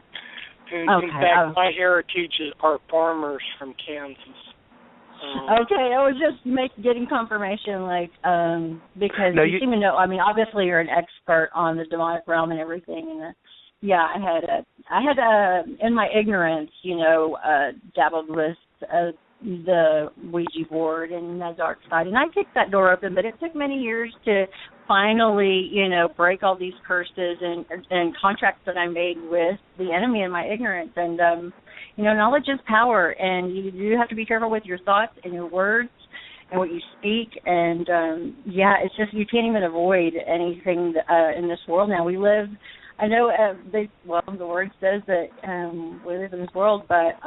In fact, my heritage are farmers from Kansas. Okay, I was just getting confirmation, like, because you seem to know. I mean, obviously you're an expert on the demonic realm and everything, and yeah, I had in my ignorance, dabbled with the Ouija board and the dark side, and I kicked that door open, but it took many years to finally, break all these curses and contracts that I made with the enemy in my ignorance. And knowledge is power, and you do have to be careful with your thoughts and your words and what you speak. And it's just you can't even avoid anything in this world now. We live. I know the word says that we live in this world, but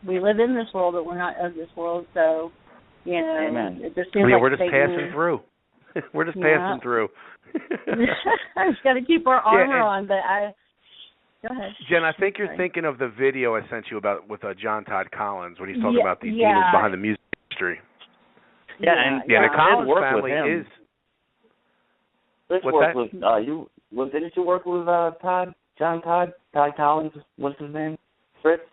we live in this world, but we're not of this world. So, Amen. It just seems like we're just passing through. We're just passing through. I just got to keep our armor on, but go ahead. Jen, I think you're thinking of the video I sent you about with John Todd Collins when he's talking about these demons behind the music industry. The Collins family is. What's that? Didn't you work with John Todd Collins? What's his name? Fritz?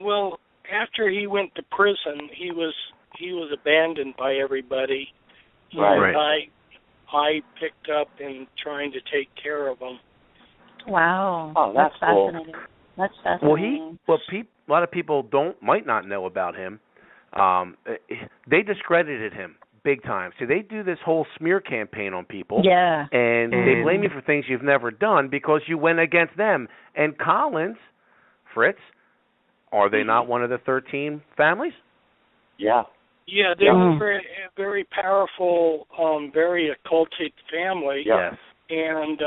Well, after he went to prison, he was abandoned by everybody. Right. I picked up in trying to take care of him. Wow. Oh, that's fascinating. Cool. That's fascinating. A lot of people might not know about him. They discredited him big time. So they do this whole smear campaign on people. Yeah. And they blame you for things you've never done because you went against them. And Collins, Fritz, are they not one of the 13 families? Yeah. Yeah, they were very, very powerful, very occultic family. Yes. And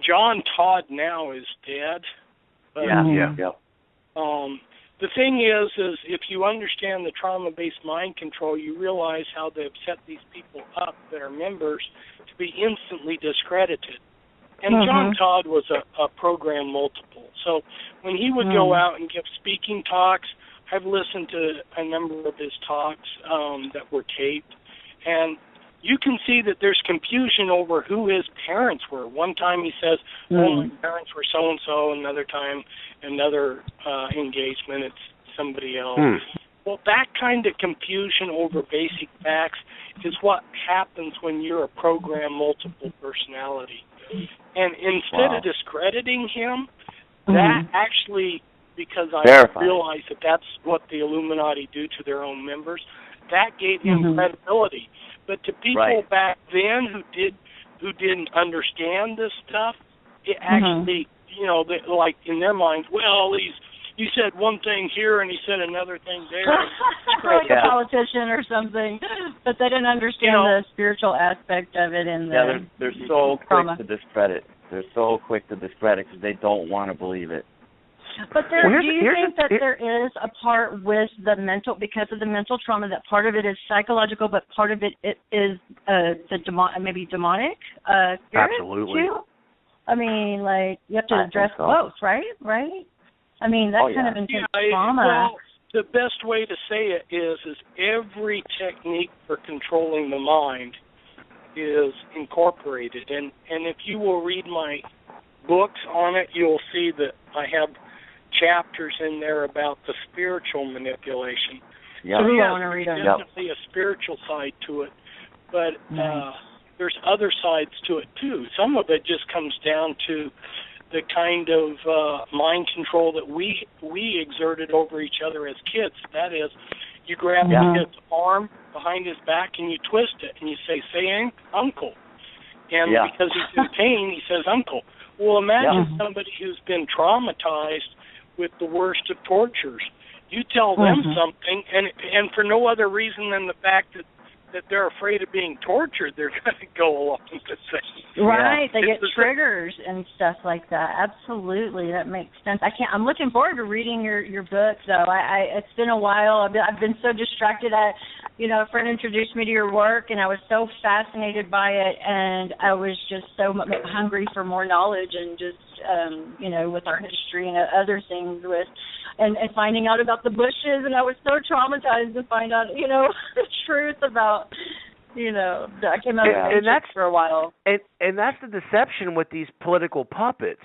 John Todd now is dead. But, the thing is if you understand the trauma-based mind control, you realize how they've set these people up that are members to be instantly discredited. And John Todd was a program multiple. So when he would go out and give speaking talks, I've listened to a number of his talks that were taped, and you can see that there's confusion over who his parents were. One time he says, my parents were so-and-so, another time, another engagement, it's somebody else. Well, that kind of confusion over basic facts is what happens when you're a program multiple personality. And instead of discrediting him, that actually, because I realized that that's what the Illuminati do to their own members, that gave him credibility. But to people back then who didn't understand this stuff, it actually, like in their minds, well, you said one thing here and he said another thing there. Like a politician or something, but they didn't understand the spiritual aspect of it. And they're so quick to discredit. They're so quick to discredit because they don't want to believe it. But do you think that there is a part with the mental, because of the mental trauma, that part of it is psychological, but part of it is maybe demonic spirit? Absolutely. Too? I mean, like, you have to address both, right? Right? I mean, that kind of intense trauma. Well, the best way to say it is every technique for controlling the mind is incorporated. And if you will read my books on it, you'll see that I have chapters in there about the spiritual manipulation. Yeah. So there's definitely a spiritual side to it, but there's other sides to it too. Some of it just comes down to the kind of mind control that we exerted over each other as kids. That is, you grab a kid's arm behind his back and you twist it and you say uncle. And because he's in pain, he says uncle. Well, imagine somebody who's been traumatized with the worst of tortures, You tell them something, and for no other reason than the fact that they're afraid of being tortured, they're going to go along with it. Right, they get triggers and stuff like that. Absolutely, that makes sense. I'm looking forward to reading your book, though. It's been a while. I've been so distracted. A friend introduced me to your work, and I was so fascinated by it, and I was just so hungry for more knowledge, and just with our history and other things and finding out about the bushes, and I was so traumatized to find out, the truth about, I came out of the matrix for a while. And that's the deception with these political puppets.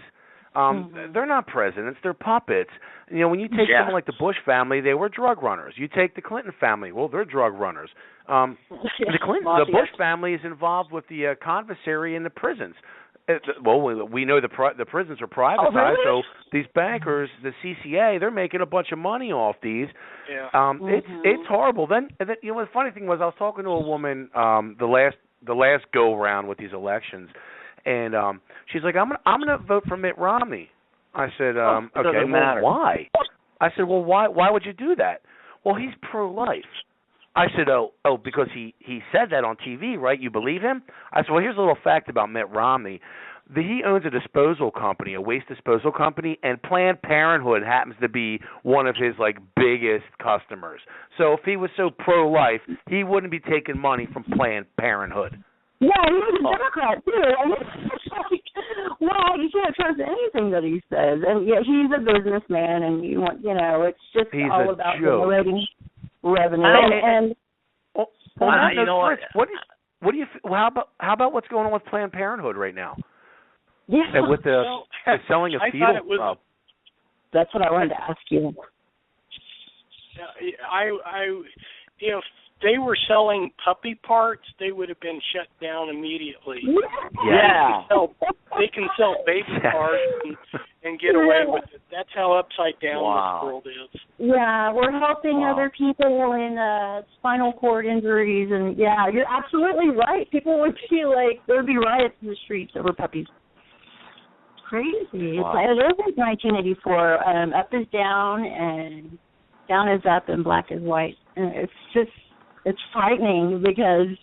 They're not presidents, they're puppets. When you take someone like the Bush family, they were drug runners. You take the Clinton family, well, they're drug runners. The Bush family is involved with the conversary in the prisons. Well, we know the prisons are privatized, really? so these bankers, the CCA, they're making a bunch of money off these. Yeah. It's horrible. Then the funny thing was, I was talking to a woman the last go round with these elections, and she's like, "I'm gonna vote for Mitt Romney." I said, "Okay, well, why?" I said, "Well, why would you do that?" "Well, he's pro-life." I said, oh, because he said that on TV, right? You believe him? I said, well, here's a little fact about Mitt Romney. He owns a disposal company, a waste disposal company, and Planned Parenthood happens to be one of his, biggest customers. So if he was so pro-life, he wouldn't be taking money from Planned Parenthood. Yeah, he was a Democrat, too. You can't trust anything that he says. And, he's a businessman, and it's just he's all about generating revenue. How about what's going on with Planned Parenthood right now? Yeah, and with the selling of fetal. That's what I wanted to ask you. If they were selling puppy parts, they would have been shut down immediately. Yeah. They can sell baby parts and get away with it. That's how upside down this world is. Yeah, we're helping other people in spinal cord injuries, and you're absolutely right. People would feel like there would be riots in the streets over puppies. Crazy. Wow. It was 1984. Up is down, and down is up, and black is white. And it's frightening because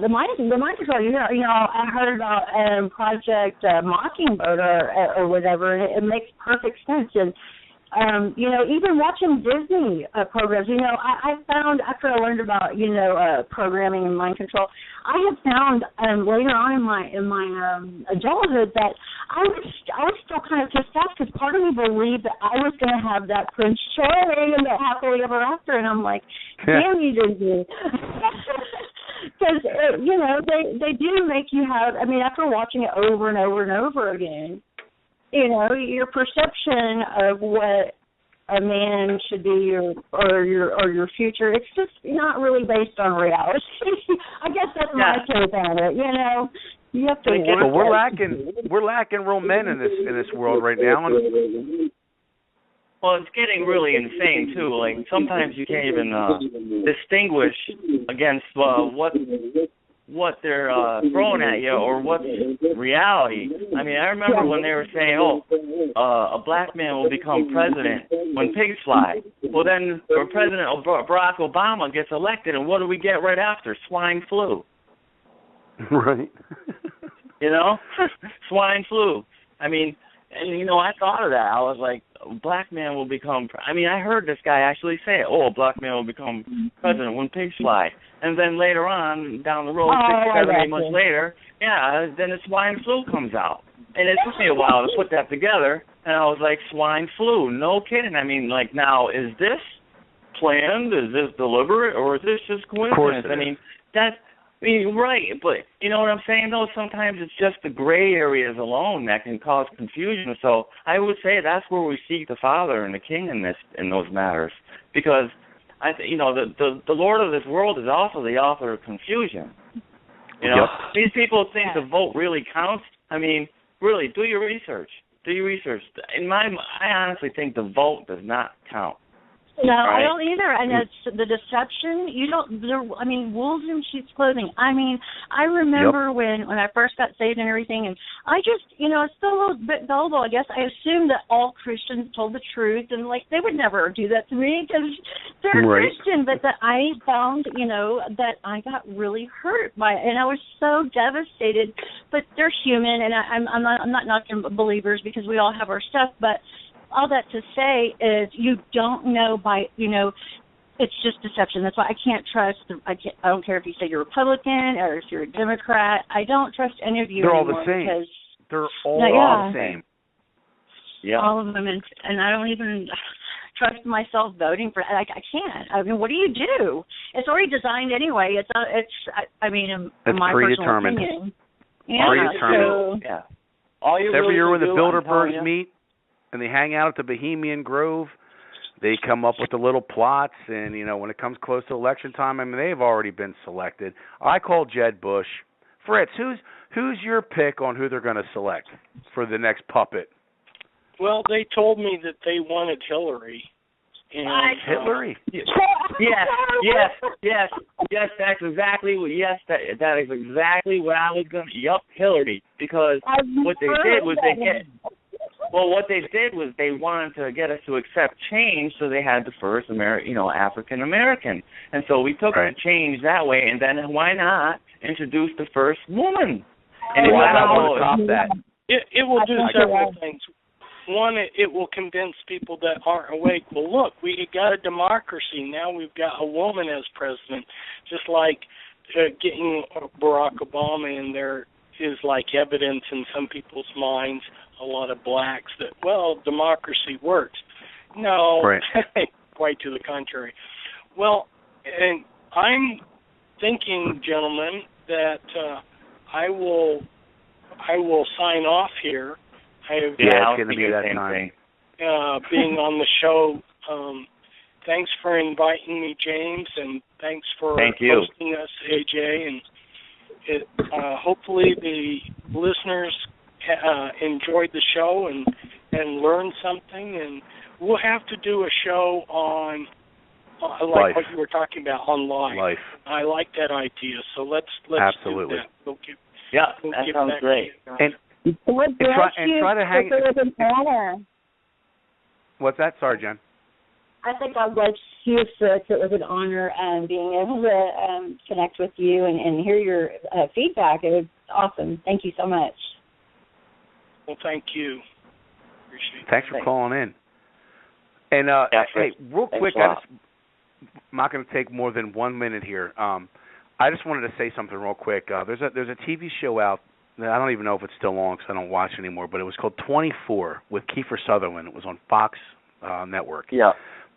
the mind control. I heard about Project Mockingbird or whatever, and it makes perfect sense. And even watching Disney programs, I found after I learned about programming and mind control, I have found later on in my adulthood that I was still kind of pissed off because part of me believed that I was going to have that Prince Charming and that happily ever after, and I'm like, damn you, Disney. Because they do make you have. I mean, after watching it over and over and over again, your perception of what a man should be or your future, it's just not really based on reality. I guess that's my take on it. You have to. But we're lacking real men in this world right now. Well, it's getting really insane too. Like sometimes you can't even distinguish against what they're throwing at you or what's reality. I mean, I remember when they were saying, a black man will become president when pigs fly. Well, then President Barack Obama gets elected, and what do we get right after? Swine flu. Right. Swine flu. I mean, and, I thought of that. I was like, a black man will become I heard this guy actually say it. A black man will become president when pigs fly. And then later on, down the road, 6, 7, 8 months later, then the swine flu comes out. And it took me a while to put that together. And I was like, swine flu, no kidding. I mean, now, is this planned? Is this deliberate? Or is this just coincidence? I mean, right. But you know what I'm saying, though? Sometimes it's just the gray areas alone that can cause confusion. So I would say that's where we seek the Father and the King in those matters. Because the Lord of this world is also the author of confusion. These people think the vote really counts. I mean, really, do your research. I honestly think the vote does not count. No, Right. I don't either. And it's the deception. You don't. I mean, wolves in sheep's clothing. I mean, I remember when I first got saved and everything, and I just, I was still a little bit gullible. I guess I assumed that all Christians told the truth, and like they would never do that to me because they're Christian. But that I found, that I got really hurt by it, and I was so devastated. But they're human, and I'm not knocking believers because we all have our stuff, but. All that to say is you don't know it's just deception. That's why I can't trust. I don't care if you say you're Republican or if you're a Democrat. I don't trust any of you. They're anymore all the same. Because, they're all the same. Yeah. All of them, and I don't even trust myself voting for. I can't. I mean, what do you do? It's already designed anyway. It's my predetermined. personal opinion. Yeah. Predetermined. Yeah. All you every really year when the do, Bilderbergs meet. And they hang out at the Bohemian Grove. They come up with the little plots, and when it comes close to election time, they've already been selected. I call Jed Bush. Fritz, who's your pick on who they're going to select for the next puppet? Well, they told me that they wanted Hillary. And, Hillary? Yes. That's exactly what. Yes, that is exactly what I was going to. Yup, Hillary, because what they did was what they did was they wanted to get us to accept change, so they had the first African American, and so we took the change that way. And then why not introduce the first woman? And why not stop that? It will do several things. One, it will convince people that aren't awake. Well, look, we got a democracy now. We've got a woman as president, just like getting Barack Obama in there is like evidence in some people's minds. A lot of blacks that, democracy works. No, quite to the contrary. Well, and I'm thinking, gentlemen, that I will sign off here. It's going to be that time. Being on the show. Thanks for inviting me, James, and thanks for hosting us, AJ. And hopefully the listeners enjoyed the show and learned something, and we'll have to do a show on like what you were talking about on life. I like that idea, so let's absolutely do that. That sounds great. And try to hang it. An honor. What's that? Sorry, Jen. I think God bless you, Fritz. It was an honor being able to connect with you and hear your feedback. It was awesome. Thank you so much. Well, thank you. Appreciate it. Thanks for calling in. And hey, real quick, I'm not going to take more than 1 minute here. I just wanted to say something real quick. There's a TV show out that I don't even know if it's still on because I don't watch it anymore, but it was called 24 with Kiefer Sutherland. It was on Fox Network. Yeah.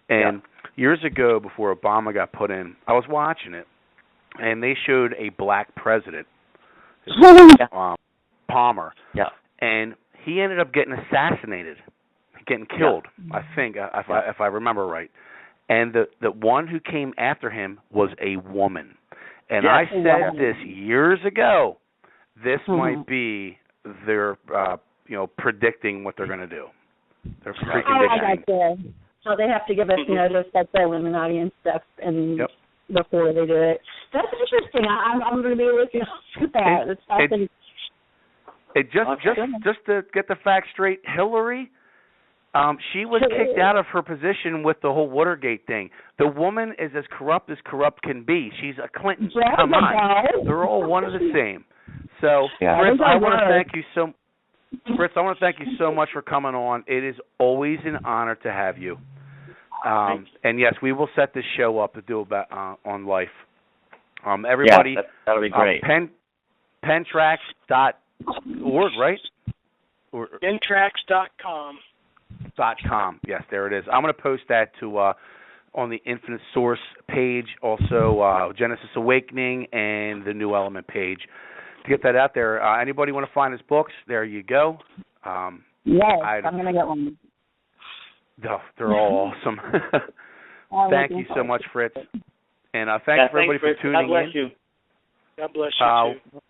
And years ago, before Obama got put in, I was watching it, and they showed a black president, Palmer. Yeah. And he ended up getting assassinated, getting killed, I think, if I remember right. And the one who came after him was a woman. And I said this years ago. This might be their, predicting what they're going to do. They're preconditioning. So they have to give us notice that the Illuminati and stuff, and before they do it. That's interesting. I'm going to be looking at that. Just to get the facts straight, Hillary, she was kicked out of her position with the whole Watergate thing. The woman is as corrupt can be. She's a Clinton. Come on, they're all one and the same. So, Fritz, I want to thank you so much for coming on. It is always an honor to have you. And yes, we will set this show up to do about on life. Everybody, that'll be great. Pentracks.org, right? Pentracks.com. .com. Yes, there it is. I'm going to post that to on the Infinite Source page, also Genesis Awakening and the New Element page. To get that out there, anybody want to find his books? There you go. Yes, I'm going to get one. They're all awesome. Thank you so much, Fritz. And thanks everybody for tuning in. God bless you. God bless you, too.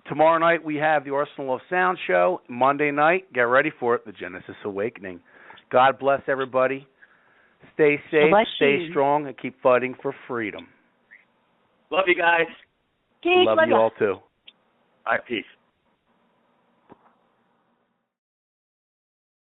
Tomorrow night we have the Arsenal of Sound show. Monday night, get ready for it, the Genesis Awakening. God bless everybody. Stay safe, Bless stay you. strong, and keep fighting for freedom. Love you guys. Peace. Love you all too. All right, peace.